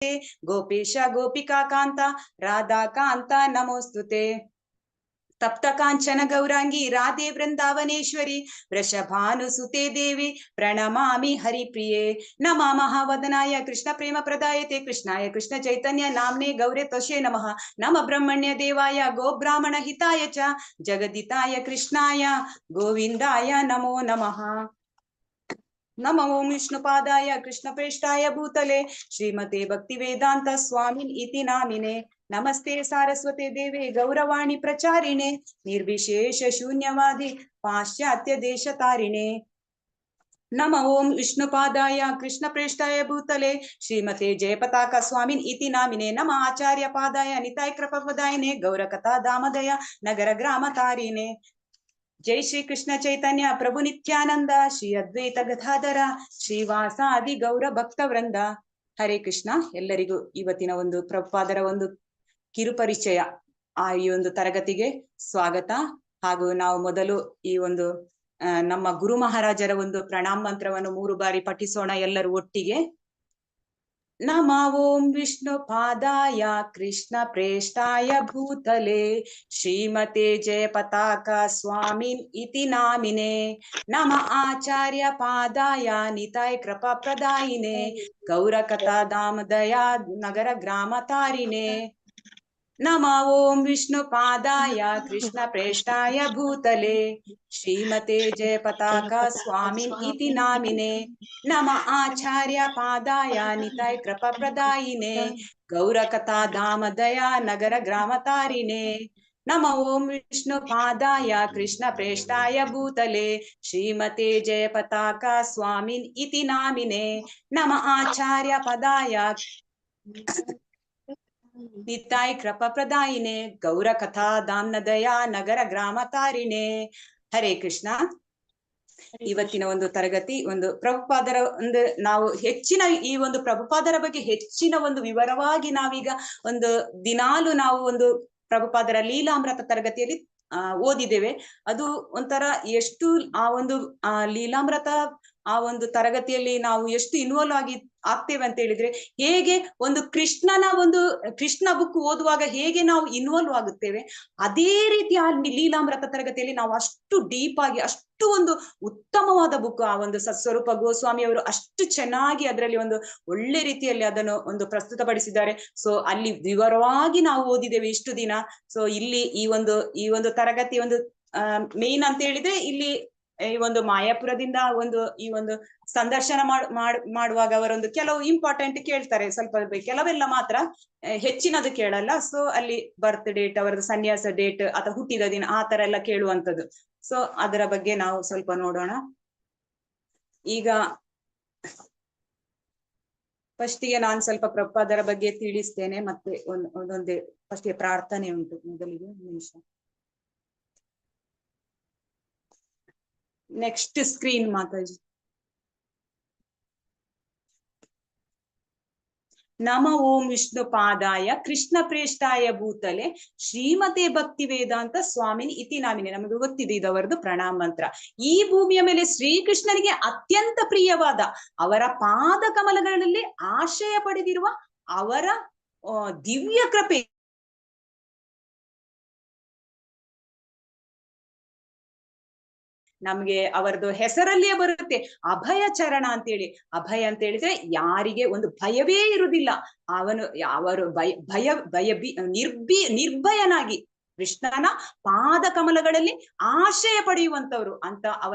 ಗೋಪೇಶ ಗೋಪಿಕಾ ಕಾಂತ ರಾಧಾ ಕಾಂತ ನಮೋಸ್ತುತೆ ತಪ್ತ ಕಾಂಚನ ಗೌರಾಂಗಿ ರಾಧೆ ವೃಂದಾವನೇಶ್ವರಿ ವೃಷಭಾನುಸುತೆ ದೇವಿ ಪ್ರಣಮಾಮಿ ಹರಿಪ್ರಿಯೆ ನಮಃ ವದನಾಯ ಕೃಷ್ಣ ಪ್ರೇಮ ಪ್ರದಾಯತೆ ಕೃಷ್ಣಾಯ ಕೃಷ್ಣ ಚೈತನ್ಯ ನಾಮ್ನೆ ಗೌರೇ ತ್ವಶೇ ನಮಃ ನಮ ಬ್ರಹ್ಮಣ್ಯ ದೇವಾಯ ಗೋಬ್ರಾಹ್ಮಣ ಹಿತಾಯ ಚ ಜಗದಿತಾಯ ಕೃಷ್ಣಾಯ ಗೋವಿಂದಾಯ ನಮೋ ನಮಃ ನಮ ಓಂ ವಿಷ್ಣುಪಾದಾಯ ಕೃಷ್ಣ ಪ್ರೇಷ್ಠಾಯ ಭೂತಲೆ ಶ್ರೀಮತೆ ಭಕ್ತಿ ವೇದಾಂತ ಸ್ವಾಮಿನ್ ಇತಿ ನಾಮಿನೆ ನಮಸ್ತೆ ಸಾರಸ್ವತೆ ದೇವೆ ಗೌರವಾಣಿ ಪ್ರಚಾರಿಣೆ ನಿರ್ವಿಶೇಷ ಶೂನ್ಯವಾದಿ ಪಾಶ್ಚಾತ್ಯ ದೇಶ ತಾರಿಣೆ ನಮ ಓಂ ವಿಷ್ಣುಪಾದಾಯ ಕೃಷ್ಣ ಪ್ರೇಷ್ಠಾಯ ಭೂತಲೆ ಶ್ರೀಮತೆ ಜಯಪತಾಕ ಸ್ವಾಮಿನ್ ಇತಿ ನಾಮಿನೆ ನಮ ಆಚಾರ್ಯ ಪಾದಾಯ ನಿತಾಯ ಕೃಪದಾಯಿನೆ ಗೌರಕಥಾ ದಾಮದಯ ನಗರ ಗ್ರಾಮ ತಾರಿಣೆ ಜೈ ಶ್ರೀ ಕೃಷ್ಣ ಚೈತನ್ಯ ಪ್ರಭು ನಿತ್ಯಾನಂದ ಶ್ರೀ ಅದ್ವೈತ ಗದಾಧರ ಶ್ರೀವಾಸಾದಿ ಗೌರ ಭಕ್ತ ವೃಂದ. ಹರೇ ಕೃಷ್ಣ. ಎಲ್ಲರಿಗೂ ಇವತ್ತಿನ ಒಂದು ಪ್ರಭುಪಾದರ ಒಂದು ಕಿರುಪರಿಚಯ ಈ ಒಂದು ತರಗತಿಗೆ ಸ್ವಾಗತ. ಹಾಗೂ ನಾವು ಮೊದಲು ಈ ಒಂದು ನಮ್ಮ ಗುರು ಮಹಾರಾಜರ ಒಂದು ಪ್ರಣಾಮ ಮಂತ್ರವನ್ನು 3 ಬಾರಿ ಪಠಿಸೋಣ ಎಲ್ಲರೂ ಒಟ್ಟಿಗೆ. ನಮ ಓಂ ವಿಷ್ಣು ಪಾದಾಯ ಕೃಷ್ಣ ಪ್ರೇಷ್ಠಾಯ ಭೂತಲೆ ಶ್ರೀಮತೆ ಜಯ ಪತಾಕ ಸ್ವಾಮಿನ್ ಇತಿ ನಾಮಿನೆ ನಮ ಆಚಾರ್ಯ ಪಾದಾಯ ನಿತಾಯ ಕೃಪಾ ಪ್ರದಾಯಿನೆ ಗೌರಕಥಾ ದಾಮದಯ ನಗರ ಗ್ರಾಮ ತಾರಿಣೆ ನಮ ಓಂ ವಿಷ್ಣು ಪಾದಾಯ ಕೃಷ್ಣ ಪ್ರೇಷ್ಠಾಯ ಭೂತಲೆ ಶ್ರೀಮತೆ ಜಯ ಪತಾಕ ಸ್ವಾಮಿನ್ ಇತಿ ನಾಮಿನೆ ನಮ ಆಚಾರ್ಯ ಪಾದಾಯ ನಿತಾಯ ಕೃಪಾ ಪ್ರದಾಯಿನೆ ಗೌರಕಥಾ ಧಾಮದಯ ನಗರ ಗ್ರಾಮ ತಾರಿಣೆ ನಮ ಓಂ ವಿಷ್ಣು ಪಾದಾಯ ಕೃಷ್ಣ ಪ್ರೇಷ್ಠಾಯ ಭೂತಲೆ ಶ್ರೀಮತೆ ಜಯ ಪತಾಕ ಸ್ವಾಮಿನ್ ಇತಿ ನಾಮಿನೆ ನಮ ಆಚಾರ್ಯ ಪದಾಯ ನಿತಾಯ ಕೃಪಾ ಪ್ರದಾಯಿನೆ ಗೌರಕಥಾ ಧಾಮ್ನದಯ ನಗರ ಗ್ರಾಮ ತಾರಿಣೆ. ಹರೇ ಕೃಷ್ಣ. ಇವತ್ತಿನ ಒಂದು ತರಗತಿ ಒಂದು ಪ್ರಭುಪಾದರ ಒಂದು ನಾವು ಹೆಚ್ಚಿನ ಈ ಒಂದು ಪ್ರಭುಪಾದರ ಬಗ್ಗೆ ಹೆಚ್ಚಿನ ಒಂದು ವಿವರವಾಗಿ ನಾವೀಗ ಒಂದು ದಿನಾಲು ನಾವು ಒಂದು ಪ್ರಭುಪಾದರ ಲೀಲಾಮೃತ ತರಗತಿಯಲ್ಲಿ ಓದಿದ್ದೇವೆ. ಅದು ಒಂಥರ ಎಷ್ಟು ಆ ಒಂದು ಲೀಲಾಮೃತ ಆ ಒಂದು ತರಗತಿಯಲ್ಲಿ ನಾವು ಎಷ್ಟು ಇನ್ವಾಲ್ವ್ ಆಗ್ತೇವೆ ಅಂತ ಹೇಳಿದ್ರೆ, ಹೇಗೆ ಒಂದು ಕೃಷ್ಣ ಬುಕ್ ಓದುವಾಗ ಹೇಗೆ ನಾವು ಇನ್ವಾಲ್ವ್ ಆಗುತ್ತೇವೆ, ಅದೇ ರೀತಿ ಆ ಲೀಲಾಮೃತ ತರಗತಿಯಲ್ಲಿ ನಾವು ಅಷ್ಟು ಡೀಪ್ ಆಗಿ ಅಷ್ಟು ಒಂದು ಉತ್ತಮವಾದ ಬುಕ್ ಆ ಒಂದು ಸತ್ಸ್ವರೂಪ ಗೋಸ್ವಾಮಿ ಅವರು ಅಷ್ಟು ಚೆನ್ನಾಗಿ ಅದರಲ್ಲಿ ಒಂದು ಒಳ್ಳೆ ರೀತಿಯಲ್ಲಿ ಅದನ್ನು ಒಂದು ಪ್ರಸ್ತುತಪಡಿಸಿದ್ದಾರೆ. ಸೊ ಅಲ್ಲಿ ವಿವರವಾಗಿ ನಾವು ಓದಿದ್ದೇವೆ ಇಷ್ಟು ದಿನ. ಸೊ ಇಲ್ಲಿ ಈ ಒಂದು ತರಗತಿ ಒಂದು ಮೇನ್ ಅಂತ ಹೇಳಿದ್ರೆ, ಇಲ್ಲಿ ಈ ಒಂದು ಮಾಯಾಪುರದಿಂದ ಈ ಒಂದು ಸಂದರ್ಶನ ಮಾಡುವಾಗ ಅವರೊಂದು ಕೆಲವು ಇಂಪಾರ್ಟೆಂಟ್ ಕೇಳ್ತಾರೆ, ಸ್ವಲ್ಪ ಕೆಲವೆಲ್ಲ ಮಾತ್ರ, ಹೆಚ್ಚಿನದು ಕೇಳಲ್ಲ. ಸೊ ಅಲ್ಲಿ ಬರ್ತ್ ಡೇಟ್, ಅವರದ್ದು ಸನ್ಯಾಸ ಡೇಟ್ ಅಥವಾ ಹುಟ್ಟಿದ ದಿನ ಆ ತರ ಎಲ್ಲ ಕೇಳುವಂಥದ್ದು. ಸೊ ಅದರ ಬಗ್ಗೆ ನಾವು ಸ್ವಲ್ಪ ನೋಡೋಣ. ಈಗ ಫಸ್ಟಿಗೆ ನಾನು ಸ್ವಲ್ಪ ಪ್ರಭುಪಾದರ ಬಗ್ಗೆ ತಿಳಿಸ್ತೇನೆ, ಮತ್ತೆ ಒಂದೊಂದೇ ಫಸ್ಟಿಗೆ ಪ್ರಾರ್ಥನೆ ಉಂಟು. ಮೊದಲಿಗೆ ನಿಮಿಷ. Next screen Mataji. ನಮ ಓಂ ವಿಷ್ಣು ಪಾದಾಯ ಕೃಷ್ಣ ಪ್ರೇಷ್ಠಾಯ ಭೂತಲೆ ಶ್ರೀಮತೆ ಭಕ್ತಿ ವೇದಾಂತ ಸ್ವಾಮಿನ್ ಇತಿ ನಾಮಿನೆ. ನಮಗೆ ಗೊತ್ತಿದೆ ಇದವರದು ಪ್ರಣಾಮ ಮಂತ್ರ. ಈ ಭೂಮಿಯ ಮೇಲೆ ಶ್ರೀಕೃಷ್ಣನಿಗೆ ಅತ್ಯಂತ ಪ್ರಿಯವಾದ ಅವರ ಪಾದ ಕಮಲಗಳಲ್ಲಿ ಆಶ್ರಯ ಪಡೆದಿರುವ ಅವರ ದಿವ್ಯ ಕೃಪೆ ನಮ್ಗೆ ಅವರದ್ದು ಹೆಸರಲ್ಲಿಯೇ ಬರುತ್ತೆ, ಅಭಯ ಚರಣ ಅಂತೇಳಿ. ಅಭಯ ಅಂತ ಹೇಳಿದ್ರೆ ಯಾರಿಗೆ ಒಂದು ಭಯವೇ ಇರುವುದಿಲ್ಲ, ಅವರು ನಿರ್ಭಯನಾಗಿ ಕೃಷ್ಣನ ಪಾದ ಕಮಲಗಳಲ್ಲಿ ಆಶ್ರಯ ಪಡೆಯುವಂತವ್ರು ಅಂತ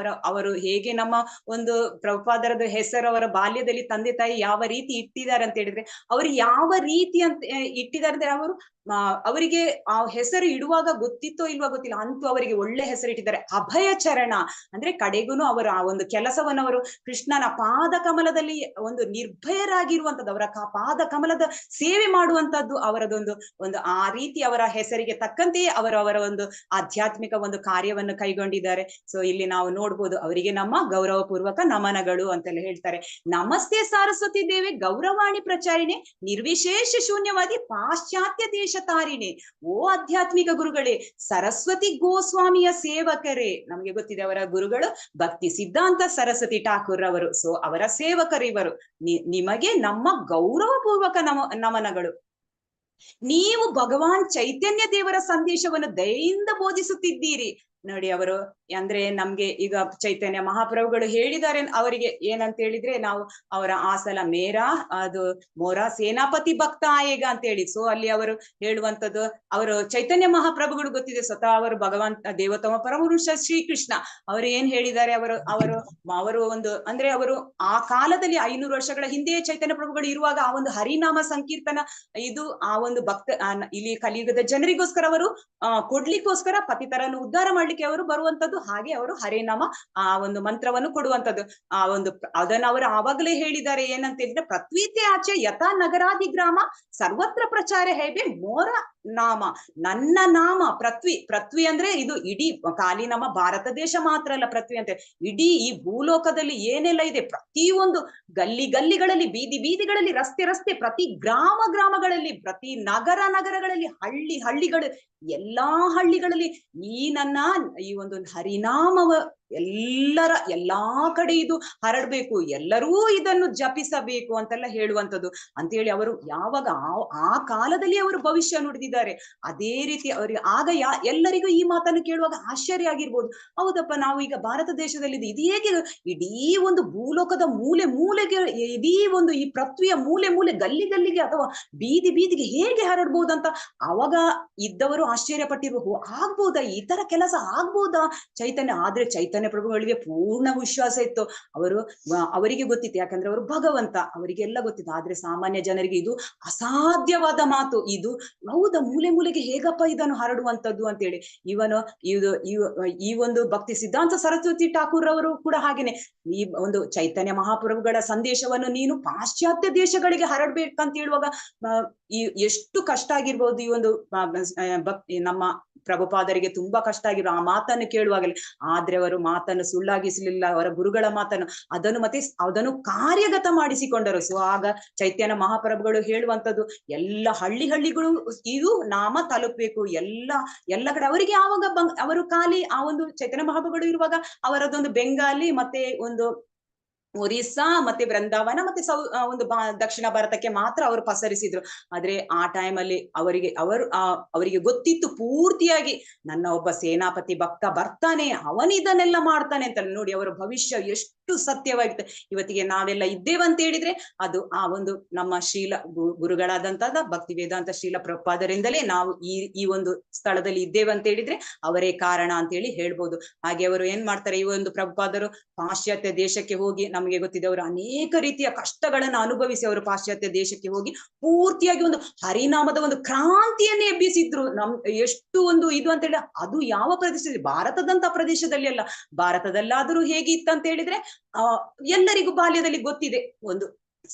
ಅವರು ಹೇಗೆ ನಮ್ಮ ಒಂದು ಪ್ರಭುಪಾದರದ ಹೆಸರು ಅವರ ಬಾಲ್ಯದಲ್ಲಿ ತಂದೆ ತಾಯಿ ಯಾವ ರೀತಿ ಇಟ್ಟಿದ್ದಾರೆ ಅಂತ ಹೇಳಿದ್ರೆ, ಅವರು ಯಾವ ರೀತಿ ಅಂತ ಇಟ್ಟಿದ್ದಾರೆ ಅಂದ್ರೆ, ಅವರಿಗೆ ಆ ಹೆಸರು ಇಡುವಾಗ ಗೊತ್ತಿತ್ತೋ ಇಲ್ವಾ ಗೊತ್ತಿಲ್ಲ, ಅಂತೂ ಅವರಿಗೆ ಒಳ್ಳೆ ಹೆಸರು ಇಟ್ಟಿದ್ದಾರೆ, ಅಭಯ ಚರಣ. ಅಂದ್ರೆ ಕಡೆಗೂ ಅವರು ಆ ಒಂದು ಕೆಲಸವನ್ನು ಅವರು ಕೃಷ್ಣನ ಪಾದ ಕಮಲದಲ್ಲಿ ಒಂದು ನಿರ್ಭಯರಾಗಿರುವಂತದ್ದು, ಅವರ ಪಾದ ಕಮಲದ ಸೇವೆ ಮಾಡುವಂತದ್ದು ಅವರದೊಂದು ಆ ರೀತಿ ಅವರ ಹೆಸರಿಗೆ ತಕ್ಕಂತೆಯೇ ಅವರವರ ಒಂದು ಆಧ್ಯಾತ್ಮಿಕ ಒಂದು ಕಾರ್ಯವನ್ನು ಕೈಗೊಂಡಿದ್ದಾರೆ. ಸೊ ಇಲ್ಲಿ ನಾವು ನೋಡ್ಬೋದು, ಅವರಿಗೆ ನಮ್ಮ ಗೌರವ ಪೂರ್ವಕ ನಮನಗಳು ಅಂತೆಲ್ಲ ಹೇಳ್ತಾರೆ. ನಮಸ್ತೆ ಸರಸ್ವತಿ ದೇವಿ ಗೌರವಾಣಿ ಪ್ರಚಾರಿಣೆ ನಿರ್ವಿಶೇಷ ಶೂನ್ಯವಾದಿ ಪಾಶ್ಚಾತ್ಯ ದೇಶ ತಾರಿಣೆ. ಓ ಆಧ್ಯಾತ್ಮಿಕ ಗುರುಗಳೇ, ಸರಸ್ವತಿ ಗೋಸ್ವಾಮಿಯ ಸೇವಕರೇ. ನಮಗೆ ಗೊತ್ತಿದೆ ಅವರ ಗುರುಗಳು ಭಕ್ತಿ ಸಿದ್ಧಾಂತ ಸರಸ್ವತಿ ಠಾಕೂರ್ ಅವರು. ಸೊ ಅವರ ಸೇವಕರು ಇವರು. ನಿಮಗೆ ನಮ್ಮ ಗೌರವ ಪೂರ್ವಕ ನಮನಗಳು. ನೀವು ಭಗವಾನ್ ಚೈತನ್ಯ ದೇವರ ಸಂದೇಶವನ್ನು ದಯೆಯಿಂದ ಬೋಧಿಸುತ್ತಿದ್ದೀರಿ. ನೋಡಿ, ಅವರು ಅಂದ್ರೆ ನಮ್ಗೆ ಈಗ ಚೈತನ್ಯ ಮಹಾಪ್ರಭುಗಳು ಹೇಳಿದ್ದಾರೆ ಅವರಿಗೆ ಏನಂತ ಹೇಳಿದ್ರೆ, ನಾವು ಅವರ ಆಸಲ ಮೇರಾ ಅದು ಮೋರಾ ಸೇನಾಪತಿ ಭಕ್ತ ಆಯೇಗ ಅಂತ ಹೇಳಿ. ಸೊ ಅಲ್ಲಿ ಅವರು ಹೇಳುವಂತದ್ದು, ಅವರು ಚೈತನ್ಯ ಮಹಾಪ್ರಭುಗಳು ಗೊತ್ತಿದೆ, ಸ್ವತಃ ಅವರು ಭಗವಾನ್ ದೇವೋತ್ತಮ ಪರಮಪುರುಷ ಶ್ರೀಕೃಷ್ಣ ಅವರು ಏನ್ ಹೇಳಿದ್ದಾರೆ, ಅವರು ಒಂದು ಅಂದ್ರೆ ಅವರು ಆ ಕಾಲದಲ್ಲಿ 500 ವರ್ಷಗಳ ಹಿಂದೆಯೇ ಚೈತನ್ಯ ಪ್ರಭುಗಳು ಇರುವಾಗ ಆ ಒಂದು ಹರಿನಾಮ ಸಂಕೀರ್ತನ ಇದು ಆ ಒಂದು ಭಕ್ತ ಇಲ್ಲಿ ಕಲಿಯುಗದ ಜನರಿಗೋಸ್ಕರ ಅವರು ಕೊಡ್ಲಿಕ್ಕೋಸ್ಕರ ಪತಿತರನ್ನು ಉದ್ಧಾರ ಮಾಡ್ಲಿಕ್ಕೆ ಅವರು ಬರುವಂತದ್ದು. ಹಾಗೆ ಅವರು ಹರೇನಾಮ ಆ ಒಂದು ಮಂತ್ರವನ್ನು ಕೊಡುವಂತದ್ದು. ಅದನ್ನು ಅವರು ಆವಾಗಲೇ ಹೇಳಿದ್ದಾರೆ, ಏನಂತ ಹೇಳಿದ್ರೆ, ಪೃಥ್ವೀತೆ ಆಚೆ ಯಥಾ ನಗರಾದಿ ಗ್ರಾಮ ಸರ್ವತ್ರ ಪ್ರಚಾರ ಹೇಗೆ ಮೋರ ನಾಮ. ನನ್ನ ನಾಮ ಪೃಥ್ವಿ ಅಂದ್ರೆ ಇದು ಇಡೀ ಖಾಲಿ ನಮ್ಮ ಭಾರತ ದೇಶ ಮಾತ್ರ ಅಲ್ಲ ಪೃಥ್ವಿ ಅಂತ, ಇಡೀ ಈ ಭೂಲೋಕದಲ್ಲಿ ಏನೆಲ್ಲ ಇದೆ ಪ್ರತಿಯೊಂದು ಗಲ್ಲಿಗಳಲ್ಲಿ, ಬೀದಿಗಳಲ್ಲಿ, ರಸ್ತೆ ಪ್ರತಿ ಗ್ರಾಮಗಳಲ್ಲಿ, ಪ್ರತಿ ನಗರಗಳಲ್ಲಿ, ಹಳ್ಳಿಗಳು, ಎಲ್ಲಾ ಹಳ್ಳಿಗಳಲ್ಲಿ ಈ ನನ್ನ ಈ ಒಂದು ಹರಿನಾಮವ ಎಲ್ಲಾ ಕಡೆ ಇದು ಹರಡ್ಬೇಕು, ಎಲ್ಲರೂ ಇದನ್ನು ಜಪಿಸಬೇಕು ಅಂತೆಲ್ಲ ಹೇಳುವಂಥದ್ದು ಅಂತೇಳಿ ಅವರು ಯಾವಾಗ ಆ ಕಾಲದಲ್ಲಿ ಅವರು ಭವಿಷ್ಯ ನುಡಿದಿದ್ದಾರೆ. ಅದೇ ರೀತಿ ಅವ್ರಿಗೆ ಆಗ ಎಲ್ಲರಿಗೂ ಈ ಮಾತನ್ನು ಕೇಳುವಾಗ ಆಶ್ಚರ್ಯ ಆಗಿರ್ಬೋದು. ಹೌದಪ್ಪ, ನಾವು ಈಗ ಭಾರತ ದೇಶದಲ್ಲಿ ಇದು ಹೇಗೆ ಇಡೀ ಒಂದು ಭೂಲೋಕದ ಮೂಲೆಗೆ, ಇಡೀ ಒಂದು ಈ ಪೃಥ್ವಿಯ ಮೂಲೆ ಗಲ್ಲಿಗೆ ಅಥವಾ ಬೀದಿಗೆ ಹೇಗೆ ಹರಡ್ಬೋದಂತ ಅವಾಗ ಇದ್ದವರು ಆಶ್ಚರ್ಯ ಪಟ್ಟಿರ್ಬೇಕು. ಆಗ್ಬೋದಾ, ಈ ತರ ಕೆಲಸ ಆಗ್ಬೋದಾ ಆದ್ರೆ ಚೈತನ್ಯ ಪ್ರಭುಗಳಿಗೆ ಪೂರ್ಣ ವಿಶ್ವಾಸ ಇತ್ತು. ಅವರಿಗೆ ಗೊತ್ತಿತ್ತು, ಯಾಕಂದ್ರೆ ಅವರು ಭಗವಂತ, ಅವರಿಗೆಲ್ಲ ಗೊತ್ತಿತ್ತು. ಆದ್ರೆ ಸಾಮಾನ್ಯ ಜನರಿಗೆ ಇದು ಅಸಾಧ್ಯವಾದ ಮಾತು. ಇದು ಹೌದಾ, ಮೂಲೆಗೆ ಹೇಗಪ್ಪ ಇದನ್ನು ಹರಡುವಂತದ್ದು ಅಂತೇಳಿ. ಈ ಒಂದು ಭಕ್ತಿ ಸಿದ್ಧಾಂತ ಸರಸ್ವತಿ ಠಾಕೂರ್ ಅವರು ಕೂಡ ಹಾಗೇನೆ, ಈ ಒಂದು ಚೈತನ್ಯ ಮಹಾಪ್ರಭುಗಳ ಸಂದೇಶವನ್ನು ನೀನು ಪಾಶ್ಚಾತ್ಯ ದೇಶಗಳಿಗೆ ಹರಡ್ಬೇಕಂತ ಹೇಳುವಾಗ ಎಷ್ಟು ಕಷ್ಟ ಆಗಿರ್ಬೋದು. ಈ ಒಂದು ನಮ್ಮ ಪ್ರಭುಪಾದರಿಗೆ ತುಂಬಾ ಕಷ್ಟ ಆಗಿರೋ ಆ ಮಾತನ್ನು ಕೇಳುವಾಗಲೇ. ಆದ್ರೆ ಅವರು ಮಾತನ್ನು ಸುಳ್ಳಾಗಿಸಲಿಲ್ಲ, ಅವರ ಗುರುಗಳ ಮಾತನ್ನು ಅದನ್ನು ಕಾರ್ಯಗತ ಮಾಡಿಸಿಕೊಂಡರು. ಸೊ ಆಗ ಚೈತನ್ಯ ಮಹಾಪ್ರಭುಗಳು ಹೇಳುವಂತದ್ದು, ಎಲ್ಲ ಹಳ್ಳಿಗಳು ಇದು ನಾಮ ತಲುಪಬೇಕು, ಎಲ್ಲ ಕಡೆ. ಅವರಿಗೆ ಆವಾಗ ಅವರು ಖಾಲಿ ಆ ಒಂದು ಚೈತನ್ಯ ಮಹಾಪ್ರಭುಗಳು ಇರುವಾಗ ಅವರದೊಂದು ಬೆಂಗಾಲಿ ಮತ್ತೆ ಒಂದು ಒರಿಸ್ಸಾ ಮತ್ತೆ ಬೃಂದಾವನ ಮತ್ತೆ ಒಂದು ದಕ್ಷಿಣ ಭಾರತಕ್ಕೆ ಮಾತ್ರ ಅವರು ಪಸರಿಸಿದ್ರು. ಆದ್ರೆ ಆ ಟೈಮಲ್ಲಿ ಅವರಿಗೆ ಗೊತ್ತಿತ್ತು ಪೂರ್ತಿಯಾಗಿ, ನನ್ನ ಒಬ್ಬ ಸೇನಾಪತಿ ಭಕ್ತ ಬರ್ತಾನೆ, ಅವನಿದನ್ನೆಲ್ಲ ಮಾಡ್ತಾನೆ ಅಂತ. ನೋಡಿ, ಅವರ ಭವಿಷ್ಯ ಎಷ್ಟು ಸತ್ಯವಾಗಿತ್ತು. ಇವತ್ತಿಗೆ ನಾವೆಲ್ಲ ಇದ್ದೇವಂತ ಹೇಳಿದ್ರೆ ಅದು ಆ ಒಂದು ನಮ್ಮ ಗುರುಗಳಾದಂತಹ ಭಕ್ತಿ ವೇದಾಂತ ಶ್ರೀಲ ಪ್ರಭುಪಾದರಿಂದಲೇ ನಾವು ಈ ಒಂದು ಸ್ಥಳದಲ್ಲಿ ಇದ್ದೇವಂತ ಹೇಳಿದ್ರೆ ಅವರೇ ಕಾರಣ ಅಂತ ಹೇಳಿ ಹೇಳ್ಬೋದು. ಹಾಗೆ ಅವರು ಏನ್ ಮಾಡ್ತಾರೆ, ಈ ಒಂದು ಪ್ರಭುಪಾದರು ಪಾಶ್ಚಾತ್ಯ ದೇಶಕ್ಕೆ ಹೋಗಿ, ನಮಗೆ ಗೊತ್ತಿದೆ ಅವರು ಅನೇಕ ರೀತಿಯ ಕಷ್ಟಗಳನ್ನು ಅನುಭವಿಸಿ ಅವರು ಪಾಶ್ಚಾತ್ಯ ದೇಶಕ್ಕೆ ಹೋಗಿ ಪೂರ್ತಿಯಾಗಿ ಒಂದು ಹರಿನಾಮದ ಒಂದು ಕ್ರಾಂತಿಯನ್ನೇ ಎಬ್ಬಿಸಿದ್ರು. ಎಷ್ಟು ಒಂದು ಇದು ಅಂತ ಹೇಳಿ, ಅದು ಯಾವ ಪ್ರದೇಶದಲ್ಲಿ, ಭಾರತದಂತ ಪ್ರದೇಶದಲ್ಲಿ ಅಲ್ಲ, ಭಾರತದಲ್ಲಾದರೂ ಹೇಗಿತ್ತಂತ ಹೇಳಿದ್ರೆ ಎಲ್ಲರಿಗೂ ಬಾಲ್ಯದಲ್ಲಿ ಗೊತ್ತಿದೆ. ಒಂದು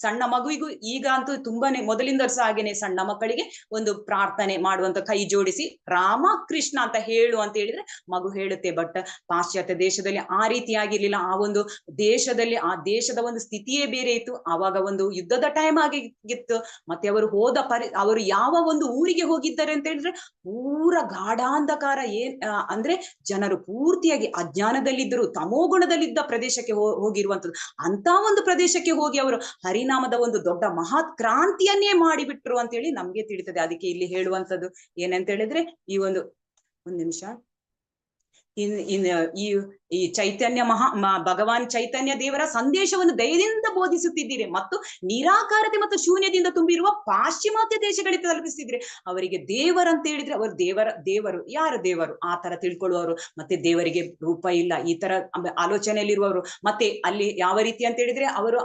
ಸಣ್ಣ ಮಗುವಿಗೂ ಈಗ ಅಂತೂ ತುಂಬಾನೇ ಮೊದಲಿಂದ ಸಹ ಹಾಗೇನೆ ಸಣ್ಣ ಮಕ್ಕಳಿಗೆ ಒಂದು ಪ್ರಾರ್ಥನೆ ಮಾಡುವಂತ ಕೈ ಜೋಡಿಸಿ ರಾಮ ಕೃಷ್ಣ ಅಂತ ಹೇಳು ಅಂತ ಹೇಳಿದ್ರೆ ಮಗು ಹೇಳುತ್ತೆ. ಬಟ್ ಪಾಶ್ಚಾತ್ಯ ದೇಶದಲ್ಲಿ ಆ ರೀತಿ ಆಗಿರ್ಲಿಲ್ಲ. ಆ ಒಂದು ದೇಶದಲ್ಲಿ ಆ ದೇಶದ ಒಂದು ಸ್ಥಿತಿಯೇ ಬೇರೆ ಇತ್ತು. ಆವಾಗ ಒಂದು ಯುದ್ಧದ ಟೈಮ್ ಆಗಿತ್ತು. ಮತ್ತೆ ಅವರು ಅವರು ಯಾವ ಒಂದು ಊರಿಗೆ ಹೋಗಿದ್ದಾರೆ ಅಂತ ಹೇಳಿದ್ರೆ ಪೂರ ಗಾಢಾಂಧಕಾರ, ಅಂದ್ರೆ ಜನರು ಪೂರ್ತಿಯಾಗಿ ಅಜ್ಞಾನದಲ್ಲಿದ್ದರು, ತಮೋಗುಣದಲ್ಲಿದ್ದ ಪ್ರದೇಶಕ್ಕೆ ಹೋಗಿರುವಂತದ್ದು. ಅಂತ ಒಂದು ಪ್ರದೇಶಕ್ಕೆ ಹೋಗಿ ಅವರು ಹರಿನಾಮದ ಒಂದು ದೊಡ್ಡ ಮಹತ್ ಕ್ರಾಂತಿಯನ್ನೇ ಮಾಡಿಬಿಟ್ರು ಅಂತ ಹೇಳಿ ನಮ್ಗೆ ತಿಳಿತದೆ. ಅದಕ್ಕೆ ಇಲ್ಲಿ ಹೇಳುವಂತದ್ದು ಏನಂತ ಹೇಳಿದ್ರೆ, ಒಂದು ನಿಮಿಷ, ಈ ಚೈತನ್ಯ ಭಗವಾನ್ ಚೈತನ್ಯ ದೇವರ ಸಂದೇಶವನ್ನು ದಯದಿಂದ ಬೋಧಿಸುತ್ತಿದ್ದೀರಿ ಮತ್ತು ನಿರಾಕಾರತೆ ಮತ್ತು ಶೂನ್ಯದಿಂದ ತುಂಬಿರುವ ಪಾಶ್ಚಿಮಾತ್ಯ ದೇಶಗಳಿಗೆ ತಲುಪಿಸ್ತಿದ್ರೆ. ಅವರಿಗೆ ದೇವರಂತ ಹೇಳಿದ್ರೆ ಅವರು ದೇವರು ಯಾರು ದೇವರು ಆ ತರ ತಿಳ್ಕೊಳ್ಳುವವರು, ಮತ್ತೆ ದೇವರಿಗೆ ರೂಪ ಇಲ್ಲ ಈ ತರ ಆಲೋಚನೆಯಲ್ಲಿರುವವರು. ಮತ್ತೆ ಅಲ್ಲಿ ಯಾವ ರೀತಿ ಅಂತ ಹೇಳಿದ್ರೆ ಅವರು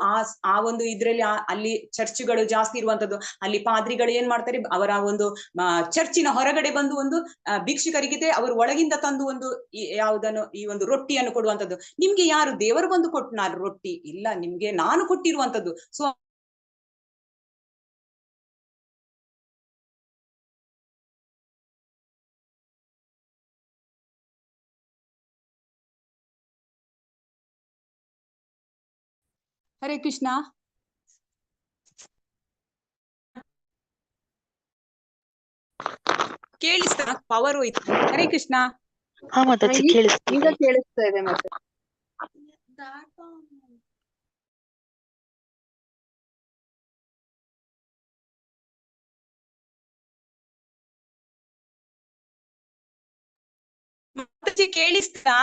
ಆ ಒಂದು ಇದ್ರಲ್ಲಿ ಅಲ್ಲಿ ಚರ್ಚ್ಗಳು ಜಾಸ್ತಿ ಇರುವಂತದ್ದು. ಅಲ್ಲಿ ಪಾದ್ರಿಗಳು ಏನ್ ಮಾಡ್ತಾರೆ, ಅವರ ಒಂದು ಚರ್ಚಿನ ಹೊರಗಡೆ ಬಂದು ಒಂದು ಭಿಕ್ಷುಕರಿಗೆ ಅವರು ಒಳಗಿಂದ ತಂದು ಒಂದು ಯಾವುದನ್ನು ಈ ಒಂದು ರೊಟ್ಟಿಯನ್ನು ಕೊಡುವಂತದ್ದು. ನಿಮ್ಗೆ ಯಾರು ದೇವರು ಬಂದು ಕೊಟ್ಟನಾರು ರೊಟ್ಟಿ ಇಲ್ಲ, ನಿಮ್ಗೆ ನಾನು ಕೊಟ್ಟಿರುವಂತದ್ದು. ಸೊ ಹರೇ ಕೃಷ್ಣ. ಕೇಳಿಸ್ತಾ? ಪವರ್ ಹೋಯ್ತು. ಹರೇ ಕೃಷ್ಣ. ಈಗ ಕೇಳಿಸ್ತಾ ಇದೆ ಮತ್ತೆ. ಮಾತಾಜಿ ಕೇಳಿಸ್ತಾ?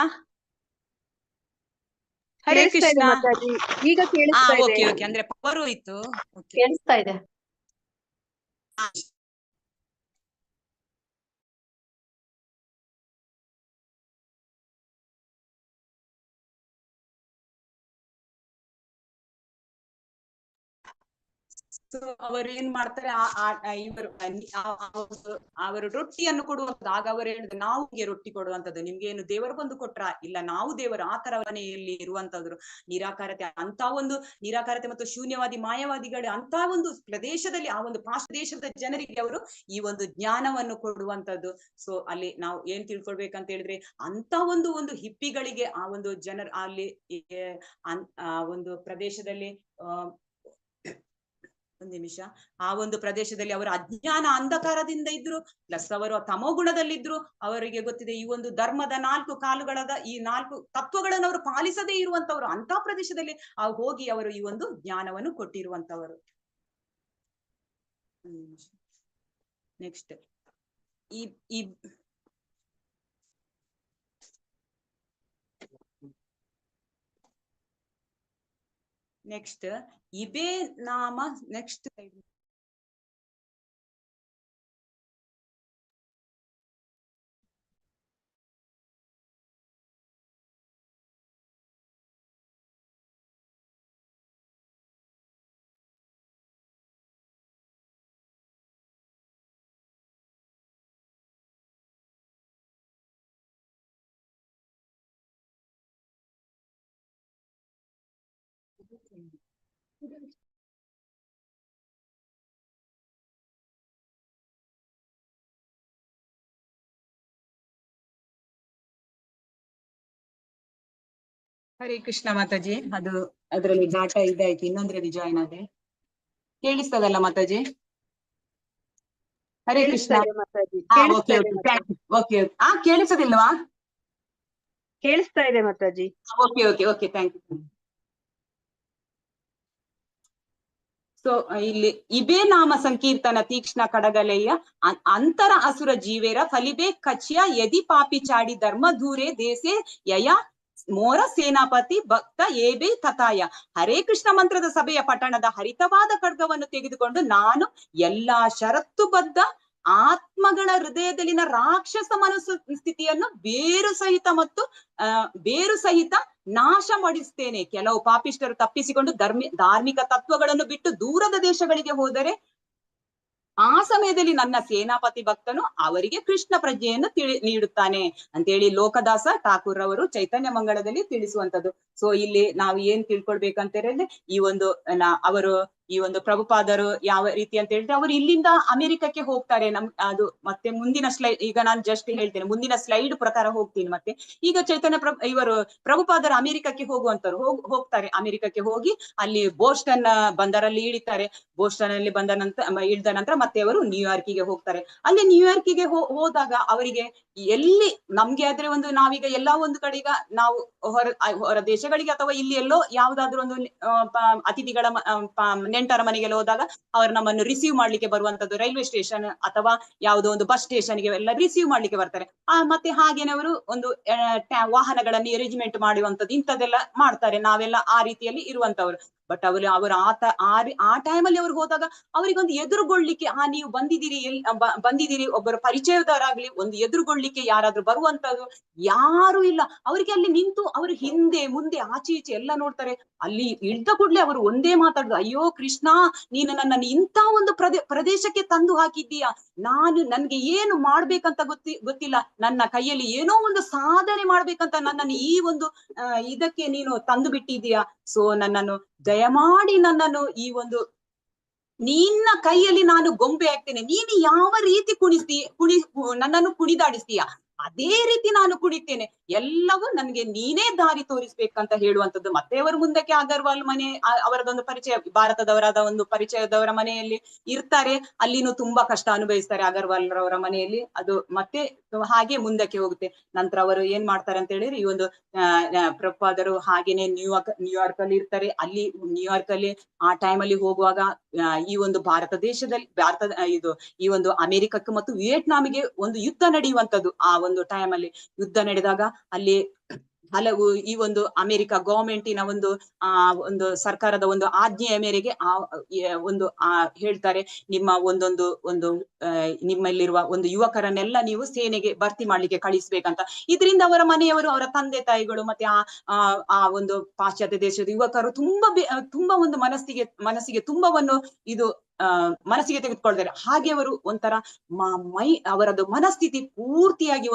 ಹರೇ ಕೃಷ್ಣ. ಈಗ ಕೇಳಿಸ್ತಾ ಇದೆ. ಓಕೆ ಓಕೆ, ಅಂದ್ರೆ ಪವರ್ ಹೋಯ್ತು. ಕೇಳಿಸ್ತಾ ಇದೆ. ಅವರು ಏನ್ ಮಾಡ್ತಾರೆ, ಅವರು ರೊಟ್ಟಿಯನ್ನು ಕೊಡುವಂಥದ್ದು. ಆಗ ಅವರು ಹೇಳಿದ್ರು, ನಾವು ರೊಟ್ಟಿ ಕೊಡುವಂಥದ್ದು, ನಿಮ್ಗೆ ಏನು ದೇವರು ಬಂದು ಕೊಟ್ರ? ಇಲ್ಲ, ನಾವು ದೇವರು. ಆ ತರ ಮನೆಯಲ್ಲಿ ಇರುವಂತದ್ರು. ನಿರಾಕಾರತೆ, ಅಂತ ಒಂದು ನಿರಾಕಾರತೆ ಮತ್ತು ಶೂನ್ಯವಾದಿ ಮಾಯವಾದಿಗಳು ಅಂತ ಒಂದು ಪ್ರದೇಶದಲ್ಲಿ, ಆ ಒಂದು ದೇಶದ ಜನರಿಗೆ ಅವರು ಈ ಒಂದು ಜ್ಞಾನವನ್ನು ಕೊಡುವಂತದ್ದು. ಸೊ ಅಲ್ಲಿ ನಾವು ಏನ್ ತಿಳ್ಕೊಳ್ಬೇಕಂತ ಹೇಳಿದ್ರೆ, ಅಂತ ಒಂದು ಹಿಪ್ಪಿಗಳಿಗೆ ಆ ಒಂದು ಜನರು ಅಲ್ಲಿ ಆ ಒಂದು ಪ್ರದೇಶದಲ್ಲಿ ಒಂದು ನಿಮಿಷ, ಆ ಒಂದು ಪ್ರದೇಶದಲ್ಲಿ ಅವರು ಅಜ್ಞಾನ ಅಂಧಕಾರದಿಂದ ಇದ್ರು, ಪ್ಲಸ್ ಅವರು ತಮೋಗುಣದಲ್ಲಿದ್ರು. ಅವರಿಗೆ ಗೊತ್ತಿದೆ ಈ ಒಂದು ಧರ್ಮದ 4 ಕಾಲುಗಳದ ಈ 4 ತತ್ವಗಳನ್ನು ಅವರು ಪಾಲಿಸದೇ ಇರುವಂತವರು. ಅಂತ ಪ್ರದೇಶದಲ್ಲಿ ಹೋಗಿ ಅವರು ಈ ಒಂದು ಜ್ಞಾನವನ್ನು ಕೊಟ್ಟಿರುವಂತವರು. ನೆಕ್ಸ್ಟ್ ಈ ನೆಕ್ಸ್ಟ್ ಇಬೇ ನಾಮ. ನೆಕ್ಸ್ಟ್ ಹರೇ ಕೃಷ್ಣ ಮಾತಾಜಿ. ಅದರಲ್ಲಿ ಡಾಟಾ ಇದಾಯ್ತು, ಇನ್ನೊಂದ್ರಲ್ಲಿ ಜಾಯಿನ್ ಆದೆ. ಕೇಳಿಸ್ತದಲ್ಲ ಮಾತಾಜಿ? ಹರೇ ಕೃಷ್ಣ. ಓಕೆ. ಕೇಳಿಸೋದಿಲ್ವಾ? ಕೇಳಿಸ್ತಾ ಇದೆ ಮಾತಾಜಿ. Okay okay okay, thank you. So ಇಲ್ಲಿ ಇಬೇ ನಾಮ ಸಂಕೀರ್ತನ ತೀಕ್ಷ್ಣ ಕಡಗಲೆಯ ಅಂತರ ಅಸುರ ಜೀವೇರ ಫಲಿಬೇ ಕಚ್ಯ ಯದಿ ಪಾಪಿ ಚಾಡಿ ಧರ್ಮ ದೂರೇ ದೇಸೆ ಯಯ ಮೋರ ಸೇನಾಪತಿ ಭಕ್ತ ಏಬೇ ತಥಾಯ. ಹರೇ ಕೃಷ್ಣ ಮಂತ್ರದ ಸಭೆಯ ಪಟ್ಟಣದ ಹರಿತವಾದ ಖಡ್ಗವನ್ನು ತೆಗೆದುಕೊಂಡು ನಾನು ಎಲ್ಲಾ ಷರತ್ತುಬದ್ಧ ಆತ್ಮಗಳ ಹೃದಯದಲ್ಲಿನ ರಾಕ್ಷಸ ಮನಸ್ಸು ಸ್ಥಿತಿಯನ್ನು ಬೇರು ಸಹಿತ ನಾಶ ಮಾಡಿಸ್ತೇನೆ. ಕೆಲವು ಪಾಪಿಷ್ಟರು ತಪ್ಪಿಸಿಕೊಂಡು ಧಾರ್ಮಿಕ ತತ್ವಗಳನ್ನು ಬಿಟ್ಟು ದೂರದ ದೇಶಗಳಿಗೆ ಹೋದರೆ ಆ ಸಮಯದಲ್ಲಿ ನನ್ನ ಸೇನಾಪತಿ ಭಕ್ತನು ಅವರಿಗೆ ಕೃಷ್ಣ ಪ್ರಜ್ಞೆಯನ್ನು ನೀಡುತ್ತಾನೆ ಅಂತೇಳಿ ಲೋಕದಾಸ ಠಾಕೂರ್ ಅವರು ಚೈತನ್ಯ ಮಂಗಳದಲ್ಲಿ ತಿಳಿಸುವಂತದ್ದು. ಸೊ ಇಲ್ಲಿ ನಾವು ಏನ್ ತಿಳ್ಕೊಳ್ಬೇಕಂತ ಹೇಳಿದ್ರೆ, ಅವರು ಈ ಒಂದು ಪ್ರಭುಪಾದರು ಯಾವ ರೀತಿ ಅಂತ ಹೇಳಿದ್ರೆ, ಅವರು ಇಲ್ಲಿಂದ ಅಮೆರಿಕಕ್ಕೆ ಹೋಗ್ತಾರೆ. ಅದು ಮತ್ತೆ ಮುಂದಿನ ಸ್ಲೈಡ್, ಈಗ ನಾನು ಜಸ್ಟ್ ಹೇಳ್ತೇನೆ, ಮುಂದಿನ ಸ್ಲೈಡ್ ಪ್ರಕಾರ ಹೋಗ್ತೀನಿ. ಮತ್ತೆ ಈಗ ಇವರು ಪ್ರಭುಪಾದರು ಅಮೆರಿಕಕ್ಕೆ ಹೋಗ್ತಾರೆ. ಅಮೆರಿಕಕ್ಕೆ ಹೋಗಿ ಅಲ್ಲಿ ಬೋಸ್ಟನ್ ಬಂದರಲ್ಲಿ ಇಳಿತಾರೆ. ಬೋಸ್ಟನ್ ಅಲ್ಲಿ ಇಳಿದ ನಂತರ ಮತ್ತೆ ಅವರು ನ್ಯೂಯಾರ್ಕಿಗೆ ಹೋಗ್ತಾರೆ. ಅಲ್ಲಿ ನ್ಯೂಯಾರ್ಕಿಗೆ ಹೋದಾಗ ಅವರಿಗೆ ಎಲ್ಲಿ ನಮ್ಗೆ ಆದ್ರೆ ನಾವೀಗ ಎಲ್ಲಾ ಒಂದು ಕಡೆಗ ನಾವು ಹೊರ ದೇಶಗಳಿಗೆ ಅಥವಾ ಇಲ್ಲಿ ಎಲ್ಲೋ ಯಾವ್ದಾದ್ರು ಒಂದು ಅತಿಥಿಗಳ ನೆಂಟರ ಮನೆಗೆಲ್ಲ ಹೋದಾಗ ಅವರು ನಮ್ಮನ್ನು ರಿಸೀವ್ ಮಾಡ್ಲಿಕ್ಕೆ ಬರುವಂತದ್ದು ರೈಲ್ವೆ ಸ್ಟೇಷನ್ ಅಥವಾ ಯಾವುದೋ ಒಂದು ಬಸ್ ಸ್ಟೇಷನ್ಗೆ ಎಲ್ಲ ರಿಸೀವ್ ಮಾಡ್ಲಿಕ್ಕೆ ಬರ್ತಾರೆ. ಮತ್ತೆ ಹಾಗೇನೆ ಅವರು ಒಂದು ವಾಹನಗಳನ್ನು ಅರೇಂಜ್ಮೆಂಟ್ ಮಾಡುವಂತದ್ದು ಇಂಥದ್ದೆಲ್ಲ ಮಾಡ್ತಾರೆ. ನಾವೆಲ್ಲ ಆ ರೀತಿಯಲ್ಲಿ ಇರುವಂತವ್ರು. ಬಟ್ ಅವರು ಆ ಟೈಮಲ್ಲಿ ಅವ್ರು ಹೋದಾಗ ಅವರಿಗೊಂದು ಎದುರುಗೊಳ್ಳಿಕ್ಕೆ, ನೀವು ಬಂದಿದ್ದೀರಿ ಒಬ್ಬರು ಪರಿಚಯದವರಾಗ್ಲಿ, ಒಂದು ಎದುರುಗೊಳ್ಳಿಕ್ಕೆ ಯಾರಾದ್ರೂ ಬರುವಂತದ್ದು ಯಾರು ಇಲ್ಲ. ಅವರಿಗೆ ಅಲ್ಲಿ ನಿಂತು ಅವರು ಹಿಂದೆ ಮುಂದೆ ಆಚೆ ಈಚೆ ಎಲ್ಲ ನೋಡ್ತಾರೆ. ಅಲ್ಲಿ ಇಳ್ದ ಕೂಡ್ಲೆ ಅವರು ಒಂದೇ ಮಾತಾಡುದು, ಅಯ್ಯೋ ಕೃಷ್ಣ, ನೀನು ನನ್ನನ್ನು ಇಂಥ ಒಂದು ಪ್ರದೇಶಕ್ಕೆ ತಂದು ಹಾಕಿದ್ದೀಯಾ. ನನ್ಗೆ ಏನು ಮಾಡ್ಬೇಕಂತ ಗೊತ್ತಿಲ್ಲ. ನನ್ನ ಕೈಯಲ್ಲಿ ಏನೋ ಒಂದು ಸಾಧನೆ ಮಾಡ್ಬೇಕಂತ ನನ್ನನ್ನು ಈ ಒಂದು ಇದಕ್ಕೆ ನೀನು ತಂದು ಬಿಟ್ಟಿದ್ದೀಯಾ. ಸೊ ನನ್ನನ್ನು ದಯಮಾಡಿ ನಿನ್ನ ಕೈಯಲ್ಲಿ ನಾನು ಗೊಂಬೆ ಆಗ್ತೇನೆ. ನೀನು ಯಾವ ರೀತಿ ನನ್ನನ್ನು ಕುಣಿದಾಡಿಸ್ತೀಯ, ಅದೇ ರೀತಿ ನಾನು ಕುಡಿತೇನೆ, ಎಲ್ಲವೂ ನನ್ಗೆ ನೀನೇ ದಾರಿ ತೋರಿಸ್ಬೇಕಂತ ಹೇಳುವಂತದ್ದು. ಮತ್ತೆ ಅವರು ಮುಂದಕ್ಕೆ ಅಗರ್ವಾಲ್ ಮನೆ ಅವರದೊಂದು ಪರಿಚಯ, ಭಾರತದವರಾದ ಒಂದು ಪರಿಚಯದವರ ಮನೆಯಲ್ಲಿ ಇರ್ತಾರೆ. ಅಲ್ಲಿನೂ ತುಂಬಾ ಕಷ್ಟ ಅನುಭವಿಸ್ತಾರೆ ಅಗರ್ವಾಲ್ ರವರ ಮನೆಯಲ್ಲಿ. ಅದು ಮತ್ತೆ ಹಾಗೆ ಮುಂದಕ್ಕೆ ಹೋಗುತ್ತೆ. ನಂತರ ಅವರು ಏನ್ ಮಾಡ್ತಾರೆ ಅಂತ ಹೇಳಿದ್ರೆ, ಈ ಒಂದು ಪ್ರಭುಪಾದರು ಹಾಗೇನೆ ನ್ಯೂಯಾರ್ಕ್ ಅಲ್ಲಿ ಇರ್ತಾರೆ. ಅಲ್ಲಿ ನ್ಯೂಯಾರ್ಕ್ ಅಲ್ಲಿ ಆ ಟೈಮ್ ಅಲ್ಲಿ ಹೋಗುವಾಗ ಈ ಒಂದು ಭಾರತ ದೇಶದಲ್ಲಿ ಈ ಒಂದು ಅಮೆರಿಕಕ್ಕೆ ಮತ್ತು ವಿಯೆಟ್ನಾಮಿಗೆ ಒಂದು ಯುದ್ಧ ನಡೆಯುವಂತದ್ದು. ಆ ಒಂದು ಟೈಮ್ ಅಲ್ಲಿ ಯುದ್ಧ ನಡೆದಾಗ ಅಲ್ಲಿ ಹಲವು ಈ ಒಂದು ಅಮೆರಿಕ ಗವರ್ಮೆಂಟಿನ ಒಂದು ಸರ್ಕಾರದ ಒಂದು ಆಜ್ಞೆಯ ಮೇರೆಗೆ ಒಂದು ಹೇಳ್ತಾರೆ, ನಿಮ್ಮ ಒಂದು ನಿಮ್ಮಲ್ಲಿರುವ ಒಂದು ಯುವಕರನ್ನೆಲ್ಲ ನೀವು ಸೇನೆಗೆ ಭರ್ತಿ ಮಾಡ್ಲಿಕ್ಕೆ ಕಳಿಸ್ಬೇಕಂತ. ಇದರಿಂದ ಅವರ ಮನೆಯವರು, ಅವರ ತಂದೆ ತಾಯಿಗಳು ಮತ್ತೆ ಆ ಒಂದು ಪಾಶ್ಚಾತ್ಯ ದೇಶದ ಯುವಕರು ತುಂಬಾ ಒಂದು ಮನಸ್ಸಿಗೆ ತುಂಬವನ್ನು ಇದು ಮನಸ್ಸಿಗೆ ತೆಗೆದುಕೊಳ್ತಾರೆ. ಹಾಗೆ ಅವರು ಒಂಥರ ಅವರದ್ದು ಮನಸ್ಥಿತಿ ಪೂರ್ತಿಯಾಗಿ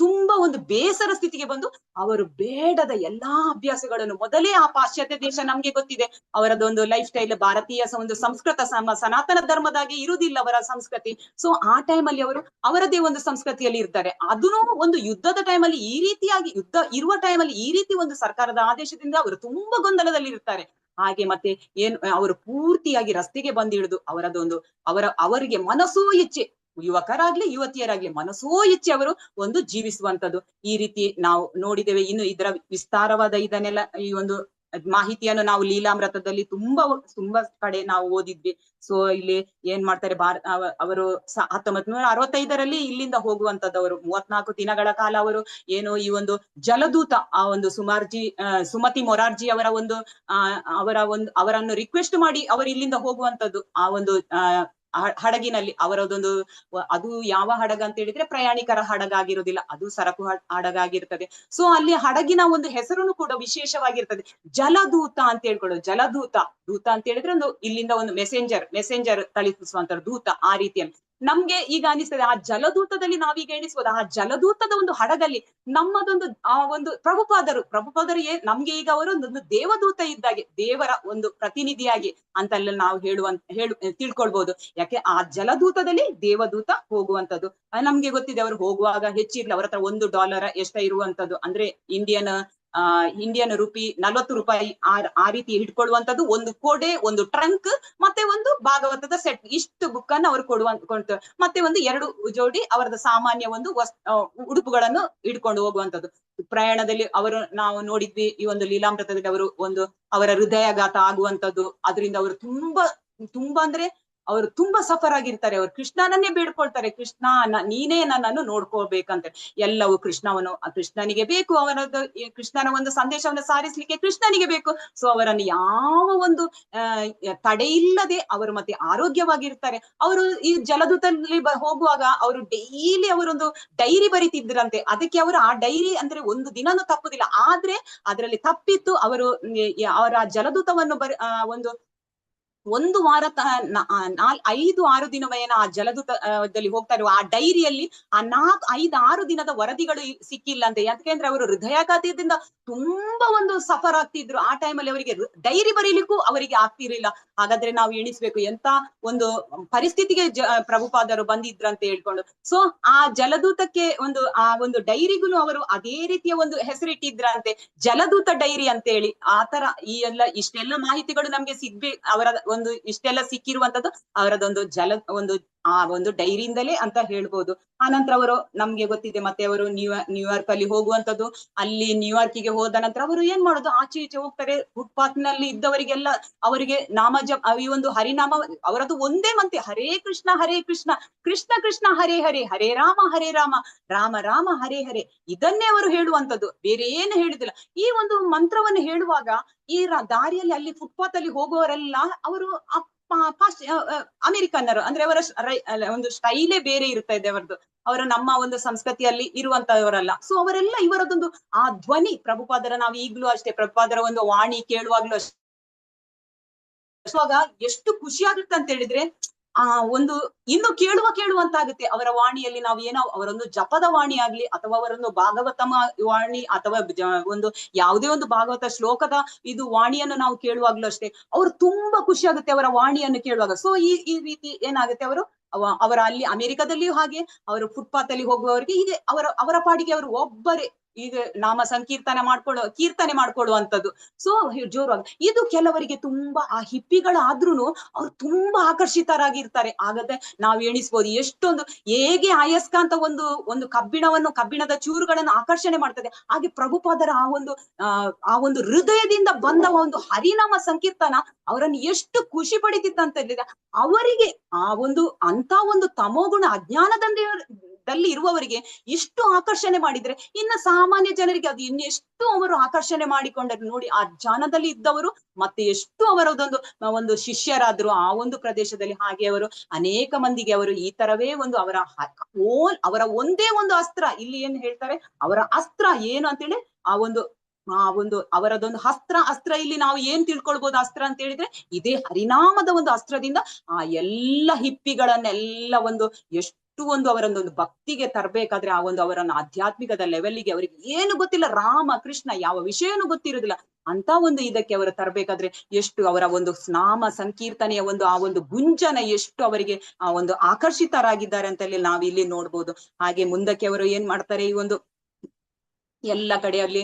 ತುಂಬಾ ಒಂದು ಬೇಸರ ಸ್ಥಿತಿಗೆ ಬಂದು ಅವರು ಬೇಡದ ಎಲ್ಲಾ ಅಭ್ಯಾಸಗಳನ್ನು, ಮೊದಲೇ ಆ ಪಾಶ್ಚಾತ್ಯ ದೇಶ ನಮ್ಗೆ ಗೊತ್ತಿದೆ ಅವರದೊಂದು ಲೈಫ್ ಸ್ಟೈಲ್, ಭಾರತೀಯ ಒಂದು ಸಂಸ್ಕೃತ ಸನಾತನ ಧರ್ಮದಾಗೆ ಇರುವುದಿಲ್ಲ ಅವರ ಸಂಸ್ಕೃತಿ. ಸೊ ಆ ಟೈಮ್ ಅಲ್ಲಿ ಅವರು ಅವರದೇ ಒಂದು ಸಂಸ್ಕೃತಿಯಲ್ಲಿ ಇರ್ತಾರೆ. ಅದನ್ನು ಒಂದು ಯುದ್ಧದ ಟೈಮ್ ಅಲ್ಲಿ ಈ ರೀತಿಯಾಗಿ, ಯುದ್ಧ ಇರುವ ಟೈಮ್ ಅಲ್ಲಿ ಈ ರೀತಿ ಒಂದು ಸರ್ಕಾರದ ಆದೇಶದಿಂದ ಅವರು ತುಂಬಾ ಗೊಂದಲದಲ್ಲಿ ಇರ್ತಾರೆ. ಹಾಗೆ ಮತ್ತೆ ಅವರು ಪೂರ್ತಿಯಾಗಿ ರಸ್ತೆಗೆ ಬಂದಿಳಿದು ಅವರಿಗೆ ಮನಸ್ಸೋ ಇಚ್ಛೆ, ಯುವಕರಾಗ್ಲಿ ಯುವತಿಯರಾಗ್ಲಿ ಮನಸ್ಸೋ ಇಚ್ಛೆ ಅವರು ಒಂದು ಜೀವಿಸುವಂತದ್ದು. ಈ ರೀತಿ ನಾವು ನೋಡಿದ್ದೇವೆ. ಇನ್ನು ಇದರ ವಿಸ್ತಾರವಾದ ಇದನ್ನೆಲ್ಲ, ಈ ಒಂದು ಮಾಹಿತಿಯನ್ನು ನಾವು ಲೀಲಾಮೃತದಲ್ಲಿ ತುಂಬಾ ಕಡೆ ನಾವು ಓದಿದ್ವಿ. ಸೊ ಇಲ್ಲಿ ಏನ್ ಮಾಡ್ತಾರೆ, ಅವರು 1965ರಲ್ಲಿ ಇಲ್ಲಿಂದ ಹೋಗುವಂತದ್ದವರು 34 ದಿನಗಳ ಕಾಲ ಅವರು ಈ ಒಂದು ಜಲದೂತ, ಆ ಒಂದು ಸುಮತಿ ಮೊರಾರ್ಜಿ ಅವರನ್ನು ರಿಕ್ವೆಸ್ಟ್ ಮಾಡಿ ಅವರು ಇಲ್ಲಿಂದ ಹೋಗುವಂತದ್ದು. ಆ ಒಂದು ಹಡಗಿನಲ್ಲಿ ಅದು ಯಾವ ಹಡಗ ಅಂತ ಹೇಳಿದ್ರೆ ಪ್ರಯಾಣಿಕರ ಹಡಗಾಗಿರುವುದಿಲ್ಲ, ಅದು ಸರಕು ಹಡಗಾಗಿರ್ತದೆ. ಸೊ ಅಲ್ಲಿ ಹಡಗಿನ ಒಂದು ಹೆಸರು ಕೂಡ ವಿಶೇಷವಾಗಿರ್ತದೆ, ಜಲದೂತ ಅಂತ ಹೇಳ್ಕೊಳ್ಳೋದು. ದೂತ ಅಂತ ಹೇಳಿದ್ರೆ ಇಲ್ಲಿಂದ ಒಂದು ಮೆಸೆಂಜರ್ ತಲುಪಿಸುವಂತ ದೂತ. ಆ ರೀತಿಯಲ್ಲಿ ನಮ್ಗೆ ಈಗ ಅನಿಸ್ತದೆ, ಆ ಜಲದೂತದಲ್ಲಿ ನಾವೀಗ ಎಣಿಸ್ಬೋದು, ಆ ಜಲದೂತದ ಒಂದು ಹಡಗಲ್ಲಿ ನಮ್ಮದೊಂದು ಆ ಒಂದು ಪ್ರಭುಪಾದರು ನಮ್ಗೆ ಈಗ ಅವರು ಒಂದು ದೇವದೂತ ಇದ್ದಾಗೆ, ದೇವರ ಒಂದು ಪ್ರತಿನಿಧಿಯಾಗಿ ಅಂತೆಲ್ಲ ನಾವು ತಿಳ್ಕೊಳ್ಬಹುದು. ಯಾಕೆ ಆ ಜಲದೂತದಲ್ಲಿ ದೇವದೂತ ಹೋಗುವಂತದ್ದು. ನಮ್ಗೆ ಗೊತ್ತಿದೆ, ಅವರು ಹೋಗುವಾಗ ಹೆಚ್ಚಿರ್ಲಿ ಅವ್ರ ಹತ್ರ $1 ಎಷ್ಟ ಇರುವಂತದ್ದು, ಅಂದ್ರೆ ಇಂಡಿಯನ್ ರೂಪಿ 40 ರೂಪಾಯಿ ಆ ರೀತಿ ಹಿಡ್ಕೊಳ್ಳುವಂತದ್ದು. ಒಂದು ಕೋಡೆ, ಒಂದು ಟ್ರಂಕ್, ಮತ್ತೆ ಒಂದು ಭಾಗವತದ ಸೆಟ್, ಇಷ್ಟು ಬುಕ್ ಅನ್ನು ಅವರು ಮತ್ತೆ ಒಂದು 2 ಜೋಡಿ ಅವರದ ಸಾಮಾನ್ಯ ಒಂದು ಉಡುಪುಗಳನ್ನು ಹಿಡ್ಕೊಂಡು ಹೋಗುವಂತದ್ದು. ಪ್ರಯಾಣದಲ್ಲಿ ನಾವು ನೋಡಿದ್ವಿ, ಈ ಒಂದು ಲೀಲಾಮೃತದಲ್ಲಿ ಅವರ ಹೃದಯಾಘಾತ ಆಗುವಂತದ್ದು. ಅದರಿಂದ ಅವರು ತುಂಬಾ ಅಂದ್ರೆ ಅವರು ತುಂಬಾ ಸಫರ್ ಆಗಿರ್ತಾರೆ. ಅವರು ಕೃಷ್ಣನನ್ನೇ ಬೇಡ್ಕೊಳ್ತಾರೆ, ಕೃಷ್ಣ ನೀನೇ ನನ್ನನ್ನು ನೋಡ್ಕೋಬೇಕಂತ. ಎಲ್ಲವೂ ಕೃಷ್ಣನಿಗೆ ಬೇಕು, ಕೃಷ್ಣನ ಒಂದು ಸಂದೇಶವನ್ನು ಸಾರಿಸ್ಲಿಕ್ಕೆ ಕೃಷ್ಣನಿಗೆ ಬೇಕು. ಸೊ ಅವರನ್ನು ಯಾವ ಒಂದು ತಡೆ ಇಲ್ಲದೆ ಅವರು ಮತ್ತೆ ಆರೋಗ್ಯವಾಗಿರ್ತಾರೆ. ಅವರು ಈ ಜಲದೂತಲ್ಲಿ ಹೋಗುವಾಗ ಅವರು ಡೈಲಿ ಅವರೊಂದು ಡೈರಿ ಬರೀತಿದ್ರಂತೆ. ಅದಕ್ಕೆ ಅವರು ಆ ಡೈರಿ ಅಂದ್ರೆ ಒಂದು ದಿನನೂ ತಪ್ಪುದಿಲ್ಲ. ಆದ್ರೆ ಅದರಲ್ಲಿ ತಪ್ಪಿತ್ತು, ಅವರ ಜಲದೂತವನ್ನು ಒಂದು ವಾರ 5-6 ದಿನವೇನ ಆ ಜಲದೂತದಲ್ಲಿ ಹೋಗ್ತಾರೆ. ಆ ಡೈರಿಯಲ್ಲಿ ಆ 5-6 ದಿನದ ವರದಿಗಳು ಸಿಕ್ಕಿಲ್ಲ ಅಂತೆ. ಯಾಕೆಂದ್ರೆ ಅವರು ಹೃದಯಾಘಾತದಿಂದ ತುಂಬಾ ಒಂದು ಸಫರ್ ಆಗ್ತಿದ್ರು. ಆ ಟೈಮಲ್ಲಿ ಅವರಿಗೆ ಡೈರಿ ಬರೀಲಿಕ್ಕೂ ಅವರಿಗೆ ಆಗ್ತಿರ್ಲಿಲ್ಲ. ಹಾಗಾದ್ರೆ ನಾವು ಎಣಿಸ್ಬೇಕು ಎಂತ ಒಂದು ಪರಿಸ್ಥಿತಿಗೆ ಪ್ರಭುಪಾದರು ಬಂದಿದ್ರಂತ ಹೇಳ್ಕೊಂಡು. ಸೊ ಆ ಜಲದೂತಕ್ಕೆ ಆ ಒಂದು ಡೈರಿಗೂ ಅವರು ಅದೇ ರೀತಿಯ ಒಂದು ಹೆಸರಿಟ್ಟಿದ್ರಂತೆ, ಜಲದೂತ ಡೈರಿ ಅಂತ ಹೇಳಿ. ಆತರ ಇಷ್ಟೆಲ್ಲ ಮಾಹಿತಿಗಳು ನಮ್ಗೆ ಅವರ ಇಷ್ಟೆಲ್ಲ ಸಿಕ್ಕಿರುವಂತದ್ದು ಅವರದೊಂದು ಆ ಒಂದು ಡೈರಿಯಿಂದಲೇ ಅಂತ ಹೇಳ್ಬೋದು. ಆನಂತರ ಅವರು ನಮ್ಗೆ ಗೊತ್ತಿದೆ, ಮತ್ತೆ ಅವರು ನ್ಯೂಯಾರ್ಕ್ ಅಲ್ಲಿ ಹೋಗುವಂತದ್ದು. ಅಲ್ಲಿ ನ್ಯೂಯಾರ್ಕಿಗೆ ಹೋದ ನಂತರ ಅವರು ಏನ್ ಮಾಡೋದು, ಆಚೆ ಈಚೆ ಹೋಗ್ತಾರೆ. ಫುಟ್ಪಾತ್ ನಲ್ಲಿ ಇದ್ದವರಿಗೆಲ್ಲ ಅವರಿಗೆ ಈ ಒಂದು ಹರಿನಾಮ ಅವರದ್ದು ಒಂದೇ ಮಂತೆ, ಹರೇ ಕೃಷ್ಣ ಕೃಷ್ಣ ಕೃಷ್ಣ ಹರೇ ಹರೇ, ಹರೇ ರಾಮ ರಾಮ ರಾಮ ಹರೇ ಹರೇ, ಇದನ್ನೇ ಅವರು ಹೇಳುವಂತದ್ದು, ಬೇರೆ ಏನು ಹೇಳುದಿಲ್ಲ. ಈ ಒಂದು ಮಂತ್ರವನ್ನು ಹೇಳುವಾಗ ಈ ದಾರಿಯಲ್ಲಿ ಅಲ್ಲಿ ಫುಟ್ಪಾತ್ ಅಲ್ಲಿ ಹೋಗುವವರೆಲ್ಲ ಅವರು ಅಮೆರಿಕನ್ನರು, ಅಂದ್ರೆ ಅವರ ಒಂದು ಸ್ಟೈಲೇ ಬೇರೆ ಇರ್ತಾ ಇದೆ ಅವರದ್ದು. ಅವರು ನಮ್ಮ ಒಂದು ಸಂಸ್ಕೃತಿಯಲ್ಲಿ ಇರುವಂತವರಲ್ಲ. ಸೊ ಅವರೆಲ್ಲ ಇವರದೊಂದು ಆ ಧ್ವನಿ, ಪ್ರಭುಪಾದರ ನಾವು ಈಗ್ಲೂ ಅಷ್ಟೇ ಪ್ರಭುಪಾದರ ಒಂದು ವಾಣಿ ಕೇಳುವಾಗ್ಲೂ ಅಷ್ಟೇ ಎಷ್ಟು ಖುಷಿ ಆಗುತ್ತೆ ಅಂತ ಹೇಳಿದ್ರೆ, ಒಂದು ಇನ್ನು ಕೇಳುವಂತಾಗುತ್ತೆ ಅವರ ವಾಣಿಯಲ್ಲಿ. ನಾವು ಅವರೊಂದು ಜಪದ ವಾಣಿ ಆಗ್ಲಿ, ಅಥವಾ ಅವರೊಂದು ಭಾಗವತಮ ವಾಣಿ, ಅಥವಾ ಒಂದು ಯಾವುದೇ ಒಂದು ಭಾಗವತ ಶ್ಲೋಕದ ಇದು ವಾಣಿಯನ್ನು ನಾವು ಕೇಳುವಾಗ್ಲೂ ಅಷ್ಟೇ ಅವ್ರು ತುಂಬಾ ಖುಷಿ ಆಗುತ್ತೆ ಅವರ ವಾಣಿಯನ್ನು ಕೇಳುವಾಗ. ಸೊ ಈ ರೀತಿ ಏನಾಗುತ್ತೆ, ಅವರು ಅವರ ಅಲ್ಲಿ ಅಮೆರಿಕದಲ್ಲಿಯೂ ಹಾಗೆ ಅವರು ಫುಟ್ಪಾತ್ ಅಲ್ಲಿ ಹೋಗುವವರಿಗೆ ಹೀಗೆ ಅವರ ಪಾಡಿಗೆ ಅವರು ಒಬ್ಬರೇ ಈಗ ನಾಮ ಸಂಕೀರ್ತನೆ ಕೀರ್ತನೆ ಮಾಡ್ಕೊಳ್ಳುವಂಥದ್ದು. ಸೊ ಜೋರಾಗಿ ಇದು ಕೆಲವರಿಗೆ ತುಂಬಾ ಆ ಹಿಪ್ಪಿಗಳಾದ್ರೂನು ಅವ್ರು ತುಂಬಾ ಆಕರ್ಷಿತರಾಗಿರ್ತಾರೆ. ಹಾಗಾದ್ರೆ ನಾವ್ ಎಣಿಸ್ಬೋದು ಎಷ್ಟೊಂದು ಹೇಗೆ ಅಯಸ್ಕಾಂತ ಒಂದು ಕಬ್ಬಿಣದ ಚೂರುಗಳನ್ನು ಆಕರ್ಷಣೆ ಮಾಡ್ತದೆ, ಹಾಗೆ ಪ್ರಭುಪಾದರ ಆ ಒಂದು ಹೃದಯದಿಂದ ಬಂದ ಒಂದು ಹರಿನಾಮ ಸಂಕೀರ್ತನ ಅವರನ್ನು ಎಷ್ಟು ಖುಷಿ ಪಡಿತಿತ್ತಂತ ಹೇಳಿದ್ರೆ, ಅವರಿಗೆ ಅಂತ ಒಂದು ತಮೋಗುಣ ಅಜ್ಞಾನದಲ್ಲಿ ಇರುವವರಿಗೆ ಇಷ್ಟು ಆಕರ್ಷಣೆ ಮಾಡಿದ್ರೆ ಇನ್ನು ಸಾಮಾನ್ಯ ಜನರಿಗೆ ಅದು ಇನ್ನೆಷ್ಟು ಅವರು ಆಕರ್ಷಣೆ ಮಾಡಿಕೊಂಡರು ನೋಡಿ. ಆ ಜ್ಞಾನದಲ್ಲಿ ಇದ್ದವರು ಮತ್ತೆ ಎಷ್ಟು ಒಂದು ಶಿಷ್ಯರಾದ್ರು ಆ ಒಂದು ಪ್ರದೇಶದಲ್ಲಿ. ಹಾಗೆ ಅವರು ಅನೇಕ ಮಂದಿಗೆ ಅವರು ಈ ತರವೇ ಅವರ ಒಂದೇ ಒಂದು ಅಸ್ತ್ರ, ಇಲ್ಲಿ ಏನ್ ಹೇಳ್ತಾರೆ ಅವರ ಅಸ್ತ್ರ ಏನು ಅಂತೇಳಿ ಅವರದೊಂದು ಅಸ್ತ್ರ ಇಲ್ಲಿ ನಾವು ಏನ್ ತಿಳ್ಕೊಳ್ಬಹುದು ಅಸ್ತ್ರ ಅಂತ ಹೇಳಿದ್ರೆ, ಇದೇ ಹರಿನಾಮದ ಒಂದು ಅಸ್ತ್ರದಿಂದ ಆ ಎಲ್ಲ ಹಿಪ್ಪಿಗಳನ್ನೆಲ್ಲ ಎಷ್ಟು ಅವರೊಂದು ಭಕ್ತಿಗೆ ತರಬೇಕಾದ್ರೆ ಅವರನ್ನ ಆಧ್ಯಾತ್ಮಿಕದ ಲೆವೆಲ್ಗೆ ಅವರಿಗೆ ಏನು ಗೊತ್ತಿಲ್ಲ, ರಾಮ ಕೃಷ್ಣ ಯಾವ ವಿಷಯನೂ ಗೊತ್ತಿರುವುದಿಲ್ಲ ಅಂತ ಇದಕ್ಕೆ ಅವರು ತರಬೇಕಾದ್ರೆ ಎಷ್ಟು ಅವರ ಒಂದು ನಾಮ ಸಂಕೀರ್ತನೆಯ ಆ ಒಂದು ಗುಂಜನ ಎಷ್ಟು ಅವರಿಗೆ ಆಕರ್ಷಿತರಾಗಿದ್ದಾರೆ ಅಂತ ಹೇಳಿ ನಾವ್ ಇಲ್ಲಿ ನೋಡ್ಬೋದು. ಹಾಗೆ ಮುಂದಕ್ಕೆ ಅವರು ಏನ್ ಮಾಡ್ತಾರೆ, ಎಲ್ಲ ಕಡೆಯಲ್ಲಿ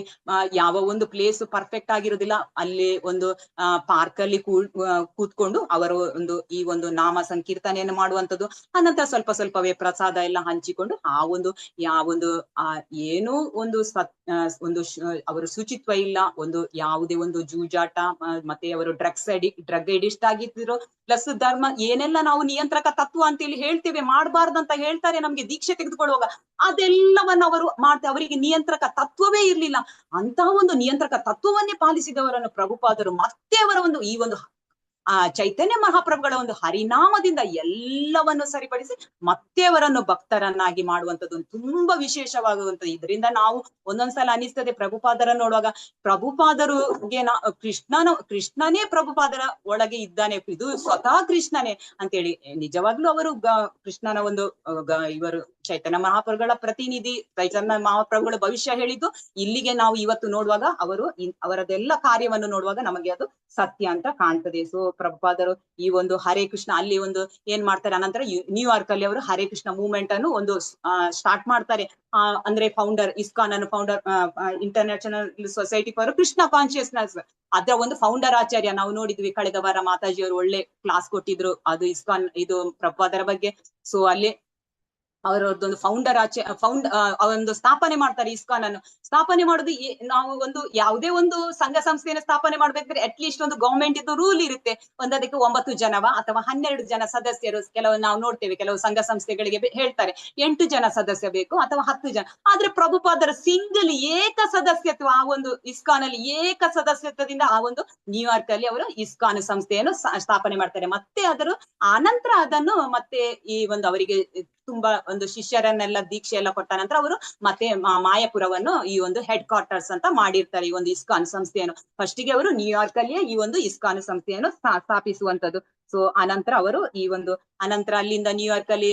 ಯಾವ ಒಂದು ಪ್ಲೇಸ್ ಪರ್ಫೆಕ್ಟ್ ಆಗಿರೋದಿಲ್ಲ, ಅಲ್ಲಿ ಪಾರ್ಕ್ ಅಲ್ಲಿ ಕೂತ್ಕೊಂಡು ಅವರು ಈ ನಾಮ ಸಂಕೀರ್ತನೆಯನ್ನು ಮಾಡುವಂಥದ್ದು. ಅನಂತರ ಸ್ವಲ್ಪವೇ ಪ್ರಸಾದ ಎಲ್ಲ ಹಂಚಿಕೊಂಡು ಏನೋ ಅವರು ಶುಚಿತ್ವ ಇಲ್ಲ, ಯಾವುದೇ ಜೂಜಾಟ, ಮತ್ತೆ ಅವರು ಡ್ರಗ್ ಎಡಿಸ್ಟ್ ಆಗಿದ್ರು, ಪ್ಲಸ್ ಧರ್ಮ ಏನೆಲ್ಲ ನಾವು ನಿಯಂತ್ರಕ ತತ್ವ ಅಂತೇಳಿ ಹೇಳ್ತೇವೆ, ಮಾಡಬಾರ್ದಂತ ಹೇಳ್ತಾರೆ ನಮ್ಗೆ ದೀಕ್ಷೆ ತೆಗೆದುಕೊಳ್ಳುವಾಗ, ಅದೆಲ್ಲವನ್ನ ಅವರು ಮಾಡ್ತಾರೆ. ಅವರಿಗೆ ನಿಯಂತ್ರಕ ತತ್ವವೇ ಇರ್ಲಿಲ್ಲ. ಅಂತಹ ಒಂದು ನಿಯಂತ್ರಕ ತತ್ವವನ್ನೇ ಪಾಲಿಸಿದವರನ್ನು ಪ್ರಭುಪಾದರು ಮತ್ತೆ ಅವರ ಈ ಚೈತನ್ಯ ಮಹಾಪ್ರಭುಗಳ ಹರಿನಾಮದಿಂದ ಎಲ್ಲವನ್ನು ಸರಿಪಡಿಸಿ ಮತ್ತೆ ಅವರನ್ನು ಭಕ್ತರನ್ನಾಗಿ ಮಾಡುವಂಥದ್ದು ತುಂಬಾ ವಿಶೇಷವಾಗುವಂಥದ್ದು. ಇದರಿಂದ ನಾವು ಒಂದೊಂದ್ಸಲ ಅನಿಸ್ತದೆ ಪ್ರಭುಪಾದರನ್ನು ನೋಡುವಾಗ, ಪ್ರಭುಪಾದರುಗೆ ಕೃಷ್ಣನೇ ಪ್ರಭುಪಾದರ ಒಳಗೆ ಇದ್ದಾನೆ, ಇದು ಸ್ವತಃ ಕೃಷ್ಣನೇ ಅಂತೇಳಿ. ನಿಜವಾಗ್ಲೂ ಅವರು ಕೃಷ್ಣನ ಇವರು ಚೈತನ್ಯ ಮಹಾಪ್ರಭುಗಳ ಪ್ರತಿನಿಧಿ, ಚೈತನ್ಯ ಮಹಾಪ್ರಭುಗಳ ಭವಿಷ್ಯ ಹೇಳಿದ್ದು ಇಲ್ಲಿಗೆ ನಾವು ಇವತ್ತು ನೋಡುವಾಗ ಅವರದೆಲ್ಲ ಕಾರ್ಯವನ್ನು ನೋಡುವಾಗ ನಮಗೆ ಅದು ಸತ್ಯ ಅಂತ ಕಾಣ್ತದೆ. ಸೊ ಪ್ರಭುಪಾದರು ಈ ಹರೇ ಕೃಷ್ಣ ಅಲ್ಲಿ ಏನ್ ಮಾಡ್ತಾರೆ, ಅನಂತರ ನ್ಯೂಯಾರ್ಕ್ ಅಲ್ಲಿ ಅವರು ಹರೇ ಕೃಷ್ಣ ಮೂವ್ಮೆಂಟ್ ಅನ್ನು ಸ್ಟಾರ್ಟ್ ಮಾಡ್ತಾರೆ. ಅಂದ್ರೆ ಇಸ್ಕಾನ್ ಅನ್ನು founder international society for Krishna consciousness, ಅದರ ಫೌಂಡರ್ ಆಚಾರ್ಯ ನಾವು ನೋಡಿದ್ವಿ ಕಳೆದ ವಾರ ಮಾತಾಜಿ ಅವರು ಒಳ್ಳೆ ಕ್ಲಾಸ್ ಕೊಟ್ಟಿದ್ರು ಅದು ಇಸ್ಕಾನ್ ಪ್ರಭುಪಾದರ ಬಗ್ಗೆ. ಸೊ ಅಲ್ಲಿ ಅವರದೊಂದು ಸ್ಥಾಪನೆ ಮಾಡ್ತಾರೆ. ಇಸ್ಕಾನ್ ಅನ್ನು ಸ್ಥಾಪನೆ ಮಾಡುದು ನಾವು ಯಾವುದೇ ಸಂಘ ಸಂಸ್ಥೆಯನ್ನು ಸ್ಥಾಪನೆ ಮಾಡ್ಬೇಕಾದ್ರೆ ಅಟ್ ಲೀಸ್ಟ್ ಗವರ್ಮೆಂಟ್ ಇದು ರೂಲ್ ಇರುತ್ತೆ, ಅದಕ್ಕೆ 9 ಜನವ ಅಥವಾ 12 ಜನ ಸದಸ್ಯರು. ಕೆಲವು ನಾವು ನೋಡ್ತೇವೆ ಕೆಲವು ಸಂಘ ಸಂಸ್ಥೆಗಳಿಗೆ ಹೇಳ್ತಾರೆ 8 ಜನ ಸದಸ್ಯ ಬೇಕು ಅಥವಾ 10 ಜನ. ಆದ್ರೆ ಪ್ರಭುಪಾದರ ಸಿಂಗಲ್ ಏಕ ಸದಸ್ಯತ್ವ ಇಸ್ಕಾನ್ ಅಲ್ಲಿ ಏಕ ಸದಸ್ಯತ್ವದಿಂದ ನ್ಯೂಯಾರ್ಕ್ ಅಲ್ಲಿ ಅವರು ಇಸ್ಕಾನ್ ಸಂಸ್ಥೆಯನ್ನು ಸ್ಥಾಪನೆ ಮಾಡ್ತಾರೆ. ಮತ್ತೆ ಆನಂತರ ಅದನ್ನು ಮತ್ತೆ ಈ ಅವರಿಗೆ ತುಂಬಾ ಶಿಷ್ಯರನ್ನೆಲ್ಲ ದೀಕ್ಷೆ ಎಲ್ಲ ಕೊಟ್ಟ ನಂತರ ಅವರು ಮತ್ತೆ ಮಾಯಾಪುರವನ್ನು ಈ ಹೆಡ್ ಕ್ವಾರ್ಟರ್ಸ್ ಅಂತ ಮಾಡಿರ್ತಾರೆ ಈ ಇಸ್ಕಾನ್ ಸಂಸ್ಥೆಯನ್ನು. ಫಸ್ಟಿಗೆ ಅವರು ನ್ಯೂಯಾರ್ಕ್ ಅಲ್ಲಿಯೇ ಈ ಇಸ್ಕಾನ್ ಸಂಸ್ಥೆಯನ್ನು ಸ್ಥಾಪಿಸುವಂತದ್ದು. ಸೊ ಅನಂತರ ಅವರು ಅನಂತರ ಅಲ್ಲಿಂದ ನ್ಯೂಯಾರ್ಕ್ ಅಲ್ಲಿ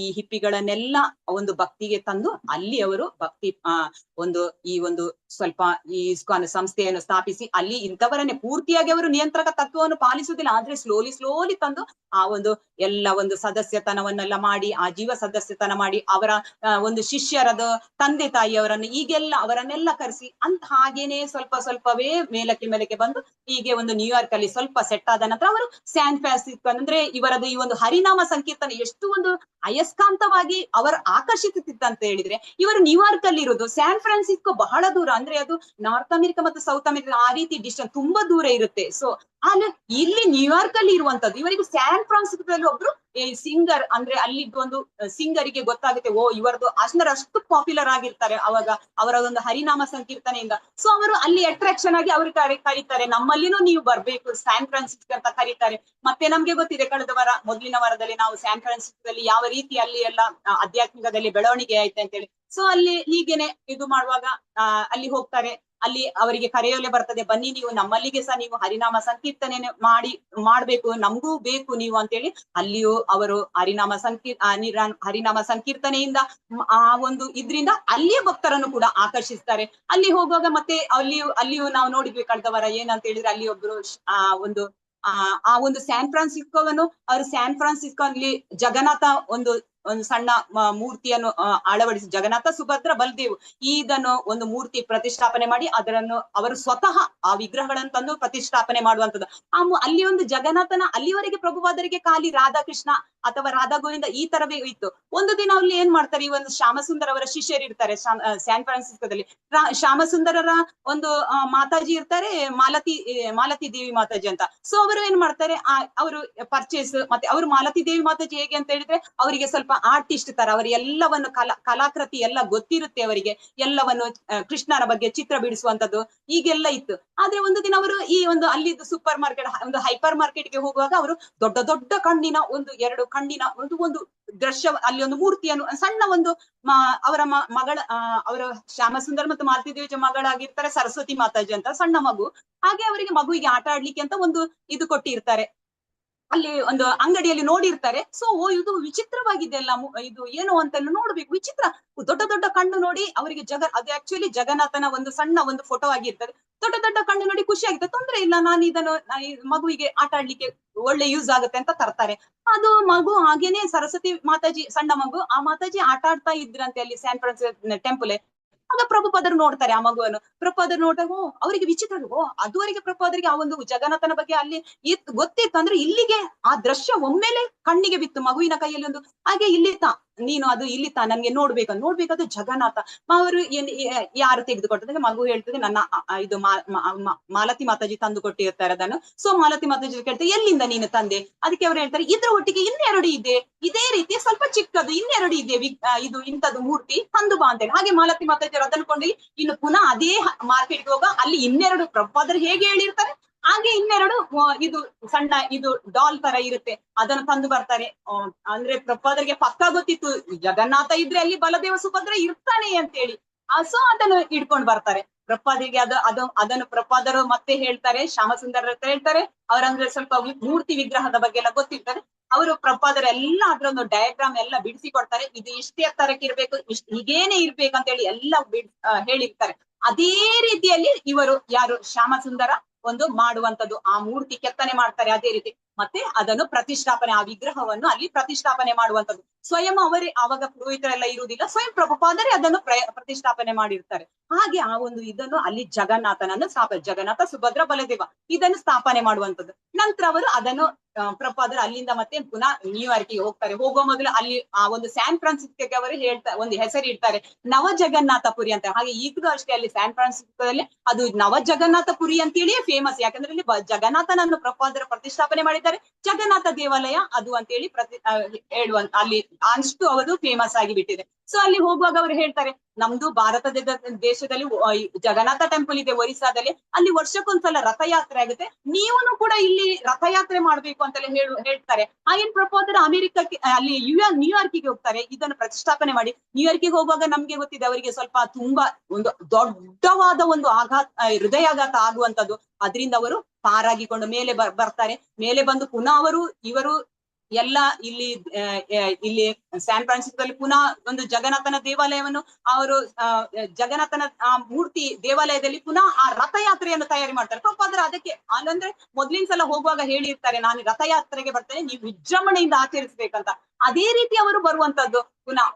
ಈ ಹಿಪ್ಪಿಗಳನ್ನೆಲ್ಲ ಭಕ್ತಿಗೆ ತಂದು ಅಲ್ಲಿ ಅವರು ಭಕ್ತಿ ಈ ಸ್ವಲ್ಪ ಈ ಇಸ್ಕಾನ್ ಸಂಸ್ಥೆಯನ್ನು ಸ್ಥಾಪಿಸಿ ಅಲ್ಲಿ ಇಂಥವರನ್ನೇ ಪೂರ್ತಿಯಾಗಿ ಅವರು ನಿಯಂತ್ರಕ ತತ್ವವನ್ನು ಪಾಲಿಸುವುದಿಲ್ಲ, ಆದ್ರೆ ಸ್ಲೋಲಿ ತಂದು ಆ ಎಲ್ಲ ಸದಸ್ಯತನವನ್ನೆಲ್ಲ ಮಾಡಿ ಆ ಜೀವ ಸದಸ್ಯತನ ಮಾಡಿ ಅವರ ಶಿಷ್ಯರದ ತಂದೆ ತಾಯಿಯವರನ್ನು ಈಗೆಲ್ಲ ಅವರನ್ನೆಲ್ಲ ಕರೆಸಿ ಹಾಗೇನೆ ಸ್ವಲ್ಪವೇ ಮೇಲಕ್ಕೆ ಬಂದು ಹೀಗೆ ನ್ಯೂಯಾರ್ಕ್ ಅಲ್ಲಿ ಸ್ವಲ್ಪ ಸೆಟ್ ಆದ ನಂತರ ಅವರು ಸ್ಯಾನ್ ಫ್ರಾನ್ಸಿಸ್ಕೋ ಅಂದ್ರೆ ಇವರದ್ದು ಈ ಹರಿನಾಮ ಸಂಕೀರ್ತನೆ ಎಷ್ಟು ಅಯಸ್ಕಾಂತವಾಗಿ ಅವರು ಆಕರ್ಷಿಸುತ್ತಿತ್ತಂತ ಹೇಳಿದ್ರೆ, ಇವರು ನ್ಯೂಯಾರ್ಕ್ ಅಲ್ಲಿ ಇರೋದು, ಸ್ಯಾನ್ ಫ್ರಾನ್ಸಿಸ್ಕೋ ಬಹಳ ದೂರ, ಅಂದ್ರೆ ಅದು ನಾರ್ತ್ ಅಮೆರಿಕ ಮತ್ತು ಸೌತ್ ಅಮೆರಿಕ ಆ ರೀತಿ ಡಿಸ್ಟೆನ್ಸ್ ತುಂಬಾ ದೂರ ಇರುತ್ತೆ. ಸೊ ಅಲ್ಲಿ ಇಲ್ಲಿ ನ್ಯೂಯಾರ್ಕ್ ಅಲ್ಲಿ ಇರುವಂತದ್ದು ಇವರಿಗೆ ಸ್ಯಾನ್ ಫ್ರಾನ್ಸಿಸ್ಕೋದಲ್ಲಿ ಒಬ್ರು ಸಿಂಗರ್, ಅಂದ್ರೆ ಅಲ್ಲಿದ್ದು ಸಿಂಗರಿಗೆ ಗೊತ್ತಾಗುತ್ತೆ, ಓ ಇವರದು ಅಷ್ಟು ಪಾಪ್ಯುಲರ್ ಆಗಿರ್ತಾರೆ ಅವಾಗ ಅವರ ಹರಿನಾಮ ಸಂಕೀರ್ತನೆಯಿಂದ. ಸೊ ಅವರು ಅಲ್ಲಿ ಅಟ್ರಾಕ್ಷನ್ ಆಗಿ ಅವರು ಕರೀತಾರೆ, ನಮ್ಮಲ್ಲಿನೂ ನೀವು ಬರ್ಬೇಕು ಸ್ಯಾನ್ ಫ್ರಾನ್ಸಿಸ್ಕೋ ಅಂತ ಕರೀತಾರೆ. ಮತ್ತೆ ನಮ್ಗೆ ಗೊತ್ತಿದೆ ಮೊದಲಿನ ವಾರದಲ್ಲಿ ನಾವು ಸ್ಯಾನ್ ಫ್ರಾನ್ಸಿಸ್ಕೋದಲ್ಲಿ ಯಾವ ರೀತಿ ಅಲ್ಲಿ ಎಲ್ಲ ಆಧ್ಯಾತ್ಮಿಕದಲ್ಲಿ ಬೆಳವಣಿಗೆ ಆಯ್ತು ಅಂತ ಹೇಳಿ. ಸೊ ಅಲ್ಲಿ ಹೀಗೇನೆ ಇದು ಮಾಡುವಾಗ ಅಲ್ಲಿ ಹೋಗ್ತಾರೆ, ಅಲ್ಲಿ ಅವರಿಗೆ ಕರೆಯೋಲೆ ಬರ್ತದೆ, ಬನ್ನಿ ನೀವು ನಮ್ಮಲ್ಲಿಗೆ ಸಹ ನೀವು ಹರಿನಾಮ ಸಂಕೀರ್ತನೆ ಮಾಡ್ಬೇಕು, ನಮಗೂ ಬೇಕು ನೀವು ಅಂತೇಳಿ ಅಲ್ಲಿಯೂ ಅವರು ಹರಿನಾಮ ಸಂಕೀರ್ತನೆಯಿಂದ ಆ ಇದ್ರಿಂದ ಅಲ್ಲಿಯ ಭಕ್ತರನ್ನು ಕೂಡ ಆಕರ್ಷಿಸ್ತಾರೆ. ಅಲ್ಲಿ ಹೋಗುವಾಗ ಮತ್ತೆ ಅಲ್ಲಿಯೂ ನಾವು ನೋಡಿದ್ವಿ ಕಳೆದ ವಾರ ಏನಂತ ಹೇಳಿದ್ರೆ, ಅಲ್ಲಿ ಒಬ್ರು ಆ ಒಂದು ಸ್ಯಾನ್ ಫ್ರಾನ್ಸಿಸ್ಕೋವನ್ನು ಅವರು ಸ್ಯಾನ್ ಫ್ರಾನ್ಸಿಸ್ಕೋ ಅಲ್ಲಿ ಜಗನ್ನಾಥ ಒಂದು ಸಣ್ಣ ಮೂರ್ತಿಯನ್ನು ಅಳವಡಿಸಿ, ಜಗನ್ನಾಥ ಸುಭದ್ರ ಬಲದೇವ್ ಇದನ್ನು ಒಂದು ಮೂರ್ತಿ ಪ್ರತಿಷ್ಠಾಪನೆ ಮಾಡಿ ಅದನ್ನು ಅವರು ಸ್ವತಃ ಆ ವಿಗ್ರಹಗಳನ್ನು ತಂದು ಪ್ರತಿಷ್ಠಾಪನೆ ಮಾಡುವಂತದ್ದು. ಅಲ್ಲಿ ಒಂದು ಜಗನ್ನಾಥನ ಅಲ್ಲಿವರೆಗೆ ಪ್ರಭುವಾದರಿಗೆ ಖಾಲಿ ರಾಧಾಕೃಷ್ಣ ಅಥವಾ ರಾಧಾ ಗೋವಿಂದ ಈ ತರವೇ ಇತ್ತು. ಒಂದು ದಿನ ಅಲ್ಲಿ ಏನ್ ಮಾಡ್ತಾರೆ, ಈ ಒಂದು ಶ್ಯಾಮಸುಂದರ ಅವರ ಶಿಷ್ಯರು ಇರ್ತಾರೆ ಸ್ಯಾನ್ ಫ್ರಾನ್ಸಿಸ್ಕೋದಲ್ಲಿ. ಶ್ಯಾಮಸುಂದರರ ಒಂದು ಮಾತಾಜಿ ಇರ್ತಾರೆ, ಮಾಲತಿ ದೇವಿ ಮಾತಾಜಿ ಅಂತ. ಸೊ ಅವರು ಏನ್ ಮಾಡ್ತಾರೆ, ಅವರು ಪರ್ಚೇಸ್ ಮತ್ತೆ ಅವರು ಮಾಲತಿ ದೇವಿ ಮಾತಾಜಿ ಹೇಗೆ ಅಂತ ಹೇಳಿದ್ರೆ ಅವರಿಗೆ ಸ್ವಲ್ಪ ಆರ್ಟಿಸ್ಟ್ ತರ, ಅವರು ಎಲ್ಲವನ್ನು ಕಲಾಕೃತಿ ಎಲ್ಲ ಗೊತ್ತಿರುತ್ತೆ ಅವರಿಗೆ, ಎಲ್ಲವನ್ನು ಕೃಷ್ಣನ ಬಗ್ಗೆ ಚಿತ್ರ ಬಿಡಿಸುವಂತದ್ದು ಈಗೆಲ್ಲ ಇತ್ತು. ಆದ್ರೆ ಒಂದು ದಿನ ಅವರು ಈ ಒಂದು ಅಲ್ಲಿದ್ದು ಸೂಪರ್ ಮಾರ್ಕೆಟ್, ಒಂದು ಹೈಪರ್ ಮಾರ್ಕೆಟ್ ಗೆ ಹೋಗುವಾಗ ಅವರು ದೊಡ್ಡ ದೊಡ್ಡ ಕಣ್ಣಿನ ಒಂದು 2 ಕಣ್ಣಿನ ಒಂದು ದೃಶ್ಯ, ಅಲ್ಲಿ ಒಂದು ಮೂರ್ತಿಯನ್ನು ಸಣ್ಣ ಒಂದು ಅವರ ಮಗಳ ಅವರ ಶ್ಯಾಮಸುಂದರ್ ಮತ್ತು ಮಾಲತಿ ದೇವಿ ಮಗಳಾಗಿರ್ತಾರೆ ಸರಸ್ವತಿ ಮಾತಾಜಿ ಅಂತ ಸಣ್ಣ ಮಗು. ಹಾಗೆ ಅವರಿಗೆ ಮಗುವಿಗೆ ಆಟ ಆಡ್ಲಿಕ್ಕೆ ಅಂತ ಒಂದು ಇದು ಕೊಟ್ಟಿರ್ತಾರೆ, ಅಲ್ಲಿ ಒಂದು ಅಂಗಡಿಯಲ್ಲಿ ನೋಡಿರ್ತಾರೆ. ಸೊ ಇದು ವಿಚಿತ್ರವಾಗಿದೆ ಅಲ್ಲ, ಇದು ಏನು ಅಂತೆಲ್ಲ ನೋಡ್ಬೇಕು, ವಿಚಿತ್ರ ದೊಡ್ಡ ದೊಡ್ಡ ಕಣ್ಣು ನೋಡಿ ಅವರಿಗೆ ಅದು ಆಕ್ಚುಲಿ ಜಗನ್ನಾಥನ ಒಂದು ಸಣ್ಣ ಒಂದು ಫೋಟೋ ಆಗಿರ್ತದೆ. ದೊಡ್ಡ ದೊಡ್ಡ ಕಣ್ಣು ನೋಡಿ ಖುಷಿ ಆಗುತ್ತೆ, ತೊಂದ್ರೆ ಇಲ್ಲ, ನಾನು ಇದನ್ನು ಮಗುವಿಗೆ ಆಟ ಆಡ್ಲಿಕ್ಕೆ ಒಳ್ಳೆ ಯೂಸ್ ಆಗುತ್ತೆ ಅಂತ ತರ್ತಾರೆ. ಅದು ಮಗು ಹಾಗೇನೆ ಸರಸ್ವತಿ ಮಾತಾಜಿ ಸಣ್ಣ ಮಗು, ಆ ಮಾತಾಜಿ ಆಟ ಆಡ್ತಾ ಇದ್ರಂತೆ ಅಲ್ಲಿ ಸ್ಯಾನ್ ಫ್ರಾನ್ಸಿಸ್ ಟೆಂಪಲ್. ಆಗ ಪ್ರಭುಪಾದರು ನೋಡ್ತಾರೆ ಆ ಮಗುವನ್ನು. ಪ್ರಭುಪಾದರು ನೋಡಿದಾಗ ಅವರಿಗೆ ವಿಚಿತ್ರ, ಅದುವರೆಗೆ ಪ್ರಭುಪಾದರಿಗೆ ಆ ಒಂದು ಜಗನ್ನಾಥನ ಬಗ್ಗೆ ಅಲ್ಲಿ ಗೊತ್ತಿತ್ತು. ಅಂದ್ರೆ ಇಲ್ಲಿಗೆ ಆ ದೃಶ್ಯ ಒಮ್ಮೆಲೆ ಕಣ್ಣಿಗೆ ಬಿತ್ತು, ಮಗುವಿನ ಕೈಯಲ್ಲಿ ಒಂದು ಹಾಗೆ ಇಲ್ಲಿತ್ತ ನೀನು ಅದು ಇಲ್ಲಿತ್ತ ನನ್ಗೆ ನೋಡ್ಬೇಕದು ಜಗನ್ನಾಥ. ಅವರು ಯಾರು ತೆಗೆದುಕೊಟ್ಟದಾಗ ಮಗು ಹೇಳ್ತದೆ, ನನ್ನ ಇದು ಮಾಲತಿ ಮಾತಾಜಿ ತಂದು ಕೊಟ್ಟಿರ್ತಾರೆ ಅದನ್ನು. ಸೊ ಮಾಲತಿ ಮಾತಾಜಿ ಕೇಳ್ತಾರೆ, ಎಲ್ಲಿಂದ ನೀನು ತಂದೆ? ಅದಕ್ಕೆ ಅವ್ರು ಹೇಳ್ತಾರೆ, ಇದ್ರ ಒಟ್ಟಿಗೆ ಇನ್ನೆರಡು ಇದೆ, ಇದೇ ರೀತಿ ಸ್ವಲ್ಪ ಚಿಕ್ಕದು ಇನ್ನೆರಡು ಇದೆ, ಇದು ಇಂಥದ್ದು ಮೂರ್ತಿ ತಂದು ಬಾ ಅಂತೇಳಿ. ಹಾಗೆ ಮಾಲತಿ ಮಾತಾಜಿ ಅದನ್ನು ಕೊಂಡು ಇನ್ನು ಪುನಃ ಅದೇ ಮಾರ್ಕೆಟ್ಗೆ ಹೋಗ ಅಲ್ಲಿ ಇನ್ನೆರಡು ಪ್ರಭುಪಾದರು ಹೇಗೆ ಹೇಳಿರ್ತಾರೆ ಹಾಗೆ ಇನ್ನೆರಡು ಇದು ಸಣ್ಣ ಇದು ಡಾಲ್ ತರ ಇರುತ್ತೆ, ಅದನ್ನು ತಂದು ಬರ್ತಾರೆ. ಅಂದ್ರೆ ಪ್ರಭುಪಾದರಿಗೆ ಪಕ್ಕಾ ಗೊತ್ತಿತ್ತು ಜಗನ್ನಾಥ ಇದ್ರೆ ಅಲ್ಲಿ ಬಲದೇವ ಸುಭದ್ರ ಇರ್ತಾನೆ ಅಂತೇಳಿ. ಸೊ ಅದನ್ನು ಇಟ್ಕೊಂಡು ಬರ್ತಾರೆ ಪ್ರಭುಪಾದರಿಗೆ. ಅದನ್ನು ಪ್ರಭುಪಾದರು ಮತ್ತೆ ಹೇಳ್ತಾರೆ, ಶ್ಯಾಮಸುಂದರ ಹತ್ರ ಹೇಳ್ತಾರೆ. ಅವ್ರಂದ್ರೆ ಸ್ವಲ್ಪ ಮೂರ್ತಿ ವಿಗ್ರಹದ ಬಗ್ಗೆ ಎಲ್ಲ ಗೊತ್ತಿರ್ತಾರೆ. ಅವರು ಪ್ರಭುಪಾದರು ಎಲ್ಲ ಅದ್ರೊಂದು ಡಯಾಗ್ರಾಮ್ ಎಲ್ಲ ಬಿಡಿಸಿ ಕೊಡ್ತಾರೆ. ಇದು ಇಷ್ಟೇ ಎತ್ತರಕ್ಕೆ ಇರ್ಬೇಕು, ಹೀಗೇನೆ ಇರ್ಬೇಕಂತ ಹೇಳಿ ಎಲ್ಲ ಹೇಳಿರ್ತಾರೆ. ಅದೇ ರೀತಿಯಲ್ಲಿ ಇವರು ಯಾರು ಶ್ಯಾಮಸುಂದರ ಒಂದು ಮಾಡುವಂತದ್ದು, ಆ ಮೂರ್ತಿ ಕೆತ್ತನೆ ಮಾಡ್ತಾರೆ ಅದೇ ರೀತಿ. ಮತ್ತೆ ಅದನ್ನು ಪ್ರತಿಷ್ಠಾಪನೆ, ಆ ವಿಗ್ರಹವನ್ನು ಅಲ್ಲಿ ಪ್ರತಿಷ್ಠಾಪನೆ ಮಾಡುವಂತದ್ದು. ಸ್ವಯಂ ಅವರೇ, ಆವಾಗ ಪುರೋಹಿತರೆಲ್ಲ ಇರುವುದಿಲ್ಲ, ಸ್ವಯಂ ಪ್ರಭುಪಾದರೇ ಅದನ್ನು ಪ್ರತಿಷ್ಠಾಪನೆ ಮಾಡಿರ್ತಾರೆ. ಹಾಗೆ ಆ ಒಂದು ಇದನ್ನು ಅಲ್ಲಿ ಜಗನ್ನಾಥನನ್ನು ಜಗನ್ನಾಥ ಸುಭದ್ರ ಬಲದೇವ ಇದನ್ನು ಸ್ಥಾಪನೆ ಮಾಡುವಂತದ್ದು. ನಂತರ ಅವರು ಅದನ್ನು ಪ್ರಭುಪಾದರು ಅಲ್ಲಿಂದ ಮತ್ತೆ ಪುನಃ ನ್ಯೂಯಾರ್ಕಿಗೆ ಹೋಗ್ತಾರೆ. ಹೋಗುವ ಮೊದಲು ಅಲ್ಲಿ ಆ ಒಂದು ಸ್ಯಾನ್ ಫ್ರಾನ್ಸಿಸ್ಕೋಗೆ ಅವರು ಒಂದು ಹೆಸರು ಇಡ್ತಾರೆ, ನವ ಜಗನ್ನಾಥಪುರಿ ಅಂತ. ಹಾಗೆ ಈಗಲೂ ಅಷ್ಟೇ ಅಲ್ಲಿ ಸ್ಯಾನ್ ಫ್ರಾನ್ಸಿಸ್ಕೋದಲ್ಲಿ ಅದು ನವ ಜಗನ್ನಾಥಪುರಿ ಅಂತೇಳಿ ಫೇಮಸ್. ಯಾಕಂದ್ರೆ ಅಲ್ಲಿ ಜಗನ್ನಾಥನನ್ನು ಪ್ರಭುಪಾದರು ಪ್ರತಿಷ್ಠಾಪನೆ ಮಾಡಿದ್ದಾರೆ, ಜಗನ್ನಾಥ ದೇವಾಲಯ ಅದು ಅಂತೇಳಿ ಹೇಳುವಂತ ಅಲ್ಲಿ ಅಷ್ಟು ಅವರು ಫೇಮಸ್ ಆಗಿ ಬಿಟ್ಟಿದೆ. ಸೊ ಅಲ್ಲಿ ಹೋಗುವಾಗ ಅವರು ಹೇಳ್ತಾರೆ, ನಮ್ದು ಭಾರತ ದೇಶದಲ್ಲಿ ಜಗನ್ನಾಥ ಟೆಂಪಲ್ ಇದೆ ಒರಿಸ್ಸಾದಲ್ಲಿ, ಅಲ್ಲಿ ವರ್ಷಕ್ಕೊಂದ್ಸಲ ರಥಯಾತ್ರೆ ಆಗುತ್ತೆ, ನೀವನು ಕೂಡ ಇಲ್ಲಿ ರಥಯಾತ್ರೆ ಮಾಡ್ಬೇಕು ಅಂತೆಲ್ಲ ಹೇಳ್ತಾರೆ. ಆಗಿನ ಪ್ರಭುಪಾದರು ಅಮೆರಿಕಕ್ಕೆ ಅಲ್ಲಿ ನ್ಯೂಯಾರ್ಕಿಗೆ ಹೋಗ್ತಾರೆ, ಇದನ್ನು ಪ್ರತಿಷ್ಠಾಪನೆ ಮಾಡಿ. ನ್ಯೂಯಾರ್ಕಿಗೆ ಹೋಗುವಾಗ ನಮ್ಗೆ ಗೊತ್ತಿದೆ ಅವರಿಗೆ ಸ್ವಲ್ಪ ತುಂಬಾ ಒಂದು ದೊಡ್ಡವಾದ ಒಂದು ಹೃದಯಾಘಾತ ಆಗುವಂತದ್ದು. ಅದರಿಂದ ಅವರು ಪಾರಾಗಿಕೊಂಡು ಮೇಲೆ ಬರ್ತಾರೆ. ಮೇಲೆ ಬಂದು ಪುನಃ ಇವರು ಎಲ್ಲ ಇಲ್ಲಿ ಸ್ಯಾನ್ ಫ್ರಾನ್ಸಿಸ್ಕೋದಲ್ಲಿ ಪುನಃ ಒಂದು ಜಗನ್ನಾಥನ ದೇವಾಲಯವನ್ನು ಅವರು ಜಗನ್ನಾಥನ ಆ ಮೂರ್ತಿ ದೇವಾಲಯದಲ್ಲಿ ಪುನಃ ಆ ರಥಯಾತ್ರೆಯನ್ನು ತಯಾರಿ ಮಾಡ್ತಾರೆ. ಪ್ರಭುಪಾದರು ಅದಕ್ಕೆ ಅಂದ್ರೆ ಮೊದ್ಲಿನ ಸಲ ಹೋಗುವಾಗ ಹೇಳಿರ್ತಾರೆ, ನಾನು ರಥಯಾತ್ರೆಗೆ ಬರ್ತೇನೆ, ನೀವು ವಿಜೃಂಭಣೆಯಿಂದ ಆಚರಿಸ್ಬೇಕಂತ. ಅದೇ ರೀತಿ ಅವರು ಬರುವಂತದ್ದು. ಪುನಃ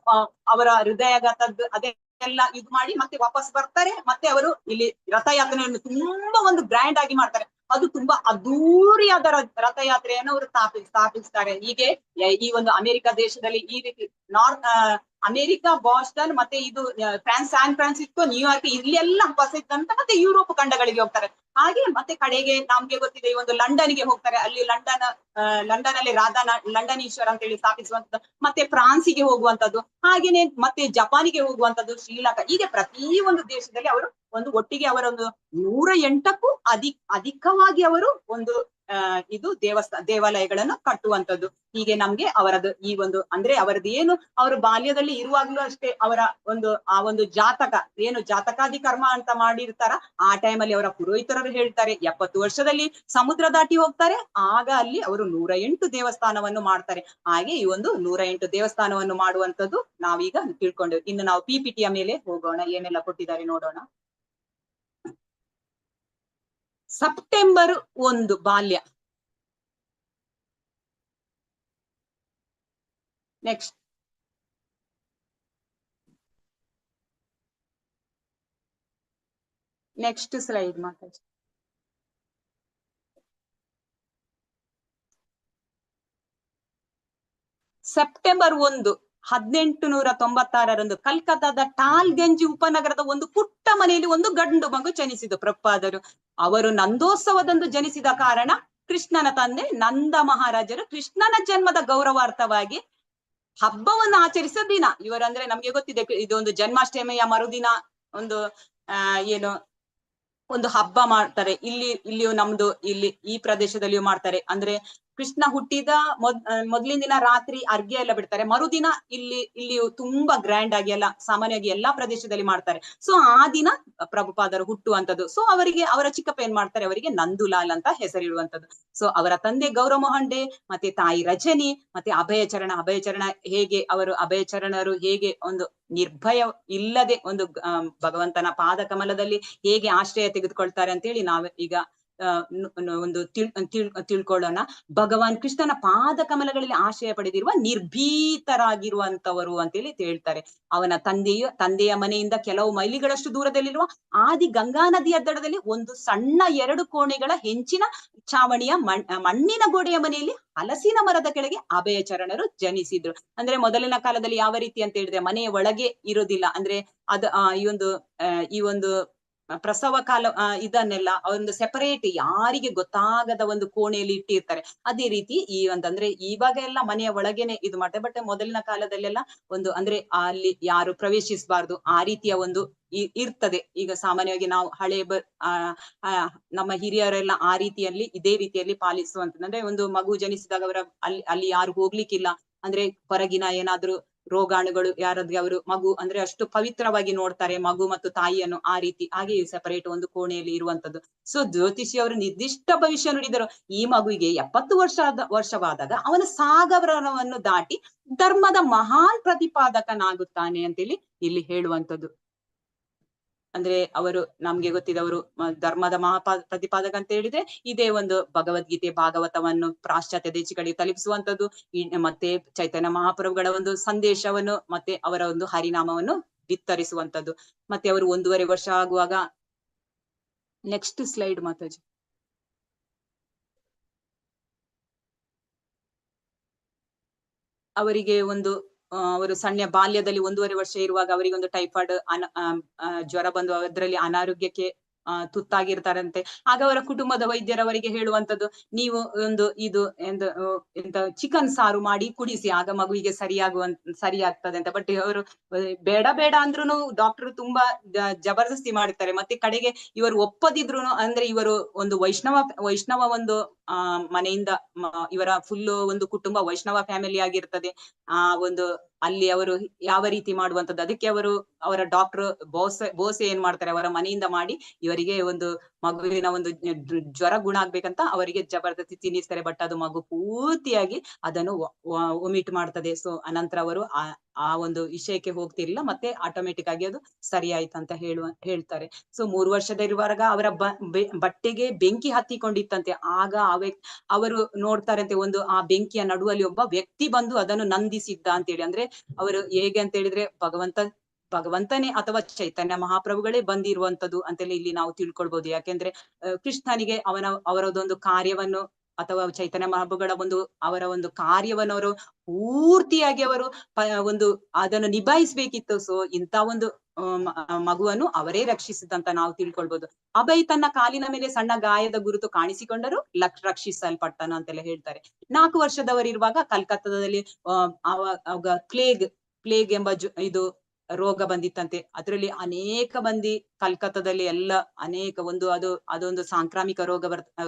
ಅವರ ಹೃದಯಾಘಾತದ್ದು ಅದೇ ಎಲ್ಲ ಇದು ಮಾಡಿ ಮತ್ತೆ ವಾಪಸ್ ಬರ್ತಾರೆ. ಮತ್ತೆ ಅವರು ಇಲ್ಲಿ ರಥಯಾತ್ರೆಯನ್ನು ತುಂಬಾ ಒಂದು ಗ್ರ್ಯಾಂಡ್ ಆಗಿ ಮಾಡ್ತಾರೆ. ಅದು ತುಂಬಾ ಅದ್ದೂರಿಯಾದ ರಥಯಾತ್ರೆಯನ್ನು ಅವರು ಸ್ಥಾಪಿಸ್ತಾರೆ. ಹೀಗೆ ಈ ಒಂದು ಅಮೆರಿಕ ದೇಶದಲ್ಲಿ ಈ ರೀತಿ ಅಮೆರಿಕ, ಬಾಸ್ಟನ್ ಮತ್ತೆ ಇದು ಸ್ಯಾನ್ ಫ್ರಾನ್ಸಿಸ್ಕೋ, ನ್ಯೂಯಾರ್ಕ್ ಇಲ್ಲೆಲ್ಲ ಪ್ರಸಿದ್ಧ. ಮತ್ತೆ ಯುರೋಪ್ ಖಂಡಗಳಿಗೆ ಹೋಗ್ತಾರೆ. ಹಾಗೆ ಮತ್ತೆ ಕಡೆಗೆ ನಮ್ಗೆ ಗೊತ್ತಿದೆ ಈ ಒಂದು ಲಂಡನ್ಗೆ ಹೋಗ್ತಾರೆ. ಅಲ್ಲಿ ಲಂಡನ್ ಅಲ್ಲಿ ಲಂಡನೀಶ್ವರ ಅಂತ ಹೇಳಿ ಸ್ಥಾಪಿಸುವಂತದ್ದು. ಮತ್ತೆ ಫ್ರಾನ್ಸಿಗೆ ಹೋಗುವಂತದ್ದು, ಹಾಗೇನೆ ಮತ್ತೆ ಜಪಾನಿಗೆ ಹೋಗುವಂತದ್ದು, ಶ್ರೀಲಂಕಾ, ಹೀಗೆ ಪ್ರತಿ ಒಂದು ದೇಶದಲ್ಲಿ ಅವರು ಒಂದು ಒಟ್ಟಿಗೆ ಅವರೊಂದು 108ಕ್ಕೂ ಅಧಿಕವಾಗಿ ಅವರು ಒಂದು ಇದು ದೇವಾಲಯಗಳನ್ನು ಕಟ್ಟುವಂತದ್ದು. ಹೀಗೆ ನಮ್ಗೆ ಅವರದ್ದು ಈ ಒಂದು ಅಂದ್ರೆ ಅವರದ್ದು ಏನು ಅವರು ಬಾಲ್ಯದಲ್ಲಿ ಇರುವಾಗ್ಲೂ ಅಷ್ಟೇ ಅವರ ಆ ಒಂದು ಜಾತಕ ಏನು ಜಾತಕಾದಿ ಕರ್ಮ ಅಂತ ಮಾಡಿರ್ತಾರ. ಆ ಟೈಮಲ್ಲಿ ಅವರ ಪುರೋಹಿತರರು ಹೇಳ್ತಾರೆ 70 ವರ್ಷದಲ್ಲಿ ಸಮುದ್ರ ದಾಟಿ ಹೋಗ್ತಾರೆ. ಆಗ ಅಲ್ಲಿ ಅವರು 108 ದೇವಸ್ಥಾನವನ್ನು ಮಾಡ್ತಾರೆ. ಹಾಗೆ ಈ ಒಂದು 108 ದೇವಸ್ಥಾನವನ್ನು ಮಾಡುವಂತದ್ದು ನಾವೀಗ ತಿಳ್ಕೊಂಡೆವು. ಇನ್ನು ನಾವು PPTಯ ಮೇಲೆ ಹೋಗೋಣ, ಏನೆಲ್ಲ ಕೊಟ್ಟಿದ್ದಾರೆ ನೋಡೋಣ. ಸೆಪ್ಟೆಂಬರ್ 1 ಬಾಲ್ಯ. ನೆಕ್ಸ್ಟ್ ಸ್ಲೈಡ್ ಮಾತಾಡಿ. ಸೆಪ್ಟೆಂಬರ್ 1, 1896 ಕಲ್ಕತ್ತಾದ ಟಾಲ್ಗಂಜ್ ಉಪನಗರದ ಒಂದು ಪುಟ್ಟ ಮನೆಯಲ್ಲಿ ಒಂದು ಗಂಡು ಮಗು ಜನಿಸಿತು. ಪ್ರಭುಪಾದರು ಅವರು ನಂದೋತ್ಸವದಂದು ಜನಿಸಿದ ಕಾರಣ ಕೃಷ್ಣನ ತಂದೆ ನಂದ ಮಹಾರಾಜರು ಕೃಷ್ಣನ ಜನ್ಮದ ಗೌರವಾರ್ಥವಾಗಿ ಹಬ್ಬವನ್ನು ಆಚರಿಸಿದ ದಿನ. ಇವರಂದ್ರೆ ನಮ್ಗೆ ಗೊತ್ತಿದೆ, ಇದೊಂದು ಜನ್ಮಾಷ್ಟಮಿಯ ಮರುದಿನ ಒಂದು ಏನು ಒಂದು ಹಬ್ಬ ಮಾಡ್ತಾರೆ. ಇಲ್ಲಿಯೂ ನಮ್ದು ಈ ಪ್ರದೇಶದಲ್ಲಿಯೂ ಮಾಡ್ತಾರೆ. ಕೃಷ್ಣ ಹುಟ್ಟಿದ ಮೊದ್ಲಿನ ದಿನ ರಾತ್ರಿ ಅರ್ಘ್ಯ ಎಲ್ಲ ಬಿಡ್ತಾರೆ. ಮರುದಿನ ಇಲ್ಲಿಯೂ ತುಂಬಾ ಗ್ರ್ಯಾಂಡ್ ಆಗಿ ಎಲ್ಲ ಸಾಮಾನ್ಯವಾಗಿ ಎಲ್ಲಾ ಪ್ರದೇಶದಲ್ಲಿ ಮಾಡ್ತಾರೆ. ಸೊ ಆ ದಿನ ಪ್ರಭುಪಾದರು ಹುಟ್ಟುವಂತದ್ದು. ಸೊ ಅವರ ಚಿಕ್ಕಪ್ಪ ಏನ್ ಮಾಡ್ತಾರೆ, ಅವರಿಗೆ ನಂದುಲಾಲ್ ಅಂತ ಹೆಸರಿಡುವಂತದ್ದು. ಸೊ ಅವರ ತಂದೆ ಗೌರವ ಮೊಹಂಡೆ ಮತ್ತೆ ತಾಯಿ ರಜನಿ ಮತ್ತೆ ಅಭಯಚರಣ ಹೇಗೆ ಅಭಯಚರಣರು ಹೇಗೆ ಒಂದು ನಿರ್ಭಯ ಇಲ್ಲದೆ ಒಂದು ಭಗವಂತನ ಪಾದ ಕಮಲದಲ್ಲಿ ಹೇಗೆ ಆಶ್ರಯ ತೆಗೆದುಕೊಳ್ತಾರೆ ಅಂತೇಳಿ ನಾವು ಈಗ ಒಂದು ತಿಳ್ಕೊಳ್ಳೋಣ. ಭಗವಾನ್ ಕೃಷ್ಣನ ಪಾದ ಕಮಲಗಳಲ್ಲಿ ಆಶ್ರಯ ಪಡೆದಿರುವ ನಿರ್ಭೀತರಾಗಿರುವಂತವರು ಅಂತೇಳಿ ಹೇಳ್ತಾರೆ. ಅವನ ತಂದೆಯ ಮನೆಯಿಂದ ಕೆಲವು ಮೈಲಿಗಳಷ್ಟು ದೂರದಲ್ಲಿರುವ ಆದಿ ಗಂಗಾ ನದಿಯ ದಡದಲ್ಲಿ ಒಂದು ಸಣ್ಣ 2 ಕೋಣೆಗಳ ಹೆಂಚಿನ ಚಾವಣಿಯ ಮಣ್ಣಿನ ಗೋಡೆಯ ಮನೆಯಲ್ಲಿ ಹಲಸಿನ ಮರದ ಕೆಳಗೆ ಅಭಯಚರಣರು ಜನಿಸಿದ್ರು. ಅಂದ್ರೆ ಮೊದಲಿನ ಕಾಲದಲ್ಲಿ ಯಾವ ರೀತಿ ಅಂತ ಹೇಳಿದ್ರೆ ಮನೆಯ ಒಳಗೆ ಇರೋದಿಲ್ಲ. ಅಂದ್ರೆ ಈ ಒಂದು ಪ್ರಸವ ಕಾಲ ಇದನ್ನೆಲ್ಲ ಒಂದು ಸೆಪರೇಟ್ ಯಾರಿಗೆ ಗೊತ್ತಾಗದ ಒಂದು ಕೋಣೆಯಲ್ಲಿ ಇಟ್ಟಿರ್ತಾರೆ. ಅದೇ ರೀತಿ ಅಂದ್ರೆ ಇವಾಗ ಎಲ್ಲ ಮನೆಯ ಒಳಗೇನೆ ಇದು ಮಾಡ್ತಾರೆ. ಬಟ್ ಮೊದಲಿನ ಕಾಲದಲ್ಲೆಲ್ಲ ಒಂದು ಅಂದ್ರೆ ಅಲ್ಲಿ ಯಾರು ಪ್ರವೇಶಿಸಬಾರ್ದು ಆ ರೀತಿಯ ಒಂದು ಇರ್ತದೆ. ಈಗ ಸಾಮಾನ್ಯವಾಗಿ ನಾವು ನಮ್ಮ ಹಿರಿಯರೆಲ್ಲ ಆ ರೀತಿಯಲ್ಲಿ ಇದೇ ರೀತಿಯಲ್ಲಿ ಪಾಲಿಸುವಂತದ್ದು. ಅಂದ್ರೆ ಒಂದು ಮಗು ಜನಿಸಿದಾಗ ಅಲ್ಲಿ ಯಾರು ಹೋಗ್ಲಿಕ್ಕಿಲ್ಲ. ಅಂದ್ರೆ ಹೊರಗಿನ ಏನಾದ್ರು ರೋಗಾಣುಗಳು ಯಾರಾದ್ರೂ ಅವರು ಮಗು ಅಂದ್ರೆ ಅಷ್ಟು ಪವಿತ್ರವಾಗಿ ನೋಡ್ತಾರೆ ಮಗು ಮತ್ತು ತಾಯಿಯನ್ನು. ಆ ರೀತಿ ಹಾಗೆ ಸೆಪರೇಟ್ ಒಂದು ಕೋಣೆಯಲ್ಲಿ ಇರುವಂತದ್ದು. ಸೊ ಜ್ಯೋತಿಷಿ ಅವರು ನಿರ್ದಿಷ್ಟ ಭವಿಷ್ಯ ನುಡಿದರು. ಈ ಮಗುವಿಗೆ 70 ವರ್ಷವಾದಾಗ ಅವನ ಸಾಗರವನ್ನು ದಾಟಿ ಧರ್ಮದ ಮಹಾನ್ ಪ್ರತಿಪಾದಕನಾಗುತ್ತಾನೆ ಅಂತೇಳಿ ಇಲ್ಲಿ ಹೇಳುವಂತದ್ದು. ಅಂದ್ರೆ ಅವರು ನಮ್ಗೆ ಗೊತ್ತಿದೆ, ಅವರು ಧರ್ಮದ ಪ್ರತಿಪಾದಕ ಅಂತ ಹೇಳಿದ್ರೆ ಇದೇ ಒಂದು ಭಗವದ್ಗೀತೆ ಭಾಗವತವನ್ನು ಪಾಶ್ಚಾತ್ಯ ದೇಶಗಳಿಗೆ ತಲುಪಿಸುವಂತದ್ದು. ಮತ್ತೆ ಚೈತನ್ಯ ಮಹಾಪ್ರಭುಗಳ ಒಂದು ಸಂದೇಶವನ್ನು ಮತ್ತೆ ಅವರ ಒಂದು ಹರಿನಾಮವನ್ನು ವಿಸ್ತರಿಸುವಂತದ್ದು. ಮತ್ತೆ ಅವರು 1.5 ವರ್ಷ ಆಗುವಾಗ ನೆಕ್ಸ್ಟ್ ಸ್ಲೈಡ್ ಮಾತಾಜಿ. ಅವರಿಗೆ ಅವರು ಸಣ್ಣ ಬಾಲ್ಯದಲ್ಲಿ 1.5 ವರ್ಷ ಇರುವಾಗ ಅವರಿಗೆ ಒಂದು ಟೈಫಾಯ್ಡ್ ಜ್ವರ ಬಂದು ಅದರಲ್ಲಿ ಅನಾರೋಗ್ಯಕ್ಕೆ ತುತ್ತಾಗಿರ್ತಾರಂತೆ. ಆಗ ಅವರ ಕುಟುಂಬದ ವೈದ್ಯರವರಿಗೆ ಹೇಳುವಂತದ್ದು, ನೀವು ಎಂತ ಚಿಕನ್ ಸಾರು ಮಾಡಿ ಕುಡಿಸಿ, ಆಗ ಮಗುವಿಗೆ ಸರಿ ಆಗ್ತದೆ ಅಂತ. ಬಟ್ ಅವರು ಬೇಡ ಅಂದ್ರೂ ಡಾಕ್ಟರ್ ತುಂಬಾ ಜಬರ್ದಸ್ತಿ ಮಾಡ್ತಾರೆ. ಮತ್ತೆ ಕಡೆಗೆ ಇವರು ಒಪ್ಪದಿದ್ರು ಅಂದ್ರೆ ಇವರು ಒಂದು ವೈಷ್ಣವ ಒಂದು ಮನೆಯಿಂದ ಇವರ ಫುಲ್ ಒಂದು ಕುಟುಂಬ ವೈಷ್ಣವ ಫ್ಯಾಮಿಲಿ ಆಗಿರ್ತದೆ. ಅಲ್ಲಿ ಅವರು ಯಾವ ರೀತಿ ಮಾಡುವಂತದ್ದು, ಅದಕ್ಕೆ ಅವರ ಡಾಕ್ಟರ್ ಬೋಸೆ ಏನ್ ಮಾಡ್ತಾರೆ, ಅವರ ಮನೆಯಿಂದ ಮಾಡಿ ಇವರಿಗೆ ಒಂದು ಮಗುವಿನ ಒಂದು ಜ್ವರ ಗುಣ ಆಗ್ಬೇಕಂತ ಅವರಿಗೆ ಜಬರ್ದಸ್ತಿ ತಿನ್ನಿಸ್ತಾರೆ. ಬಟ್ ಅದು ಮಗು ಪೂರ್ತಿಯಾಗಿ ಅದನ್ನು ಒಮಿಟ್ ಮಾಡ್ತದೆ. ಸೊ ಅನಂತರ ಅವರು ಆ ಒಂದು ವಿಷಯಕ್ಕೆ ಹೋಗ್ತಿರ್ಲಿಲ್ಲ. ಮತ್ತೆ ಆಟೋಮೆಟಿಕ್ ಆಗಿ ಅದು ಸರಿ ಆಯ್ತಂತ ಹೇಳ್ತಾರೆ. ಸೊ 3 ವರ್ಷದಲ್ಲಿರುವಾಗ ಅವರ ಬಟ್ಟೆಗೆ ಬೆಂಕಿ ಹತ್ತಿಕೊಂಡಿತ್ತಂತೆ. ಆಗ ಅವರು ನೋಡ್ತಾರಂತೆ, ಆ ಬೆಂಕಿಯ ನಡುವಲ್ಲಿ ಒಬ್ಬ ವ್ಯಕ್ತಿ ಬಂದು ಅದನ್ನು ನಂದಿಸಿದ್ದ ಅಂತೇಳಿ. ಅಂದ್ರೆ ಅವರು ಹೇಗೆ ಅಂತ ಹೇಳಿದ್ರೆ ಭಗವಂತನೇ ಅಥವಾ ಚೈತನ್ಯ ಮಹಾಪ್ರಭುಗಳೇ ಬಂದಿರುವಂತದ್ದು ಅಂತೇಳಿ ಇಲ್ಲಿ ನಾವು ತಿಳ್ಕೊಳ್ಬಹುದು. ಯಾಕೆಂದ್ರೆ ಕೃಷ್ಣನಿಗೆ ಅವರದೊಂದು ಕಾರ್ಯವನ್ನು ಅಥವಾ ಚೈತನ್ಯ ಮಹಾಪ್ರಭುಗಳ ಅವರ ಒಂದು ಕಾರ್ಯವನ್ನು ಅವರು ಪೂರ್ತಿಯಾಗಿ ಅದನ್ನು ನಿಭಾಯಿಸ್ಬೇಕಿತ್ತು. ಸೊ ಇಂಥ ಒಂದು ಮಗುವನ್ನು ಅವರೇ ರಕ್ಷಿಸಿದಂತ ನಾವು ತಿಳ್ಕೊಳ್ಬಹುದು. ಅಭಯ್ ತನ್ನ ಕಾಲಿನ ಮೇಲೆ ಸಣ್ಣ ಗಾಯದ ಗುರುತು ಕಾಣಿಸಿಕೊಂಡರೂ ರಕ್ಷಿಸಲ್ಪಟ್ಟನು ಅಂತೆಲ್ಲ ಹೇಳ್ತಾರೆ. 4 ವರ್ಷದವರಿರುವಾಗ ಕಲ್ಕತ್ತಾದಲ್ಲಿ ಪ್ಲೇಗ್ ಎಂಬ ರೋಗ ಬಂದಿತ್ತಂತೆ. ಅದರಲ್ಲಿ ಅನೇಕ ಮಂದಿ ಕಲ್ಕತ್ತಾದಲ್ಲಿ ಎಲ್ಲ ಅನೇಕ ಅದೊಂದು ಸಾಂಕ್ರಾಮಿಕ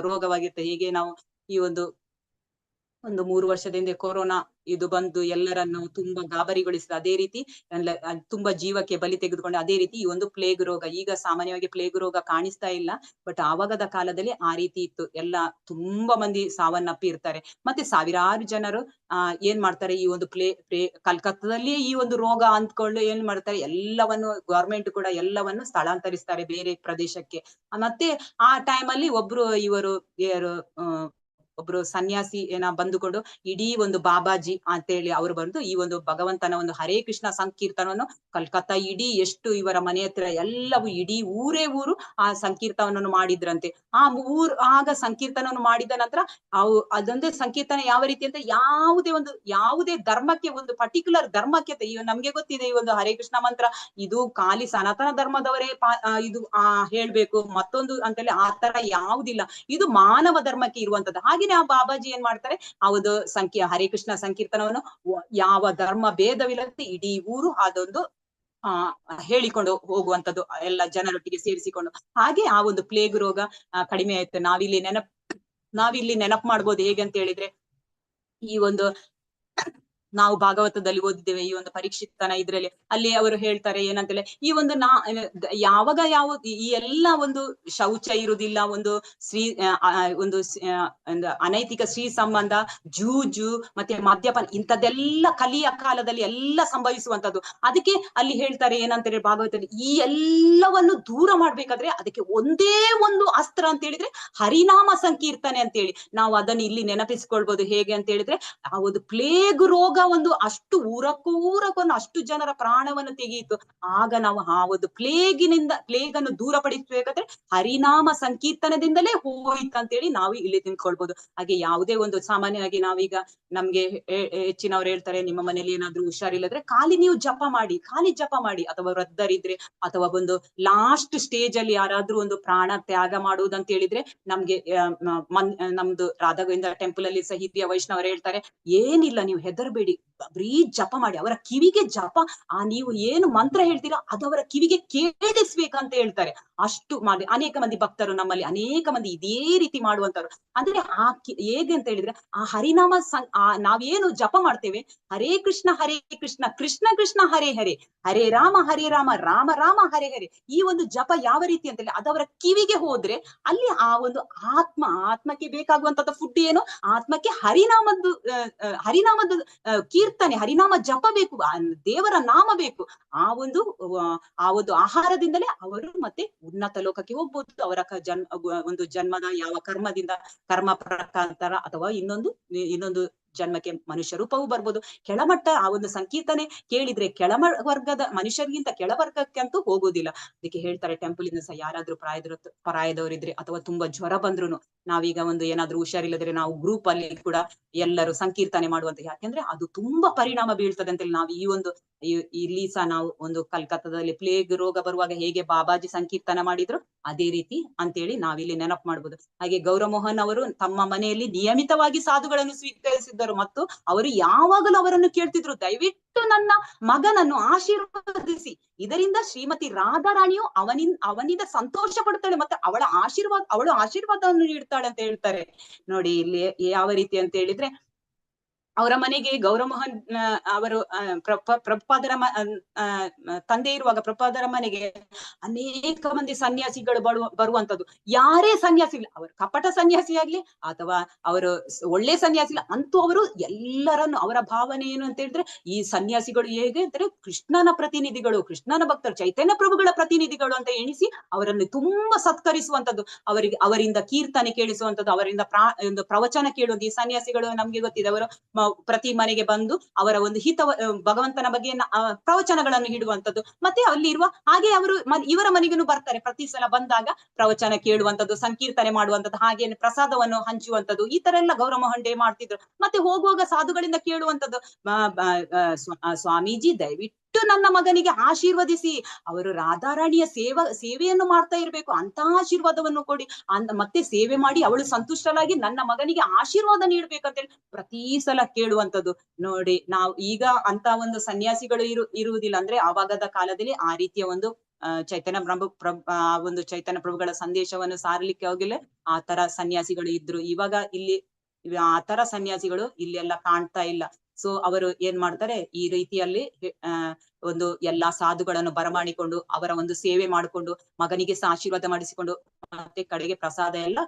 ರೋಗವಾಗಿರುತ್ತೆ. ಹೀಗೆ ನಾವು ಈ ಒಂದು 3 ವರ್ಷದ ಹಿಂದೆ ಕೊರೋನಾ ಬಂದು ಎಲ್ಲರನ್ನು ತುಂಬಾ ಗಾಬರಿಗೊಳಿಸಿದ, ಅದೇ ರೀತಿ ತುಂಬಾ ಜೀವಕ್ಕೆ ಬಲಿ ತೆಗೆದುಕೊಂಡು ಅದೇ ರೀತಿ ಈ ಒಂದು ಪ್ಲೇಗ್ ರೋಗ. ಈಗ ಸಾಮಾನ್ಯವಾಗಿ ಪ್ಲೇಗ್ ರೋಗ ಕಾಣಿಸ್ತಾ ಇಲ್ಲ, ಬಟ್ ಆವಾಗದ ಕಾಲದಲ್ಲಿ ಆ ರೀತಿ ಇತ್ತು. ಎಲ್ಲ ತುಂಬಾ ಮಂದಿ ಸಾವನ್ನಪ್ಪಿ ಇರ್ತಾರೆ. ಮತ್ತೆ ಸಾವಿರಾರು ಜನರು ಏನ್ ಮಾಡ್ತಾರೆ, ಈ ಒಂದು ಕಲ್ಕತ್ತಾದಲ್ಲಿ ಈ ಒಂದು ರೋಗ ಅಂದ್ಕೊಂಡು ಏನ್ ಮಾಡ್ತಾರೆ, ಎಲ್ಲವನ್ನು ಗವರ್ಮೆಂಟ್ ಕೂಡ ಎಲ್ಲವನ್ನು ಸ್ಥಳಾಂತರಿಸ್ತಾರೆ ಬೇರೆ ಪ್ರದೇಶಕ್ಕೆ. ಮತ್ತೆ ಆ ಟೈಮಲ್ಲಿ ಇವರು ಒಬ್ರು ಸನ್ಯಾಸಿ ಬಂದುಕೊಂಡು ಇಡೀ ಒಂದು ಬಾಬಾಜಿ ಅಂತೇಳಿ ಅವ್ರು ಬಂದು ಈ ಒಂದು ಭಗವಂತನ ಒಂದು ಹರೇ ಕೃಷ್ಣ ಸಂಕೀರ್ತನವನ್ನು ಕಲ್ಕತ್ತಾ ಇಡೀ ಎಷ್ಟು ಇವರ ಮನೆ ಹತ್ರ ಎಲ್ಲವೂ ಇಡೀ ಊರು ಆ ಸಂಕೀರ್ತನವನ್ನು ಮಾಡಿದ್ರಂತೆ. ಆ ಆಗ ಸಂಕೀರ್ತನವನ್ನು ಮಾಡಿದ ನಂತರ ಅದೊಂದೇ ಸಂಕೀರ್ತನ ಯಾವ ರೀತಿ ಅಂತ ಯಾವುದೇ ಧರ್ಮಕ್ಕೆ ಒಂದು ಪರ್ಟಿಕ್ಯುಲರ್ ಧರ್ಮಕ್ಕೆ ನಮ್ಗೆ ಗೊತ್ತಿದೆ ಈ ಒಂದು ಹರೇ ಕೃಷ್ಣ ಮಂತ್ರ ಇದು ಖಾಲಿ ಸನಾತನ ಧರ್ಮದವರೇ ಇದು ಹೇಳ್ಬೇಕು ಮತ್ತೊಂದು ಅಂತೇಳಿ ಆ ತರ ಯಾವುದಿಲ್ಲ, ಇದು ಮಾನವ ಧರ್ಮಕ್ಕೆ ಇರುವಂತದ್ದು. ಹಾಗೇನೆ ಆ ಬಾಬಾಜಿ ಏನ್ ಮಾಡ್ತಾರೆ, ಆ ಒಂದು ಹರೇ ಕೃಷ್ಣ ಸಂಕೀರ್ತನವನ್ನು ಯಾವ ಧರ್ಮ ಭೇದವಿಲ್ಲದೆ ಇಡೀ ಊರು ಅದೊಂದು ಹೇಳಿಕೊಂಡು ಹೋಗುವಂತದ್ದು ಎಲ್ಲ ಜನರೊಟ್ಟಿಗೆ ಸೇರಿಸಿಕೊಂಡು. ಹಾಗೆ ಆ ಒಂದು ಪ್ಲೇಗ್ ರೋಗ ಕಡಿಮೆ ಆಯ್ತು. ನಾವಿಲ್ಲಿ ನೆನಪು ಮಾಡ್ಬೋದು ಹೇಗೆ ಅಂತ ಹೇಳಿದ್ರೆ, ಈ ಒಂದು ನಾವು ಭಾಗವತದಲ್ಲಿ ಓದಿದ್ದೇವೆ ಈ ಒಂದು ಪರೀಕ್ಷಿತನ ಇದ್ರಲ್ಲಿ ಅಲ್ಲಿ ಅವರು ಹೇಳ್ತಾರೆ ಏನಂತೇಳಿ, ಈ ಒಂದು ಯಾವಾಗ ಈ ಎಲ್ಲ ಒಂದು ಶೌಚ ಇರುವುದಿಲ್ಲ, ಒಂದು ಒಂದು ಅನೈತಿಕ ಸ್ತ್ರೀ ಸಂಬಂಧ, ಜೂಜು ಮತ್ತೆ ಮದ್ಯಪಾನ ಇಂಥದ್ದೆಲ್ಲ ಕಲಿಯ ಕಾಲದಲ್ಲಿ ಎಲ್ಲ ಸಂಭವಿಸುವಂತದ್ದು. ಅದಕ್ಕೆ ಅಲ್ಲಿ ಹೇಳ್ತಾರೆ ಏನಂತೇಳಿ ಭಾಗವತದಲ್ಲಿ, ಈ ಎಲ್ಲವನ್ನು ದೂರ ಮಾಡ್ಬೇಕಾದ್ರೆ ಅದಕ್ಕೆ ಒಂದೇ ಒಂದು ಅಸ್ತ್ರ ಅಂತ ಹೇಳಿದ್ರೆ ಹರಿನಾಮ ಸಂಕೀರ್ತನೆ ಅಂತೇಳಿ ನಾವು ಅದನ್ನು ಇಲ್ಲಿ ನೆನಪಿಸಿಕೊಳ್ಬಹುದು. ಹೇಗೆ ಅಂತ ಹೇಳಿದ್ರೆ, ಆ ಒಂದು ಪ್ಲೇಗ್ ರೋಗ ಒಂದು ಅಷ್ಟು ಊರಕ್ಕೊಂದು ಅಷ್ಟು ಜನರ ಪ್ರಾಣವನ್ನು ತೆಗೆಯಿತು. ಆಗ ನಾವು ಆ ಒಂದು ಪ್ಲೇಗ್ ಅನ್ನು ದೂರಪಡಿಸಬೇಕಾದ್ರೆ ಹರಿನಾಮ ಸಂಕೀರ್ತನದಿಂದಲೇ ಹೋಯ್ತು ಅಂತೇಳಿ ನಾವು ಇಲ್ಲಿ ತಿಳ್ಕೊಳ್ಬಹುದು. ಹಾಗೆ ಯಾವುದೇ ಒಂದು ಸಾಮಾನ್ಯವಾಗಿ ನಾವೀಗ ನಮ್ಗೆ ಹೆಚ್ಚಿನವ್ರು ಹೇಳ್ತಾರೆ, ನಿಮ್ಮ ಮನೇಲಿ ಏನಾದ್ರೂ ಹುಷಾರಿಲ್ಲದ್ರೆ ಖಾಲಿ ನೀವು ಖಾಲಿ ಜಪ ಮಾಡಿ, ಅಥವಾ ವೃದ್ಧರಿದ್ರೆ ಅಥವಾ ಒಂದು ಲಾಸ್ಟ್ ಸ್ಟೇಜ್ ಅಲ್ಲಿ ಯಾರಾದ್ರೂ ಒಂದು ಪ್ರಾಣ ತ್ಯಾಗ ಮಾಡುವುದಂತ ಹೇಳಿದ್ರೆ ನಮ್ಗೆ ನಮ್ದು ರಾಧಾಗೋವಿಂದ ಟೆಂಪಲ್ ಅಲ್ಲಿ ಸಹ ಹಿರಿಯ ವೈಷ್ಣವರು ಹೇಳ್ತಾರೆ, ಏನಿಲ್ಲ ನೀವು ಹೆದರ್ಬೇಡಿ, ಬರೀ ಜಪ ಮಾಡಿ, ಅವರ ಕಿವಿಗೆ ಜಪ ನೀವು ಏನು ಮಂತ್ರ ಹೇಳ್ತೀರಾ ಅದು ಅವರ ಕಿವಿಗೆ ಕೇಳಿಸ್ಬೇಕಂತ ಹೇಳ್ತಾರೆ. ಅಷ್ಟು ಮಾಡಿ ಅನೇಕ ಮಂದಿ ಭಕ್ತರು ನಮ್ಮಲ್ಲಿ ಅನೇಕ ಮಂದಿ ಇದೇ ರೀತಿ ಮಾಡುವಂತವ್ರು. ಅಂದ್ರೆ ಹೇಗೆ ಅಂತ ಹೇಳಿದ್ರೆ, ಆ ಹರಿನಾಮ ನಾವೇನು ಜಪ ಮಾಡ್ತೇವೆ, ಹರೇ ಕೃಷ್ಣ ಕೃಷ್ಣ ಕೃಷ್ಣ ಹರೇ ಹರೇ, ಹರೇ ರಾಮ ರಾಮ ರಾಮ ಹರೇ ಹರೇ, ಈ ಒಂದು ಜಪ ಯಾವ ರೀತಿ ಅಂತ ಹೇಳಿ ಅದವರ ಕಿವಿಗೆ ಹೋದ್ರೆ ಅಲ್ಲಿ ಆ ಒಂದು ಆತ್ಮಕ್ಕೆ ಬೇಕಾಗುವಂತದ್ದು ಫುಡ್ ಏನು, ಆತ್ಮಕ್ಕೆ ಹರಿನಾಮದ್ದು ಕೀರ್ತನೆ ಹರಿನಾಮ ಜಪ ಬೇಕು, ದೇವರ ನಾಮ ಬೇಕು. ಆ ಒಂದು ಆಹಾರದಿಂದಲೇ ಅವರು ಮತ್ತೆ ಉನ್ನತ ಲೋಕಕ್ಕೆ ಹೋಗ್ಬೋದು. ಅವರ ಒಂದು ಜನ್ಮದ ಯಾವ ಕರ್ಮ ಪ್ರಕಾಂತರ ಅಥವಾ ಇನ್ನೊಂದು ಜನ್ಮಕ್ಕೆ ಮನುಷ್ಯ ರೂಪವೂ ಬರ್ಬೋದು. ಕೆಳಮಟ್ಟ ಆ ಒಂದು ಸಂಕೀರ್ತನೆ ಕೇಳಿದ್ರೆ ವರ್ಗದ ಮನುಷ್ಯರಿಗಿಂತ ಕೆಳವರ್ಗಕ್ಕಂತೂ ಹೋಗುದಿಲ್ಲ. ಅದಕ್ಕೆ ಹೇಳ್ತಾರೆ ಟೆಂಪಲ್ ಇಂದ ಸಹ ಯಾರಾದ್ರೂ ಪ್ರಾಯದವರಿದ್ರೆ ಅಥವಾ ತುಂಬಾ ಜ್ವರ ಬಂದ್ರು ನಾವೀಗ ಒಂದು ಏನಾದ್ರೂ ಹುಷಾರಿಲ್ಲದ್ರೆ ನಾವು ಗ್ರೂಪ್ ಅಲ್ಲಿ ಕೂಡ ಎಲ್ಲರೂ ಸಂಕೀರ್ತನೆ ಮಾಡುವಂತ, ಯಾಕೆಂದ್ರೆ ಅದು ತುಂಬಾ ಪರಿಣಾಮ ಬೀಳ್ತದೆ ಅಂತೇಳಿ ನಾವು ಇಲ್ಲಿ ಸಹ ನಾವು ಒಂದು ಕಲ್ಕತ್ತಾದಲ್ಲಿ ಪ್ಲೇಗ್ ರೋಗ ಬರುವಾಗ ಹೇಗೆ ಬಾಬಾಜಿ ಸಂಕೀರ್ತನ ಮಾಡಿದ್ರು ಅದೇ ರೀತಿ ಅಂತೇಳಿ ನಾವಿಲ್ಲಿ ನೆನಪು ಮಾಡ್ಬೋದು. ಹಾಗೆ ಗೌರಮೋಹನ್ ಅವರು ತಮ್ಮ ಮನೆಯಲ್ಲಿ ನಿಯಮಿತವಾಗಿ ಸಾಧುಗಳನ್ನು ಸ್ವೀಕರಿಸಿದ್ದರು ಮತ್ತು ಅವರು ಯಾವಾಗಲೂ ಅವರನ್ನು ಕೇಳ್ತಿದ್ರು, ದಯವಿಟ್ಟು ನನ್ನ ಮಗನನ್ನು ಆಶೀರ್ವದಿಸಿ, ಇದರಿಂದ ಶ್ರೀಮತಿ ರಾಧಾರಾಣಿಯು ಅವನಿಂದ ಸಂತೋಷ ಪಡ್ತಾಳೆ ಮತ್ತೆ ಅವಳು ಆಶೀರ್ವಾದವನ್ನು ನೀಡ್ತಾಳೆ ಅಂತ ಹೇಳ್ತಾರೆ. ನೋಡಿ ಇಲ್ಲಿ ಯಾವ ರೀತಿ ಅಂತ ಹೇಳಿದ್ರೆ, ಅವರ ಮನೆಗೆ ಗೌರಮೋಹನ್ ಅವರು ಪ್ರಭುಪಾದರ ತಂದೆ ಇರುವಾಗ ಪ್ರಭುಪಾದರ ಮನೆಗೆ ಅನೇಕ ಮಂದಿ ಸನ್ಯಾಸಿಗಳು ಬರುವಂತದ್ದು. ಯಾರೇ ಸನ್ಯಾಸಿ ಇಲ್ಲ, ಅವರು ಕಪಟ ಸನ್ಯಾಸಿ ಆಗ್ಲಿ ಅಥವಾ ಅವರು ಒಳ್ಳೆ ಸನ್ಯಾಸಿ ಇಲ್ಲ, ಅಂತೂ ಅವರು ಎಲ್ಲರನ್ನು, ಅವರ ಭಾವನೆ ಏನು ಅಂತ ಹೇಳಿದ್ರೆ, ಈ ಸನ್ಯಾಸಿಗಳು ಹೇಗೆ ಅಂತಾರೆ ಕೃಷ್ಣನ ಪ್ರತಿನಿಧಿಗಳು, ಕೃಷ್ಣನ ಭಕ್ತರು, ಚೈತನ್ಯ ಪ್ರಭುಗಳ ಪ್ರತಿನಿಧಿಗಳು ಅಂತ ಎಣಿಸಿ ಅವರನ್ನು ತುಂಬಾ ಸತ್ಕರಿಸುವಂತದ್ದು, ಅವರಿಂದ ಕೀರ್ತನೆ ಕೇಳಿಸುವಂತದ್ದು, ಅವರಿಂದ ಒಂದು ಪ್ರವಚನ ಕೇಳುವಂತ. ಈ ಸನ್ಯಾಸಿಗಳು ನಮ್ಗೆ ಗೊತ್ತಿದೆ, ಅವರು ಪ್ರತಿ ಮನೆಗೆ ಬಂದು ಅವರ ಒಂದು ಭಗವಂತನ ಬಗ್ಗೆ ಪ್ರವಚನಗಳನ್ನು ಇಡುವಂತದ್ದು. ಮತ್ತೆ ಅಲ್ಲಿರುವ ಹಾಗೆ ಅವರು ಇವರ ಮನೆಗೂ ಬರ್ತಾರೆ, ಪ್ರತಿ ಸಲ ಬಂದಾಗ ಪ್ರವಚನ ಕೇಳುವಂತದ್ದು, ಸಂಕೀರ್ತನೆ ಮಾಡುವಂತದ್ದು, ಹಾಗೆ ಪ್ರಸಾದವನ್ನು ಹಂಚುವಂತದ್ದು, ಈ ತರ ಎಲ್ಲ ಗೌರಮೋಹನ್ ಡೇ ಮಾಡ್ತಿದ್ರು. ಮತ್ತೆ ಹೋಗುವಾಗ ಸಾಧುಗಳಿಂದ ಕೇಳುವಂತದ್ದು, ಸ್ವಾಮೀಜಿ ದಯವಿಟ್ಟು ನನ್ನ ಮಗನಿಗೆ ಆಶೀರ್ವದಿಸಿ, ಅವರು ರಾಧಾರಾಣಿಯ ಸೇವೆಯನ್ನು ಮಾಡ್ತಾ ಇರ್ಬೇಕು, ಅಂತ ಆಶೀರ್ವಾದವನ್ನು ಕೊಡಿ, ಮತ್ತೆ ಸೇವೆ ಮಾಡಿ ಅವಳು ಸಂತುಷ್ಟರಾಗಿ ನನ್ನ ಮಗನಿಗೆ ಆಶೀರ್ವಾದ ನೀಡ್ಬೇಕಂತೇಳಿ ಪ್ರತಿ ಸಲ ಕೇಳುವಂತದ್ದು. ನೋಡಿ, ನಾವು ಈಗ ಅಂತ ಒಂದು ಸನ್ಯಾಸಿಗಳು ಇರುವುದಿಲ್ಲ. ಅಂದ್ರೆ ಆವಾಗದ ಕಾಲದಲ್ಲಿ ಆ ರೀತಿಯ ಒಂದು ಚೈತನ್ಯ ಪ್ರಭುಗಳ ಸಂದೇಶವನ್ನು ಸಾರಲಿಕ್ಕೆ ಹೋಗಿಲ್ಲ ಆ ತರ ಸನ್ಯಾಸಿಗಳು ಇದ್ರು. ಇವಾಗ ಇಲ್ಲಿ ಆ ತರ ಸನ್ಯಾಸಿಗಳು ಇಲ್ಲೆಲ್ಲ ಕಾಣ್ತಾ ಇಲ್ಲ. ಸೊ ಅವರು ಏನ್ ಮಾಡ್ತಾರೆ, ಈ ರೀತಿಯಲ್ಲಿ ಒಂದು ಎಲ್ಲಾ ಸಾಧುಗಳನ್ನು ಬರಮಾಡಿಕೊಂಡು ಅವರ ಒಂದು ಸೇವೆ ಮಾಡಿಕೊಂಡು ಮಗನಿಗೆ ಸಹ ಆಶೀರ್ವಾದ ಮಾಡಿಸಿಕೊಂಡು ಮತ್ತೆ ಕಡೆಗೆ ಪ್ರಸಾದ ಎಲ್ಲ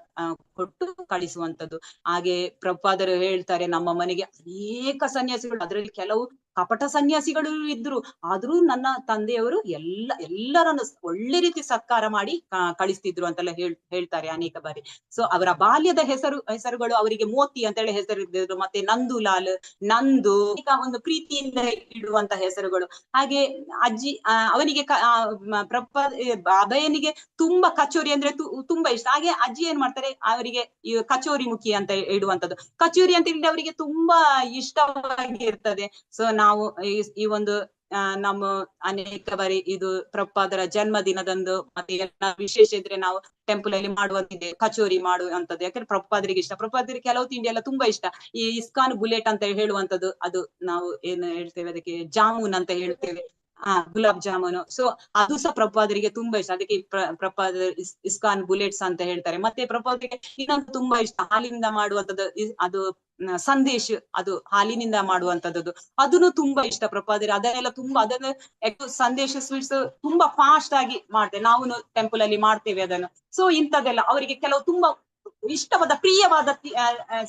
ಕೊಟ್ಟು ಕಳಿಸುವಂತದ್ದು. ಹಾಗೆ ಪ್ರಭುಪಾದರು ಹೇಳ್ತಾರೆ, ನಮ್ಮ ಮನೆಗೆ ಅನೇಕ ಸನ್ಯಾಸಿಗಳು, ಅದರಲ್ಲಿ ಕೆಲವು ಕಪಟ ಸನ್ಯಾಸಿಗಳು ಇದ್ರು, ಆದ್ರೂ ನನ್ನ ತಂದೆಯವರು ಎಲ್ಲರನ್ನು ಒಳ್ಳೆ ರೀತಿ ಸತ್ಕಾರ ಮಾಡಿ ಕಳಿಸ್ತಿದ್ರು ಅಂತೆಲ್ಲ ಹೇಳ್ತಾರೆ ಅನೇಕ ಬಾರಿ. ಸೊ ಅವರ ಬಾಲ್ಯದ ಹೆಸರುಗಳು ಅವರಿಗೆ ಮೋತಿ ಅಂತ ಹೇಳಿ ಹೆಸರಿದ್ರು, ಮತ್ತೆ ನಂದುಲಾಲ್, ನಂದು ಈಗ ಒಂದು ಪ್ರೀತಿಯಿಂದ ಇಡುವಂತ ಹೆಸರುಗಳು. ಹಾಗೆ ಅಜ್ಜಿ ಅವನಿಗೆ ಅಭಯನಿಗೆ ತುಂಬಾ ಕಚೋರಿ ಅಂದ್ರೆ ತುಂಬಾ ಇಷ್ಟ. ಹಾಗೆ ಅಜ್ಜಿ ಏನ್ ಮಾಡ್ತಾರೆ, ಅವರಿಗೆ ಕಚೋರಿ ಮುಖಿ ಅಂತ ಇಡುವಂತದ್ದು. ಕಚೋರಿ ಅಂತ ಹೇಳಿದ್ರೆ ಅವರಿಗೆ ತುಂಬಾ ಇಷ್ಟವಾಗಿ ಇರ್ತದೆ. ಸೊ ನಾವು ಈ ಒಂದು ನಮ್ಮ ಅನೇಕ ಬಾರಿ ಇದು ಪ್ರಭುಪಾದರ ಜನ್ಮ ದಿನದಂದು ಮತ್ತೆ ಎಲ್ಲ ವಿಶೇಷ ಇದ್ರೆ ನಾವು ಟೆಂಪಲ್ ಅಲ್ಲಿ ಮಾಡುವಂತಿದೆ ಕಚೋರಿ ಮಾಡುವಂತದ್ದು. ಯಾಕಂದ್ರೆ ಪ್ರಭುಪಾದರಿಗೆ ಇಷ್ಟ, ಪ್ರಭುಪಾದರಿಗೆ ಕೆಲವು ತಿಂಡಿ ಎಲ್ಲ ತುಂಬಾ ಇಷ್ಟ. ಈ ಇಸ್ಕಾನ್ ಬುಲೆಟ್ ಅಂತ ಹೇಳುವಂತದ್ದು, ಅದು ನಾವು ಏನು ಹೇಳ್ತೇವೆ ಅದಕ್ಕೆ ಜಾಮೂನ್ ಅಂತ ಹೇಳ್ತೇವೆ, ಗುಲಾಬ್ ಜಾಮೂನು. ಸೊ ಅದು ಸಹ ಪ್ರಭುಪಾದರಿಗೆ ತುಂಬಾ ಇಷ್ಟ, ಅದಕ್ಕೆ ಪ್ರಭುಪಾದ ಇಸ್ಕಾನ್ ಬುಲೆಟ್ಸ್ ಅಂತ ಹೇಳ್ತಾರೆ. ಮತ್ತೆ ಪ್ರಭುಪಾದರಿಗೆ ಇನ್ನೊಂದು ತುಂಬಾ ಇಷ್ಟ, ಹಾಲಿನಿಂದ ಮಾಡುವಂತದ್ದು, ಅದು ಸಂದೇಶ್, ಅದು ಹಾಲಿನಿಂದ ಮಾಡುವಂತದ್ದು, ಅದನ್ನು ತುಂಬಾ ಇಷ್ಟ ಪ್ರಭುಪಾದರಿಗೆ. ಅದನ್ನ ಸಂದೇಶ ಸ್ವೀಟ್ಸ್ ತುಂಬಾ ಫಾಸ್ಟ್ ಆಗಿ ಮಾಡ್ತೇವೆ ನಾವು ಟೆಂಪಲ್ ಅಲ್ಲಿ ಮಾಡ್ತೇವೆ ಅದನ್ನು. ಸೊ ಇಂಥದ್ದೆಲ್ಲ ಅವರಿಗೆ ಕೆಲವು ತುಂಬಾ ಇಷ್ಟವಾದ ಪ್ರಿಯವಾದ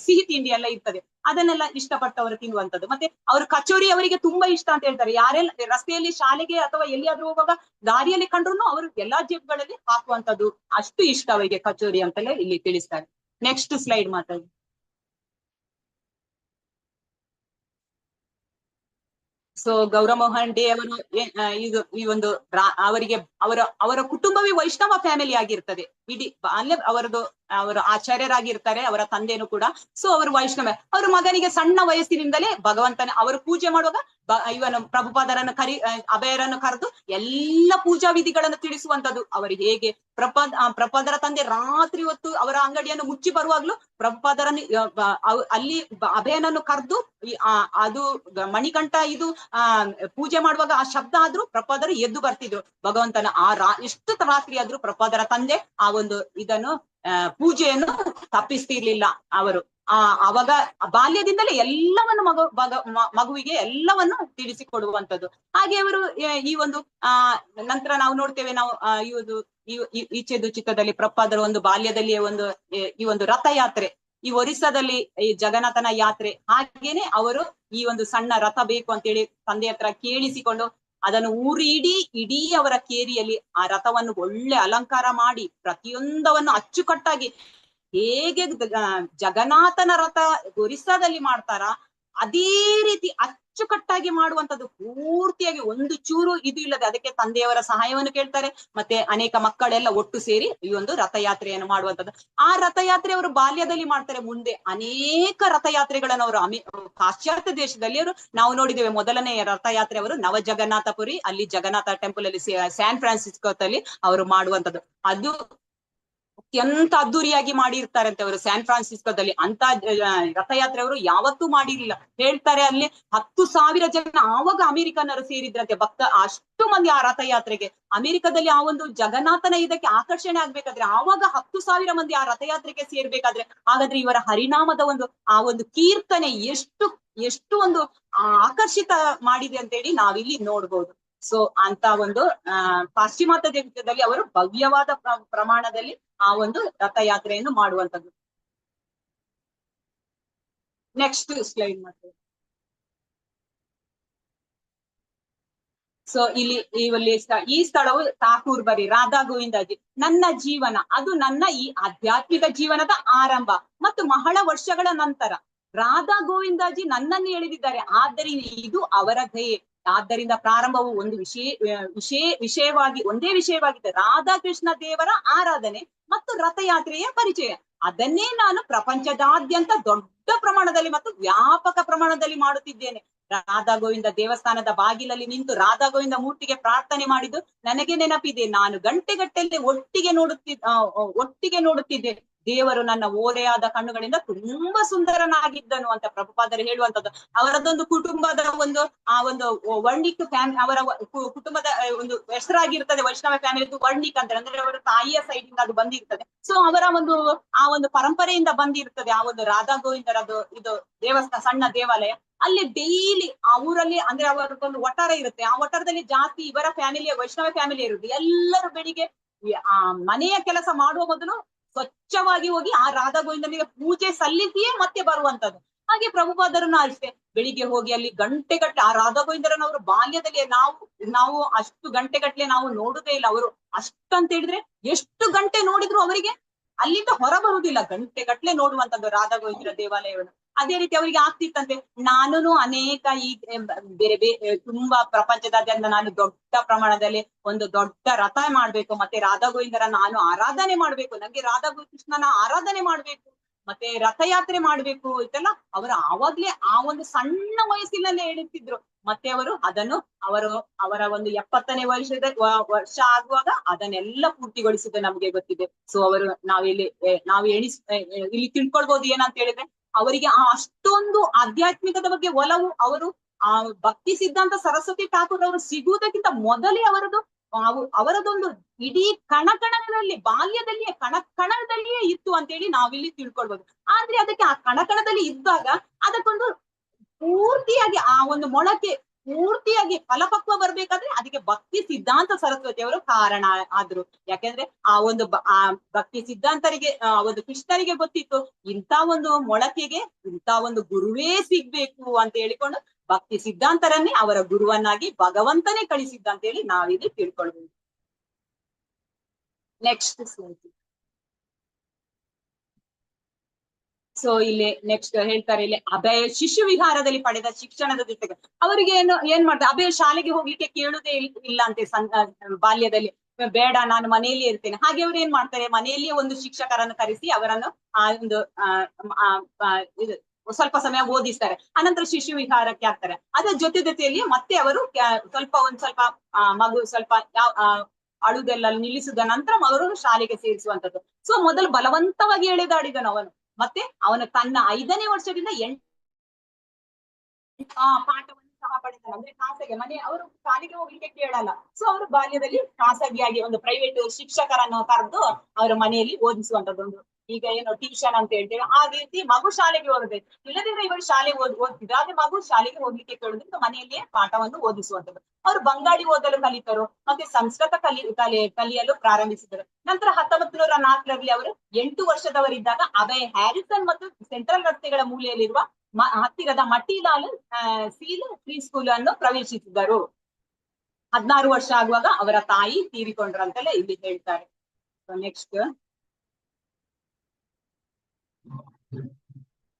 ಸಿಹಿ ತಿಂಡಿ ಎಲ್ಲ ಇರ್ತದೆ, ಅದನ್ನೆಲ್ಲ ಇಷ್ಟಪಟ್ಟವರು ತಿನ್ನುವಂಥದ್ದು. ಮತ್ತೆ ಅವರು ಕಚೋರಿ ಅವರಿಗೆ ತುಂಬಾ ಇಷ್ಟ ಅಂತ ಹೇಳ್ತಾರೆ. ಯಾರೆಲ್ಲ ರಸ್ತೆಯಲ್ಲಿ ಶಾಲೆಗೆ ಅಥವಾ ಎಲ್ಲಿಯಾದ್ರೂ ಹೋಗುವಾಗ ದಾರಿಯಲ್ಲಿ ಕಂಡ್ರು ಅವರು ಎಲ್ಲಾ ಜೇಬುಗಳಲ್ಲಿ ಹಾಕುವಂತದ್ದು, ಅಷ್ಟು ಇಷ್ಟ ಅವರಿಗೆ ಕಚೋರಿ ಅಂತೆಲ್ಲ ಇಲ್ಲಿ ತಿಳಿಸ್ತಾರೆ. ನೆಕ್ಸ್ಟ್ ಸ್ಲೈಡ್ ಮಾತಾಡಿ. ಸೊ ಗೌರಮೋಹನ್ ಡೇ ಅವರು ಈ ಒಂದು ಅವರಿಗೆ ಅವರ ಕುಟುಂಬವೇ ವೈಷ್ಣವ ಫ್ಯಾಮಿಲಿ ಆಗಿರ್ತದೆ. ಇಡೀ ಅಲ್ಲೇ ಅವರು ಆಚಾರ್ಯರಾಗಿರ್ತಾರೆ, ಅವರ ತಂದೆನೂ ಕೂಡ. ಸೊ ಅವರು ವೈಷ್ಣವ. ಅವ್ರ ಮಗನಿಗೆ ಸಣ್ಣ ವಯಸ್ಸಿನಿಂದಲೇ ಭಗವಂತನ ಅವರು ಪೂಜೆ ಮಾಡುವಾಗ ಇವನು ಪ್ರಭುಪಾದರನ್ನು ಅಭಯರನ್ನು ಕರೆದು ಎಲ್ಲ ಪೂಜಾ ವಿಧಿಗಳನ್ನು ತಿಳಿಸುವಂತದ್ದು. ಅವರಿಗೆ ಹೇಗೆ ಪ್ರಭುಪಾದರ ತಂದೆ ರಾತ್ರಿ ಹೊತ್ತು ಅವರ ಅಂಗಡಿಯನ್ನು ಮುಚ್ಚಿ ಬರುವಾಗ್ಲೂ ಪ್ರಭುಪಾದರನ್ನು ಅಲ್ಲಿ ಅಭಯನನ್ನು ಕರೆದು ಅದು ಮಣಿಕಂಠ ಇದು ಪೂಜೆ ಮಾಡುವಾಗ ಆ ಶಬ್ದ ಆದ್ರೂ ಪ್ರಭುಪಾದರು ಎದ್ದು ಬರ್ತಿದ್ರು. ಭಗವಂತನ ಎಷ್ಟು ರಾತ್ರಿ ಆದ್ರೂ ಪ್ರಭುಪಾದರ ತಂದೆ ಆ ಒಂದು ಇದನ್ನು ಪೂಜೆಯನ್ನು ತಪ್ಪಿಸ್ತಿರ್ಲಿಲ್ಲ ಅವರು. ಅವಾಗ ಬಾಲ್ಯದಿಂದಲೇ ಎಲ್ಲವನ್ನು ಮಗುವಿಗೆ ಎಲ್ಲವನ್ನು ತಿಳಿಸಿಕೊಡುವಂತದ್ದು. ಹಾಗೆ ಅವರು ಈ ಒಂದು ನಂತರ ನಾವು ನೋಡ್ತೇವೆ, ನಾವು ಈಚೆದು ಚಿತ್ರದಲ್ಲಿ ಪ್ರಭುಪಾದರು ಒಂದು ಬಾಲ್ಯದಲ್ಲಿ ಈ ಒಂದು ರಥಯಾತ್ರೆ, ಈ ಒರಿಸ್ಸಾದಲ್ಲಿ ಈ ಜಗನ್ನಾಥನ ಯಾತ್ರೆ, ಹಾಗೇನೆ ಅವರು ಈ ಒಂದು ಸಣ್ಣ ರಥ ಬೇಕು ಅಂತೇಳಿ ತಂದೆ ಹತ್ರ ಕೇಳಿಸಿಕೊಂಡು ಅದನ್ನು ಇಡೀ ಅವರ ಕೇರಿಯಲ್ಲಿ ಆ ರಥವನ್ನು ಒಳ್ಳೆ ಅಲಂಕಾರ ಮಾಡಿ ಪ್ರತಿಯೊಂದವನ್ನು ಅಚ್ಚುಕಟ್ಟಾಗಿ ಹೇಗೆ ಜಗನ್ನಾಥನ ರಥ ಒರಿಸ್ಸಾದಲ್ಲಿ ಮಾಡ್ತಾರ ಅದೇ ರೀತಿ ಅಚ್ಚುಕಟ್ಟಾಗಿ ಮಾಡುವಂತದ್ದು, ಪೂರ್ತಿಯಾಗಿ ಒಂದು ಚೂರು ಇದು ಇಲ್ಲದೆ. ಅದಕ್ಕೆ ತಂದೆಯವರ ಸಹಾಯವನ್ನು ಕೇಳ್ತಾರೆ, ಮತ್ತೆ ಅನೇಕ ಮಕ್ಕಳೆಲ್ಲ ಒಟ್ಟು ಸೇರಿ ಈ ಒಂದು ರಥಯಾತ್ರೆಯನ್ನು ಮಾಡುವಂತದ್ದು. ಆ ರಥಯಾತ್ರೆ ಅವರು ಬಾಲ್ಯದಲ್ಲಿ ಮಾಡ್ತಾರೆ. ಮುಂದೆ ಅನೇಕ ರಥಯಾತ್ರೆಗಳನ್ನು ಅವರು ಪಾಶ್ಚಾತ್ಯ ದೇಶದಲ್ಲಿ ನಾವು ನೋಡಿದ್ದೇವೆ. ಮೊದಲನೆಯ ರಥಯಾತ್ರೆ ಅವರು ನವಜಗನ್ನಾಥಪುರಿ, ಅಲ್ಲಿ ಜಗನ್ನಾಥ ಟೆಂಪಲ್ ಅಲ್ಲಿ ಸ್ಯಾನ್ ಫ್ರಾನ್ಸಿಸ್ಕೋದಲ್ಲಿ ಅವರು ಮಾಡುವಂತದ್ದು. ಅದು ಅತ್ಯಂತ ಅದ್ದೂರಿಯಾಗಿ ಮಾಡಿರ್ತಾರಂತೆ ಅವರು ಸ್ಯಾನ್ ಫ್ರಾನ್ಸಿಸ್ಕೋದಲ್ಲಿ. ಅಂತ ರಥಯಾತ್ರೆ ಅವರು ಯಾವತ್ತೂ ಮಾಡಿರ್ಲಿಲ್ಲ. ಹೇಳ್ತಾರೆ ಅಲ್ಲಿ 10,000 ಜನ ಆವಾಗ ಅಮೆರಿಕನ್ನರು ಸೇರಿದ್ರಂತೆ ಭಕ್ತ, ಅಷ್ಟು ಮಂದಿ ಆ ರಥಯಾತ್ರೆಗೆ. ಅಮೆರಿಕದಲ್ಲಿ ಆ ಒಂದು ಜಗನ್ನಾಥನ ಇದಕ್ಕೆ ಆಕರ್ಷಣೆ ಆಗ್ಬೇಕಾದ್ರೆ ಆವಾಗ 10,000 ಮಂದಿ ಆ ರಥಯಾತ್ರೆಗೆ ಸೇರ್ಬೇಕಾದ್ರೆ, ಹಾಗಾದ್ರೆ ಇವರ ಹರಿನಾಮದ ಆ ಒಂದು ಕೀರ್ತನೆ ಎಷ್ಟು ಒಂದು ಆಕರ್ಷಿತ ಮಾಡಿದೆ ಅಂತೇಳಿ ನಾವಿಲ್ಲಿ ನೋಡ್ಬೋದು. ಸೊ ಅಂತ ಒಂದು ಪಾಶ್ಚಿಮಾತ್ಯ ದೇಶದಲ್ಲಿ ಅವರು ಭವ್ಯವಾದ ಪ್ರಮಾಣದಲ್ಲಿ ಆ ಒಂದು ರಥಯಾತ್ರೆಯನ್ನು ಮಾಡುವಂತದ್ದು. ನೆಕ್ಸ್ಟ್ ಸ್ಲೈಡ್ ಮಾಡ್ತೇವೆ. ಸೊ ಈ ಸ್ಥಳವು ಠಾಕೂರ್ ಬರಿ ರಾಧಾ ಗೋವಿಂದಾಜಿ ನನ್ನ ಜೀವನ, ಅದು ನನ್ನ ಈ ಆಧ್ಯಾತ್ಮಿಕ ಜೀವನದ ಆರಂಭ ಮತ್ತು ಬಹಳ ವರ್ಷಗಳ ನಂತರ ರಾಧಾ ಗೋವಿಂದಾಜಿ ನನ್ನನ್ನು ಎಳೆದಿದ್ದಾರೆ. ಆದ್ದರಿಂದ ಇದು ಅವರ ದಯೆ. ಆದ್ದರಿಂದ ಪ್ರಾರಂಭವು ಒಂದು ಒಂದೇ ವಿಷಯವಾಗಿದೆ, ರಾಧಾ ಕೃಷ್ಣ ದೇವರ ಆರಾಧನೆ ಮತ್ತು ರಥಯಾತ್ರೆಯ ಪರಿಚಯ. ಅದನ್ನೇ ನಾನು ಪ್ರಪಂಚದಾದ್ಯಂತ ದೊಡ್ಡ ಪ್ರಮಾಣದಲ್ಲಿ ಮತ್ತು ವ್ಯಾಪಕ ಪ್ರಮಾಣದಲ್ಲಿ ಮಾಡುತ್ತಿದ್ದೇನೆ. ರಾಧಾ ಗೋವಿಂದ ದೇವಸ್ಥಾನದ ಬಾಗಿಲಲ್ಲಿ ನಿಂತು ರಾಧಾ ಗೋವಿಂದ ಮೂರ್ತಿಗೆ ಪ್ರಾರ್ಥನೆ ಮಾಡಿದ್ದು ನನಗೆ ನೆನಪಿದೆ. ನಾನು ಗಂಟೆಗಟ್ಟಲೆ ಒಟ್ಟಿಗೆ ನೋಡುತ್ತಿದ್ದೆ. ದೇವರು ನನ್ನ ಓರೆಯಾದ ಕಣ್ಣುಗಳಿಂದ ತುಂಬಾ ಸುಂದರನಾಗಿದ್ದನು ಅಂತ ಪ್ರಭುಪಾದರು ಹೇಳುವಂತದ್ದು. ಅವರದೊಂದು ಕುಟುಂಬದ ಒಂದು ವರ್ಣಿಕ್ ಅವರ ಕುಟುಂಬದ ಒಂದು ಹೆಸರಾಗಿರ್ತದೆ ವೈಷ್ಣವ ಫ್ಯಾಮಿಲಿ ವರ್ಣಿಕ್ ಅಂತ, ಅಂದ್ರೆ ಅವರ ತಾಯಿಯ ಸೈಡ್ ಇಂದ ಅದು ಬಂದಿರ್ತದೆ. ಸೊ ಅವರ ಒಂದು ಪರಂಪರೆಯಿಂದ ಬಂದಿರ್ತದೆ ಆ ಒಂದು ರಾಧಾ ಗೋವಿಂದರದು ಇದು ದೇವಸ್ಥಾನ, ಸಣ್ಣ ದೇವಾಲಯ. ಅಲ್ಲಿ ಡೈಲಿ ಆ ಊರಲ್ಲಿ ಅಂದ್ರೆ ಅವರದೊಂದು ವಠಾರ ಇರುತ್ತೆ, ಆ ವಠಾರದಲ್ಲಿ ಜಾಸ್ತಿ ಇವರ ಫ್ಯಾಮಿಲಿಯ ವೈಷ್ಣವ ಫ್ಯಾಮಿಲಿ ಇರುತ್ತೆ. ಎಲ್ಲರೂ ಬೆಳಿಗ್ಗೆ ಆ ಮನೆಯ ಕೆಲಸ ಮಾಡುವ ಮೊದಲು ಸ್ವಚ್ಛವಾಗಿ ಹೋಗಿ ಆ ರಾಧಾ ಗೋವಿಂದನಿಗೆ ಪೂಜೆ ಸಲ್ಲಿಸಿಯೇ ಮತ್ತೆ ಬರುವಂತದ್ದು. ಹಾಗೆ ಪ್ರಭುಪಾದರನ್ನು ಅಷ್ಟೇ ಬೆಳಿಗ್ಗೆ ಹೋಗಿ ಅಲ್ಲಿ ಗಂಟೆಗಟ್ಟಲೆ ಆ ರಾಧಾ ಗೋವಿಂದರನವರು ಬಾಲ್ಯದಲ್ಲಿ ನಾವು ಅಷ್ಟು ಗಂಟೆಗಟ್ಟಲೆ ನಾವು ನೋಡುದೇ ಇಲ್ಲ. ಅವರು ಅಷ್ಟಂತ ಹೇಳಿದ್ರೆ ಎಷ್ಟು ಗಂಟೆ ನೋಡಿದ್ರು ಅವರಿಗೆ ಅಲ್ಲಿಂದ ಹೊರ ಬರುವುದಿಲ್ಲ, ಗಂಟೆಗಟ್ಟಲೆ ನೋಡುವಂತದ್ದು ರಾಧಾ ಗೋವಿಂದರ ದೇವಾಲಯವನ್ನು. ಅದೇ ರೀತಿ ಅವರಿಗೆ ಆಗ್ತಿತ್ತಂತೆ, ನಾನು ಅನೇಕ ಈ ಬೇರೆ ಬೇರೆ ತುಂಬಾ ಪ್ರಪಂಚದಾದ್ಯಂತ ನಾನು ದೊಡ್ಡ ಪ್ರಮಾಣದಲ್ಲಿ ಒಂದು ದೊಡ್ಡ ರಥ ಮಾಡ್ಬೇಕು, ಮತ್ತೆ ರಾಧಾ ಗೋವಿಂದರ ನಾನು ಆರಾಧನೆ ಮಾಡ್ಬೇಕು, ನಂಗೆ ರಾಧಾ ಕೃಷ್ಣನ ಆರಾಧನೆ ಮಾಡ್ಬೇಕು, ಮತ್ತೆ ರಥಯಾತ್ರೆ ಮಾಡ್ಬೇಕು ಇದೆಲ್ಲ ಅವರು ಆವಾಗ್ಲೇ ಆ ಒಂದು ಸಣ್ಣ ವಯಸ್ಸಿನಲ್ಲೇ ಹೇಳುತ್ತಿದ್ರು. ಮತ್ತೆ ಅವರು ಅದನ್ನು ಅವರ ಒಂದು 70ನೇ ವರ್ಷ ಆಗುವಾಗ ಅದನ್ನೆಲ್ಲ ಪೂರ್ತಿಗೊಳಿಸಿದ್ದು ನಮ್ಗೆ ಗೊತ್ತಿದೆ. ಸೊ ಅವರು ನಾವು ಇಲ್ಲಿ ತಿಳ್ಕೊಳ್ಬಹುದು ಏನಂತ ಹೇಳಿದ್ರೆ, ಅವರಿಗೆ ಆ ಅಷ್ಟೊಂದು ಆಧ್ಯಾತ್ಮಿಕದ ಬಗ್ಗೆ ಒಲವು, ಅವರು ಆ ಭಕ್ತಿ ಸಿದ್ಧಾಂತ ಸರಸ್ವತಿ ಠಾಕೂರ್ ಅವರು ಸಿಗುವುದಕ್ಕಿಂತ ಮೊದಲೇ ಅವರದೊಂದು ಇಡೀ ಕಣಕಣದಲ್ಲಿ ಬಾಲ್ಯದಲ್ಲಿಯೇ ಕಣದಲ್ಲಿಯೇ ಇತ್ತು ಅಂತ ಹೇಳಿ ನಾವಿಲ್ಲಿ ತಿಳ್ಕೊಳ್ಬಹುದು. ಆದ್ರೆ ಅದಕ್ಕೆ ಆ ಕಣಕಣದಲ್ಲಿ ಇದ್ದಾಗ ಅದಕ್ಕೊಂದು ಪೂರ್ತಿಯಾಗಿ ಆ ಒಂದು ಮೊಳಕೆ ಪೂರ್ತಿಯಾಗಿ ಫಲಪಕ್ವ ಬರ್ಬೇಕಾದ್ರೆ ಅದಕ್ಕೆ ಭಕ್ತಿ ಸಿದ್ಧಾಂತ ಸರಸ್ವತಿ ಅವರು ಕಾರಣ ಆದ್ರು. ಯಾಕೆಂದ್ರೆ ಆ ಭಕ್ತಿ ಸಿದ್ಧಾಂತರಿಗೆ ಒಂದು ಕೃಷ್ಣರಿಗೆ ಗೊತ್ತಿತ್ತು, ಇಂಥ ಒಂದು ಮೊಳಕೆಗೆ ಇಂಥ ಒಂದು ಗುರುವೇ ಸಿಗ್ಬೇಕು ಅಂತ ಹೇಳಿಕೊಂಡು ಭಕ್ತಿ ಸಿದ್ಧಾಂತರನ್ನೇ ಅವರ ಗುರುವನ್ನಾಗಿ ಭಗವಂತನೇ ಕಳಿಸಿದ್ದ ಅಂತ ಹೇಳಿ ನಾವಿಲ್ಲಿ ತಿಳ್ಕೊಳ್ಬಹುದು. ನೆಕ್ಸ್ಟ್ ಸೊ ಇಲ್ಲಿ ನೆಕ್ಸ್ಟ್ ಹೇಳ್ತಾರೆ, ಇಲ್ಲಿ ಅಭಯ ಶಿಶು ವಿಹಾರದಲ್ಲಿ ಪಡೆದ ಶಿಕ್ಷಣದ ಜೊತೆಗೆ ಅವರಿಗೆ ಏನ್ ಮಾಡ್ತಾರೆ, ಅಭಯ ಶಾಲೆಗೆ ಹೋಗ್ಲಿಕ್ಕೆ ಕೇಳುದೇ ಇಲ್ಲ ಅಂತೆ ಬಾಲ್ಯದಲ್ಲಿ. ಬೇಡ, ನಾನು ಮನೆಯಲ್ಲೇ ಇರ್ತೇನೆ. ಹಾಗೆ ಅವ್ರು ಏನ್ ಮಾಡ್ತಾರೆ, ಮನೆಯಲ್ಲಿಯೇ ಒಂದು ಶಿಕ್ಷಕರನ್ನು ಕರೆಸಿ ಅವರನ್ನು ಇದು ಸ್ವಲ್ಪ ಸಮಯ ಓದಿಸ್ತಾರೆ. ಅನಂತರ ಶಿಶು ವಿಹಾರಕ್ಕೆ ಹಾಕ್ತಾರೆ. ಅದರ ಜೊತೆಯಲ್ಲಿ ಮತ್ತೆ ಅವರು ಒಂದ್ ಸ್ವಲ್ಪ ಮಗು ಸ್ವಲ್ಪ ಅಳುದೆಲ್ಲ ನಿಲ್ಲಿಸಿದ ನಂತರ ಅವರು ಶಾಲೆಗೆ ಸೇರಿಸುವಂತದ್ದು. ಸೊ ಮೊದಲು ಬಲವಂತವಾಗಿ ಎಳೆದಾಡಿದನು ಅವನು. ಮತ್ತೆ ಅವನು ತನ್ನ 5ನೇ ವರ್ಷದಿಂದ ಪಾಠವನ್ನು ಸಹ ಪಡೆದನು. ಅಂದ್ರೆ ಖಾಸಗಿ ಅವರು ಶಾಲೆಗೆ ಹೋಗ್ಲಿಕ್ಕೆ ಕೇಳಲ್ಲ. ಸೊ ಅವರು ಬಾಲ್ಯದಲ್ಲಿ ಖಾಸಗಿಯಾಗಿ ಒಂದು ಪ್ರೈವೇಟ್ ಶಿಕ್ಷಕರನ್ನು ಕರೆದು ಅವರ ಮನೆಯಲ್ಲಿ ಓದಿಸುವಂತದ್ದೊಂದು, ಈಗ ಏನು ಟ್ಯೂಷನ್ ಅಂತ ಹೇಳ್ತೇವೆ ಆ ರೀತಿ ಮಗು ಶಾಲೆಗೆ ಹೋಗಬೇಕು. ಇಲ್ಲದಿದ್ರೆ ಇವರು ಶಾಲೆ ಓದ್ತಿದ್ರು, ಆದ್ರೆ ಮಗು ಶಾಲೆಗೆ ಹೋಗ್ಲಿಕ್ಕೆ ಕೇಳುವುದಕ್ಕೆ ಮನೆಯಲ್ಲಿಯೇ ಪಾಠವನ್ನು ಓದಿಸುವಂತದ್ದು. ಅವರು ಬಂಗಾಳಿ ಓದಲು ಕಲಿತರು, ಮತ್ತೆ ಸಂಸ್ಕೃತ ಕಲಿಯಲು ಪ್ರಾರಂಭಿಸಿದರು. ನಂತರ 1904ರಲ್ಲಿ ಅವರು 8 ವರ್ಷದವರಿದ್ದಾಗ ಅಭಯ್ ಹ್ಯಾರಿಸನ್ ಮತ್ತು ಸೆಂಟ್ರಲ್ ರಸ್ತೆಗಳ ಮೂಲೆಯಲ್ಲಿರುವ ಹತ್ತಿರದ ಮಟ್ಟಿಲಾಲ್ ಸೀಲ್ ಪ್ರೀ ಸ್ಕೂಲ್ ಅನ್ನು ಪ್ರವೇಶಿಸಿದರು. 16 ವರ್ಷ ಆಗುವಾಗ ಅವರ ತಾಯಿ ತೀರಿಕೊಂಡ್ರಂತೆಲ್ಲ ಇಲ್ಲಿ ಹೇಳ್ತಾರೆ. ನೆಕ್ಸ್ಟ್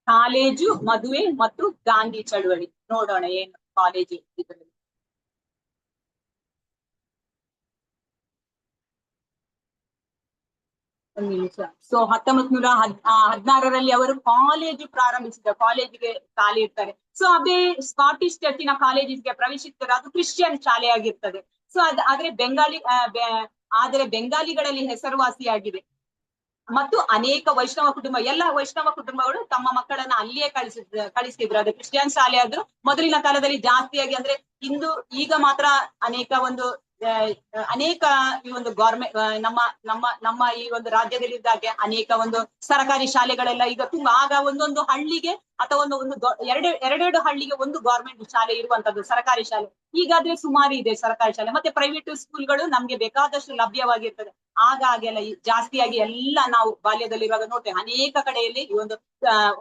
ಕಾಲೇಜು, ಮದುವೆ ಮತ್ತು ಗಾಂಧಿ ಚಳುವಳಿ ನೋಡೋಣ. ಏನು ಕಾಲೇಜು ಇದರಲ್ಲಿ ಒಂದು ನಿಮಿಷ. ಸೊ 1916ರಲ್ಲಿ ಅವರು ಕಾಲೇಜು ಪ್ರಾರಂಭಿಸಿದ, ಕಾಲೇಜಿಗೆ ಕಾಲಿಡ್ತಾರೆ. ಸೊ ಅದೇ ಸ್ಕಾಟಿಷ್ ಚರ್ಚಿನ ಕಾಲೇಜಿಗೆ ಪ್ರವೇಶಿಸಿದರೆ ಅದು ಕ್ರಿಶ್ಚಿಯನ್ ಶಾಲೆಯಾಗಿರ್ತದೆ. ಸೊ ಆದ್ರೆ ಬೆಂಗಾಲಿಗಳಲ್ಲಿ ಹೆಸರುವಾಸಿಯಾಗಿದೆ. ಮತ್ತು ಅನೇಕ ಎಲ್ಲ ವೈಷ್ಣವ ಕುಟುಂಬಗಳು ತಮ್ಮ ಮಕ್ಕಳನ್ನ ಅಲ್ಲಿಯೇ ಕಳಿಸ್ತಿದ್ರು. ಅದು ಕ್ರಿಶ್ಚಿಯನ್ ಶಾಲೆ ಆದ್ರೂ ಮೊದಲಿನ ಕಾಲದಲ್ಲಿ ಜಾಸ್ತಿಯಾಗಿ, ಅಂದ್ರೆ ಈಗ ಮಾತ್ರ ಅನೇಕ ಈ ಒಂದು ಗೌರ್ಮೆಂಟ್ ನಮ್ಮ ಈ ಒಂದು ರಾಜ್ಯದಲ್ಲಿದ್ದಾಗೆ ಅನೇಕ ಒಂದು ಸರ್ಕಾರಿ ಶಾಲೆಗಳೆಲ್ಲ ಈಗ ತುಂಬಾ, ಆಗ ಒಂದೊಂದು ಹಳ್ಳಿಗೆ ಅಥವಾ ಒಂದು ಎರಡೆರಡು ಹಳ್ಳಿಗೆ ಒಂದು ಗೌರ್ಮೆಂಟ್ ಶಾಲೆ ಇರುವಂತದ್ದು ಸರ್ಕಾರಿ ಶಾಲೆ. ಈಗಾದ್ರೆ ಸುಮಾರು ಇದೆ ಸರ್ಕಾರಿ ಶಾಲೆ. ಮತ್ತೆ ಪ್ರೈವೇಟ್ ಸ್ಕೂಲ್ಗಳು ನಮ್ಗೆ ಬೇಕಾದಷ್ಟು ಲಭ್ಯವಾಗಿರ್ತದೆ. ಹಾಗೆಲ್ಲ ಜಾಸ್ತಿಯಾಗಿ ಎಲ್ಲ ನಾವು ಬಾಲ್ಯದಲ್ಲಿರುವಾಗ ನೋಡ್ತೇವೆ ಅನೇಕ ಕಡೆಯಲ್ಲಿ ಈ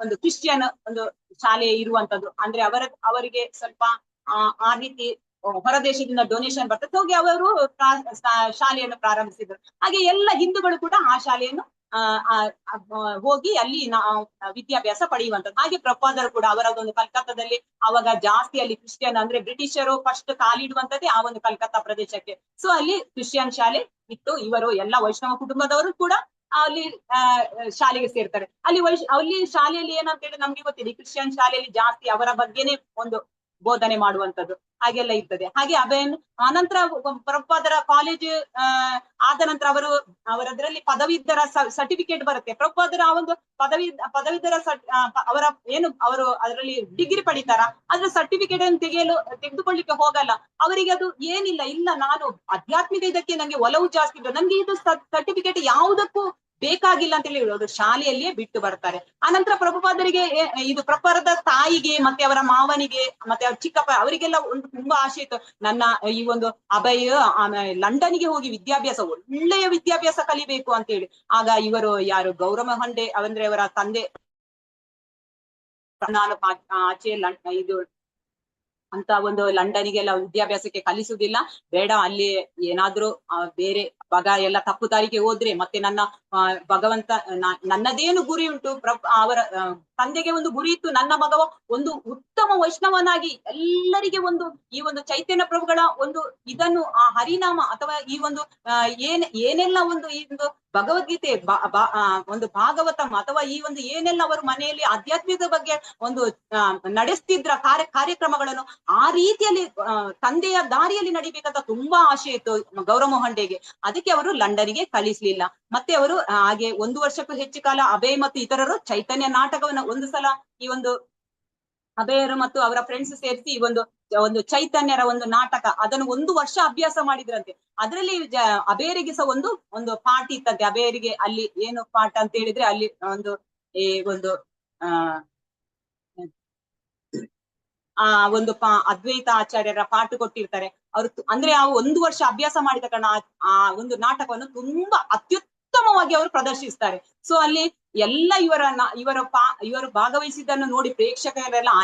ಒಂದು ಕ್ರಿಶ್ಚಿಯನ್ ಒಂದು ಶಾಲೆ ಇರುವಂತದ್ದು. ಅಂದ್ರೆ ಅವರಿಗೆ ಸ್ವಲ್ಪ ಆ ರೀತಿ ಹೊರದೇಶದಿಂದ ಡೊನೇಷನ್ ಬರ್ತದೆ. ಹೋಗಿ ಅವರು ಶಾಲೆಯನ್ನು ಪ್ರಾರಂಭಿಸಿದ್ರು. ಹಾಗೆ ಎಲ್ಲ ಹಿಂದೂಗಳು ಕೂಡ ಆ ಶಾಲೆಯನ್ನು ಹೋಗಿ ಅಲ್ಲಿ ವಿದ್ಯಾಭ್ಯಾಸ ಪಡೆಯುವಂಥದ್ದು. ಹಾಗೆ ಪ್ರಭುಪಾದರು ಕೂಡ ಅವರದೊಂದು ಕಲ್ಕತ್ತಾದಲ್ಲಿ ಅವಾಗ ಜಾಸ್ತಿ ಅಲ್ಲಿ ಕ್ರಿಶ್ಚಿಯನ್, ಅಂದ್ರೆ ಬ್ರಿಟಿಷರು ಫಸ್ಟ್ ಕಾಲಿಡುವಂತದ್ದೇ ಆ ಒಂದು ಕಲ್ಕತ್ತಾ ಪ್ರದೇಶಕ್ಕೆ. ಸೊ ಅಲ್ಲಿ ಕ್ರಿಶ್ಚಿಯನ್ ಶಾಲೆ ಇತ್ತು. ಇವರು ಎಲ್ಲ ವೈಷ್ಣವ ಕುಟುಂಬದವರು ಕೂಡ ಅಲ್ಲಿ ಶಾಲೆಗೆ ಸೇರ್ತಾರೆ. ಅಲ್ಲಿ ಶಾಲೆಯಲ್ಲಿ ಏನಂತ ಹೇಳಿ ನಮ್ಗೆ ಗೊತ್ತಿದೆ, ಕ್ರಿಶ್ಚಿಯನ್ ಶಾಲೆಯಲ್ಲಿ ಜಾಸ್ತಿ ಅವರ ಬಗ್ಗೆನೇ ಒಂದು ಬೋಧನೆ ಮಾಡುವಂತದ್ದು ಹಾಗೆಲ್ಲ ಇರ್ತದೆ. ಹಾಗೆ ಆನಂತರ ಪ್ರಭುಪಾದರ ಕಾಲೇಜ್ ಆದ ನಂತರ ಅವರದ್ರಲ್ಲಿ ಪದವೀಧರ ಸರ್ಟಿಫಿಕೇಟ್ ಬರುತ್ತೆ. ಪ್ರಭುಪಾದರ ಆ ಒಂದು ಪದವೀಧರ ಅವರು ಅದರಲ್ಲಿ ಡಿಗ್ರಿ ಪಡಿತಾರ, ಅದ್ರ ಸರ್ಟಿಫಿಕೇಟ್ ಅನ್ನು ತೆಗೆದುಕೊಳ್ಳಿಕ್ಕೆ ಹೋಗಲ್ಲ. ಅವರಿಗೆ ಅದು ಇಲ್ಲ ನಾನು ಆಧ್ಯಾತ್ಮಿಕ ಇದಕ್ಕೆ ನಂಗೆ ಒಲವು ಜಾಸ್ತಿ ಇದೆ, ನಂಗೆ ಇದು ಸರ್ಟಿಫಿಕೇಟ್ ಯಾವುದಕ್ಕೂ ಬೇಕಾಗಿಲ್ಲ ಅಂತ ಹೇಳಿ ಶಾಲೆಯಲ್ಲಿಯೇ ಬಿಟ್ಟು ಬರ್ತಾರೆ. ಆನಂತರ ಪ್ರಭುಪಾದರಿಗೆ ಇದು ಪ್ರಭುಪಾದರ ತಾಯಿಗೆ ಮತ್ತೆ ಅವರ ಮಾವನಿಗೆ ಮತ್ತೆ ಅವ್ರ ಚಿಕ್ಕಪ್ಪ ಅವರಿಗೆಲ್ಲ ಒಂದು ತುಂಬಾ ಆಸೆ ಇತ್ತು, ನನ್ನ ಈ ಒಂದು ಅಭಯ್ ಲಂಡನ್ಗೆ ಹೋಗಿ ಒಳ್ಳೆಯ ವಿದ್ಯಾಭ್ಯಾಸ ಕಲಿಬೇಕು ಅಂತ ಹೇಳಿ. ಆಗ ಇವರು ಯಾರು ಗೌರವ ಹಂಡೆ ಅಂದ್ರೆ ಅವರ ತಂದೆ ನಾನು ಆಚೆ ಇದು ಅಂತ ಒಂದು ಲಂಡನಿಗೆಲ್ಲ ವಿದ್ಯಾಭ್ಯಾಸಕ್ಕೆ ಕಲಿಸುವುದಿಲ್ಲ, ಬೇಡ ಅಲ್ಲಿ ಏನಾದ್ರೂ ಬೇರೆ ಎಲ್ಲ ತಪ್ಪು ದಾರಿಗೆ ಹೋದ್ರೆ ಮತ್ತೆ ನನ್ನ ಭಗವಂತ ನನ್ನದೇನು ಗುರಿ ಉಂಟು, ಅವರ ತಂದೆಗೆ ಒಂದು ಗುರಿ ಇತ್ತು, ನನ್ನ ಮಗವ ಒಂದು ಉತ್ತಮ ವೈಷ್ಣವನಾಗಿ ಎಲ್ಲರಿಗೆ ಈ ಒಂದು ಚೈತನ್ಯ ಪ್ರಭುಗಳ ಇದನ್ನು ಹರಿನಾಮ ಅಥವಾ ಈ ಒಂದು ಏನೆಲ್ಲ ಈ ಒಂದು ಭಗವದ್ಗೀತೆ ಒಂದು ಭಾಗವತಂ ಅಥವಾ ಈ ಏನೆಲ್ಲ ಅವರು ಮನೆಯಲ್ಲಿ ಆಧ್ಯಾತ್ಮಿಕ ಬಗ್ಗೆ ನಡೆಸ್ತಿದ್ರ ಕಾರ್ಯಕ್ರಮಗಳನ್ನು ಆ ರೀತಿಯಲ್ಲಿ ತಂದೆಯ ದಾರಿಯಲ್ಲಿ ನಡಿಬೇಕಂತ ತುಂಬಾ ಆಸೆ ಇತ್ತು ಗೌರಮೋಹನ್ ಅದಕ್ಕೆ ಅವರು ಲಂಡನ್ಗೆ ಕಳಿಸ್ಲಿಲ್ಲ. ಮತ್ತೆ ಅವರು ಹಾಗೆ 1 ವರ್ಷಕ್ಕೂ ಹೆಚ್ಚು ಕಾಲ ಅಭಯ್ ಮತ್ತು ಇತರರು ಚೈತನ್ಯ ನಾಟಕವನ್ನ ಒಂದು ಸಲ ಈ ಅಭಯರು ಮತ್ತು ಅವರ ಫ್ರೆಂಡ್ಸ್ ಸೇರಿಸಿ ಈ ಒಂದು ಚೈತನ್ಯರ ಒಂದು ನಾಟಕ ಅದನ್ನು 1 ವರ್ಷ ಅಭ್ಯಾಸ ಮಾಡಿದ್ರಂತೆ. ಅದರಲ್ಲಿ ಅಭಯರಿಗೆ ಸಹ ಒಂದು ಪಾಠ ಇತ್ತಂತೆ. ಅಭಯರಿಗೆ ಅಲ್ಲಿ ಏನು ಪಾಠ ಅಂತ ಹೇಳಿದ್ರೆ ಅಲ್ಲಿ ಅದ್ವೈತ ಆಚಾರ್ಯರ ಪಾಠ ಕೊಟ್ಟಿರ್ತಾರೆ ಅವರು. ಅಂದ್ರೆ ಆ 1 ವರ್ಷ ಅಭ್ಯಾಸ ಮಾಡಿದ ಕಾರಣ ಆ ಒಂದು ನಾಟಕವನ್ನು ತುಂಬಾ ಅತ್ಯುತ್ತಮವಾಗಿ ಅವರು ಪ್ರದರ್ಶಿಸ್ತಾರೆ. ಸೊ ಅಲ್ಲಿ ಎಲ್ಲ ಇವರು ಭಾಗವಹಿಸಿದ್ದನ್ನು ನೋಡಿ ಪ್ರೇಕ್ಷಕರೆಲ್ಲ ಆ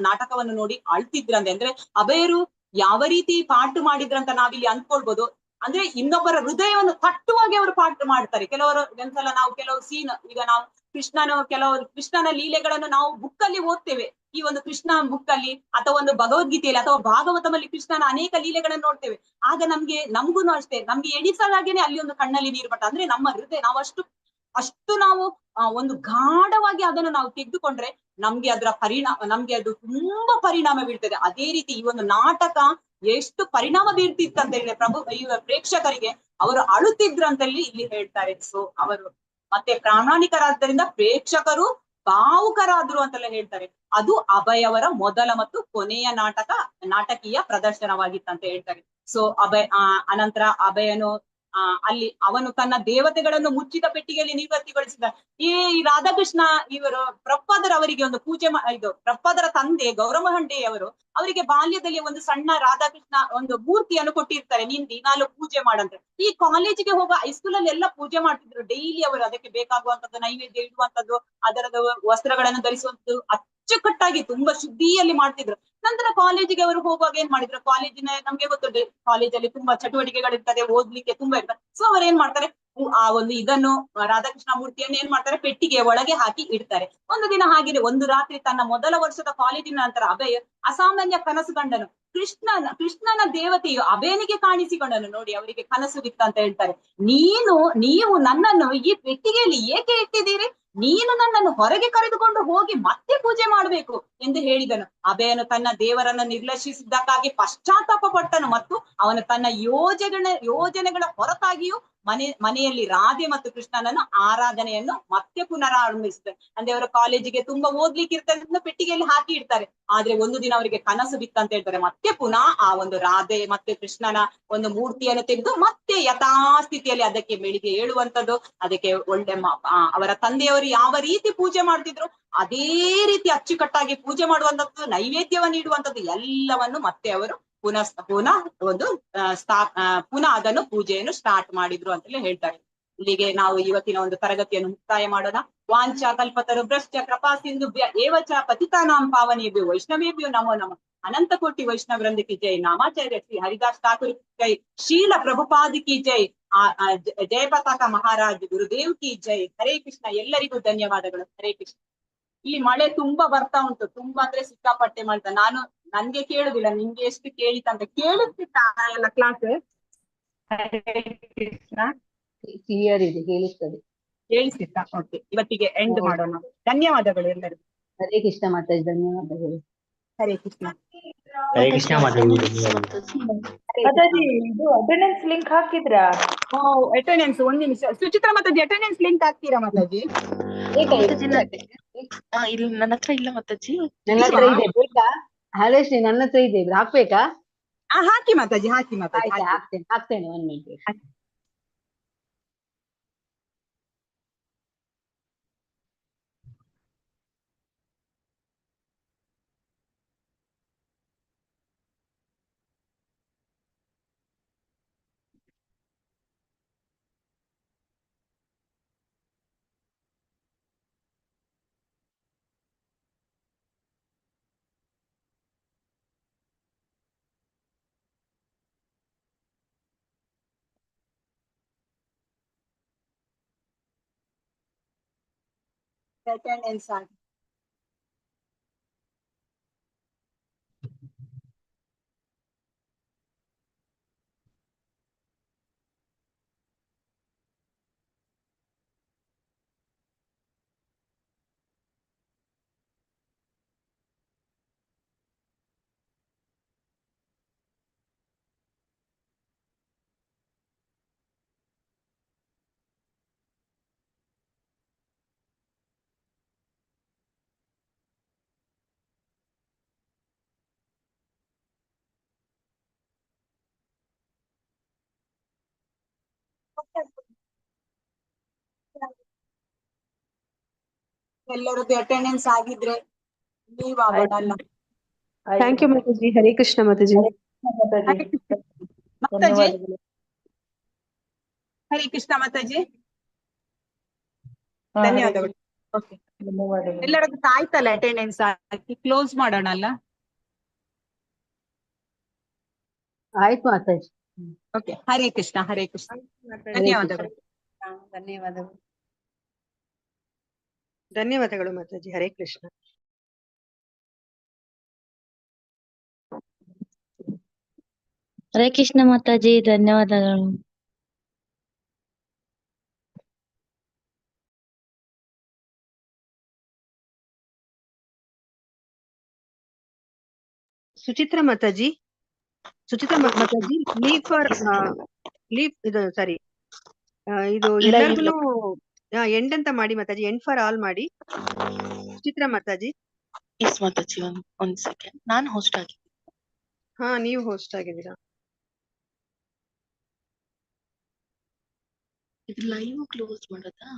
ನಾಟಕವನ್ನು ನೋಡಿ ಅಳ್ತಿದ್ರಂತೆ. ಅಂದ್ರೆ ಅಭಯರು ಯಾವ ರೀತಿ ಪಾಠ ಮಾಡಿದ್ರಂತ ನಾವಿಲ್ಲಿ ಅಂದ್ಕೊಳ್ಬೋದು. ಅಂದ್ರೆ ಇನ್ನೊಬ್ಬರ ಹೃದಯವನ್ನು ತಟ್ಟುವಾಗಿ ಅವರು ಪಾಠ ಮಾಡ್ತಾರೆ. ಕೆಲವರು ಒಂದ್ಸಲ ನಾವು ಕೆಲವು ಸೀನ್ ಈಗ ನಾವು ಕೃಷ್ಣನ ಲೀಲೆಗಳನ್ನು ನಾವು ಬುಕ್ ಅಲ್ಲಿ ಓದ್ತೇವೆ. ಈ ಒಂದು ಕೃಷ್ಣ ಬುಕ್ ಅಲ್ಲಿ ಅಥವಾ ಒಂದು ಭಗವದ್ಗೀತೆಯಲ್ಲಿ ಅಥವಾ ಭಾಗವತದಲ್ಲಿ ಕೃಷ್ಣನ ಅನೇಕ ಲೀಲೆಗಳನ್ನು ನೋಡ್ತೇವೆ. ಆಗ ನಮ್ಗೂ ಅಷ್ಟೇ ನಮ್ಗೆ ಎಣಿಸಲಾಗೇನೆ ಅಲ್ಲಿ ಒಂದು ಕಣ್ಣಲ್ಲಿ ನೀರು ಬಟ್ಟ. ಅಂದ್ರೆ ನಮ್ಮ ಹೃದಯ ನಾವು ಅಷ್ಟು ನಾವು ಒಂದು ಗಾಢವಾಗಿ ಅದನ್ನು ನಾವು ತೆಗೆದುಕೊಂಡ್ರೆ ನಮ್ಗೆ ಅದರ ನಮ್ಗೆ ಅದು ತುಂಬಾ ಪರಿಣಾಮ ಬೀಳ್ತದೆ. ಅದೇ ರೀತಿ ಈ ಒಂದು ನಾಟಕ ಎಷ್ಟು ಪರಿಣಾಮ ಬೀರ್ತಿತ್ತಂತ ಹೇಳಿದ್ರೆ ಪ್ರೇಕ್ಷಕರಿಗೆ ಅವರು ಅಳುತ್ತಿದ್ರಂತಲ್ಲಿ ಇಲ್ಲಿ ಹೇಳ್ತಾರೆ. ಸೊ ಅವರು ಮತ್ತೆ ಪ್ರಾಮಾಣಿಕರಾದ್ದರಿಂದ ಪ್ರೇಕ್ಷಕರು ಭಾವುಕರಾದ್ರು ಅಂತೆಲ್ಲ ಹೇಳ್ತಾರೆ. ಅದು ಅಭಯವರ ಮೊದಲ ಮತ್ತು ಕೊನೆಯ ನಾಟಕೀಯ ಪ್ರದರ್ಶನವಾಗಿತ್ತಂತ ಹೇಳ್ತಾರೆ. ಸೊ ಅನಂತರ ಅಭಯನು ಅಲ್ಲಿ ಅವನು ತನ್ನ ದೇವತೆಗಳನ್ನು ಮುಚ್ಚಿದ ಪೆಟ್ಟಿಗೆಯಲ್ಲಿ ನಿವೃತ್ತಿಗೊಳಿಸಿದ. ಈ ರಾಧಾಕೃಷ್ಣ ಇವರು ಪ್ರಪ್ಪಾದರವರಿಗೆ ಒಂದು ಪೂಜೆ ಪ್ರಪ್ಪಾದರ ತಂದೆ ಗೌರಮೋಹನ್ ಅವರು ಅವರಿಗೆ ಬಾಲ್ಯದಲ್ಲಿ ಒಂದು ಸಣ್ಣ ರಾಧಾಕೃಷ್ಣ ಒಂದು ಮೂರ್ತಿಯನ್ನು ಕೊಟ್ಟಿರ್ತಾರೆ. ನೀನ್ ದಿನಾಲು ಪೂಜೆ ಮಾಡಂದ್ರೆ. ಈ ಕಾಲೇಜಿಗೆ ಹೋಗೋ ಹೈಸ್ಕೂಲ್ ಅಲ್ಲಿ ಎಲ್ಲ ಪೂಜೆ ಮಾಡ್ತಿದ್ರು. ಡೈಲಿ ಅವರು ಅದಕ್ಕೆ ಬೇಕಾಗುವಂತದ್ದು ನೈವೇದ್ಯ ಇಡುವಂತದ್ದು, ಅದರದ ವಸ್ತ್ರಗಳನ್ನು ಧರಿಸುವಂತದ್ದು ಅಚ್ಚುಕಟ್ಟಾಗಿ ತುಂಬಾ ಶುದ್ಧಿಯಲ್ಲಿ ಮಾಡ್ತಿದ್ರು. ನಂತರ ಕಾಲೇಜಿಗೆ ಅವರು ಹೋಗುವಾಗ ಏನ್ ಮಾಡಿದ್ರು, ಕಾಲೇಜಿನ ನಮ್ಗೆ ಗೊತ್ತುಂಟು ಕಾಲೇಜಲ್ಲಿ ತುಂಬಾ ಚಟುವಟಿಕೆಗಳಿರ್ತದೆ, ಓದ್ಲಿಕ್ಕೆ ತುಂಬಾ ಇರ್ತದೆ. ಸೊ ಅವ್ರು ಏನ್ ಮಾಡ್ತಾರೆ, ಆ ಇದನ್ನು ರಾಧಾಕೃಷ್ಣ ಮೂರ್ತಿಯನ್ನು ಏನ್ ಮಾಡ್ತಾರೆ, ಪೆಟ್ಟಿಗೆ ಒಳಗೆ ಹಾಕಿ ಇಡ್ತಾರೆ. ಒಂದು ದಿನ ಹಾಗೆ ಒಂದು ರಾತ್ರಿ ತನ್ನ ಮೊದಲ ವರ್ಷದ ಕಾಲೇಜಿನ ನಂತರ ಅಭಯ ಅಸಾಮಾನ್ಯ ಕನಸು ಕಂಡನು. ಕೃಷ್ಣನ ದೇವತೆಯು ಅಭಯನಿಗೆ ಕಾಣಿಸಿಕೊಂಡನು. ನೋಡಿ ಅವರಿಗೆ ಕನಸು ಬಿತ್ತಂತ ಹೇಳ್ತಾರೆ. ನೀವು ನನ್ನನ್ನು ಈ ಪೆಟ್ಟಿಗೆಯಲ್ಲಿ ಏಕೆ ಇಟ್ಟಿದ್ದೀರಿ? ನೀನು ನನ್ನನ್ನು ಹೊರಗೆ ಕರೆದುಕೊಂಡು ಹೋಗಿ ಮತ್ತೆ ಪೂಜೆ ಮಾಡಬೇಕು ಎಂದು ಹೇಳಿದನು. ಅಭಯನು ತನ್ನ ದೇವರನ್ನು ನಿರ್ಲಕ್ಷಿಸಿದ್ದಕ್ಕಾಗಿ ಪಶ್ಚಾತ್ತಾಪ ಪಟ್ಟನು ಮತ್ತು ಅವನು ತನ್ನ ಯೋಜನೆಗಳ ಹೊರತಾಗಿಯೂ ಮನೆಯಲ್ಲಿ ರಾಧೆ ಮತ್ತು ಕೃಷ್ಣನನ್ನು ಆರಾಧನೆಯನ್ನು ಮತ್ತೆ ಪುನರಾರಂಭಿಸಿದರು. ಅಂದ್ರೆ ಅವರು ಕಾಲೇಜಿಗೆ ತುಂಬಾ ಓದ್ಲಿಕ್ಕೆ ಇರ್ತಾರೆ, ಪೆಟ್ಟಿಗೆಯಲ್ಲಿ ಹಾಕಿ ಇಡ್ತಾರೆ. ಆದ್ರೆ ಒಂದು ದಿನ ಅವರಿಗೆ ಕನಸು ಬಿತ್ತಂತ ಹೇಳ್ತಾರೆ. ಮತ್ತೆ ಪುನಃ ಆ ಒಂದು ರಾಧೆ ಮತ್ತೆ ಕೃಷ್ಣನ ಒಂದು ಮೂರ್ತಿಯನ್ನು ತೆಗೆದು ಮತ್ತೆ ಯಥಾಸ್ಥಿತಿಯಲ್ಲಿ ಅದಕ್ಕೆ ಬೆಳಿಗ್ಗೆ ಏಳುವಂತದ್ದು, ಅದಕ್ಕೆ ಒಳ್ಳೆ ಅವರ ತಂದೆಯವರು ಯಾವ ರೀತಿ ಪೂಜೆ ಮಾಡ್ತಿದ್ರು ಅದೇ ರೀತಿ ಅಚ್ಚುಕಟ್ಟಾಗಿ ಪೂಜೆ ಮಾಡುವಂತದ್ದು, ನೈವೇದ್ಯವನ್ನು ನೀಡುವಂತದ್ದು ಎಲ್ಲವನ್ನು ಮತ್ತೆ ಅವರು ಪುನಃ ಅದನ್ನು ಪೂಜೆಯನ್ನು ಸ್ಟಾರ್ಟ್ ಮಾಡಿದ್ರು ಅಂತಲೇ ಹೇಳ್ತಾರೆ. ಇಲ್ಲಿಗೆ ನಾವು ಇವತ್ತಿನ ಒಂದು ತರಗತಿಯನ್ನು ಮುಕ್ತಾಯ ಮಾಡೋಣ. ವಾಂಚ ಕಲ್ಪತರು ಭ್ರಷ್ಟ ಕೃಪಾ ಸಿಂಧು ಏವಚ ಪತಿತಾನಾಂ ಪಾವನೇಭ್ಯೋ ವೈಷ್ಣವೇಭ್ಯೋ ನಮೋ ನಮಃ. ಅನಂತ ಕೋಟಿ ವೈಷ್ಣವ ವೃಂದ ಕಿ ಜೈ. ನಾಮಾಚಾರ್ಯ ಶ್ರೀ ಹರಿದಾಸ್ ಠಾಕೂರ್ ಜೈ. ಶೀಲ ಪ್ರಭುಪಾದ್ ಕಿ ಜೈ. ಜಯಪತಾಕ ಮಹಾರಾಜ್ ಗುರುದೇವ್ ಕಿ ಜೈ. ಹರೇ ಕೃಷ್ಣ. ಎಲ್ಲರಿಗೂ ಧನ್ಯವಾದಗಳು. ಹರೇ ಕೃಷ್ಣ. ಇಲ್ಲಿ ಮಳೆ ತುಂಬಾ ಬರ್ತಾ ಉಂಟು, ತುಂಬಾ ಅಂದ್ರೆ ಸಿಕ್ಕಾಪಟ್ಟೆ ಮಾಡ್ತಾ. ನನ್ಗೆ ಕೇಳುದಿಲ್ಲ, ನಿಮ್ಗೆ ಎಷ್ಟು ಕೇಳಿತಂತ ಕೇಳಿಸ್ತಿತ್ತ ಎಲ್ಲ ಕ್ಲಾಸ್? ಕ್ಲಿಯರ್ ಇದೆ, ಕೇಳಿಸ್ತಿತ್ತ? ಓಕೆ, ಇವತ್ತಿಗೆ ಎಂಡ್ ಮಾಡೋಣ. ಧನ್ಯವಾದಗಳು ಎಲ್ಲರಿಗೂ. ಹರೇ ಕೃಷ್ಣ ಮಾತಾಜಿ, ಧನ್ಯವಾದಗಳು. ಹರೇ ಕೃಷ್ಣ. ಹರೇ ಕೃಷ್ಣ ಮಾತಾಜಿ. ಮಾತಾಜಿ, ಇದು ಅಟೆಂಡೆನ್ಸ್ ಲಿಂಕ್ ಹಾಕಿದ್ರಾ? ಅಟೆಂಡೆನ್ಸ್ ಒಂದ್ ನಿಮಿಷ. ಸುಚಿತ್ರಾ ಮಾತಾಜಿ, ಅಟೆಂಡೆನ್ಸ್ ಲಿಂಕ್ ಹಾಕ್ತೀರಾ ಮಾತಾಜಿ? ಇಲ್ಲಿ ನನ್ನ ಹತ್ರ ಇಲ್ಲ ಮಾತಾಜಿ. ನನ್ನ ಹತ್ರ ಇದೆ, ಬೇಕಾ? ಹರೇಶ್ರೀ, ನನ್ನ ಹತ್ರ ಇದೆ, ಹಾಕ್ಬೇಕಾ? ಹಾಕಿ ಮಾತಾಜಿ, ಹಾಕಿ ಮಾತಾಜಿ. ಹಾಕ್ತೇನೆ 1 ಮಿನಿಟ್. ಅಟೆಂಡೆನ್ಸ್ ಆಗಿ ಎಲ್ಲರದ್ದು ಅಟೆಂಡೆನ್ಸ್ ಆಗಿದ್ರೆ ಲೀವ್ ಆಗೋಣ ಅಲ್ಲ. Thank you Mataji. ಹರೇ ಕೃಷ್ಣ ಮಾತಾಜಿ. ಹರೇ ಕೃಷ್ಣ ಮಾತಾಜಿ. ಹರೇ ಕೃಷ್ಣ ಮಾತಾಜಿ. ಧನ್ಯವಾದಗಳು. ಓಕೆ, ಎಲ್ಲರದ್ದು ಆಯ್ತಲ್ಲ ಅಟೆಂಡೆನ್ಸ್ ಆಗಿ ಕ್ಲೋಸ್ ಮಾಡೋಣ ಅಲ್ಲ. ಆಯ್ತು ಮಾತಾಜಿ. ಓಕೆ, ಹರೇ ಕೃಷ್ಣ ಹರೇ ಕೃಷ್ಣ. ಧನ್ಯವಾದಗಳು. ಧನ್ಯವಾದಗಳು. ಧನ್ಯವಾದಗಳು ಮಾತಾಜಿ. ಹರೇ ಕೃಷ್ಣ. ಹರೇ ಕೃಷ್ಣ ಮಾತಾಜಿ, ಧನ್ಯವಾದಗಳು. ಸುಚಿತ್ರಾ ಮಾತಾಜಿ. ಮಾತಾಜಿ, ಲೀವ್ ಇದು ಸಾರಿ, ಇದು ಎಲ್ಲರಿಗೂ ಎಂಡ್ ಅಂತ ಮಾಡಿ ಮಾತಾಜಿ. ಎಂಡ್ ಫಾರ್ ಆಲ್ ಮಾಡಿ. ಸುಚಿತ್ರಾ ಮಾತಾಜಿ. ಎಸ್ ಮಾತಾಜಿ, ಒಂದ್ ಸೆಕೆಂಡ್. ನಾನ್ ಹೋಸ್ಟ್ ಆಗಿ. ಹಾ, ನೀವು ಹೋಸ್ಟ್ ಆಗಿದ್ದೀರಾ. ಇದು ಲೈವ್ ಕ್ಲೋಸ್ ಮಾಡೋದಾ?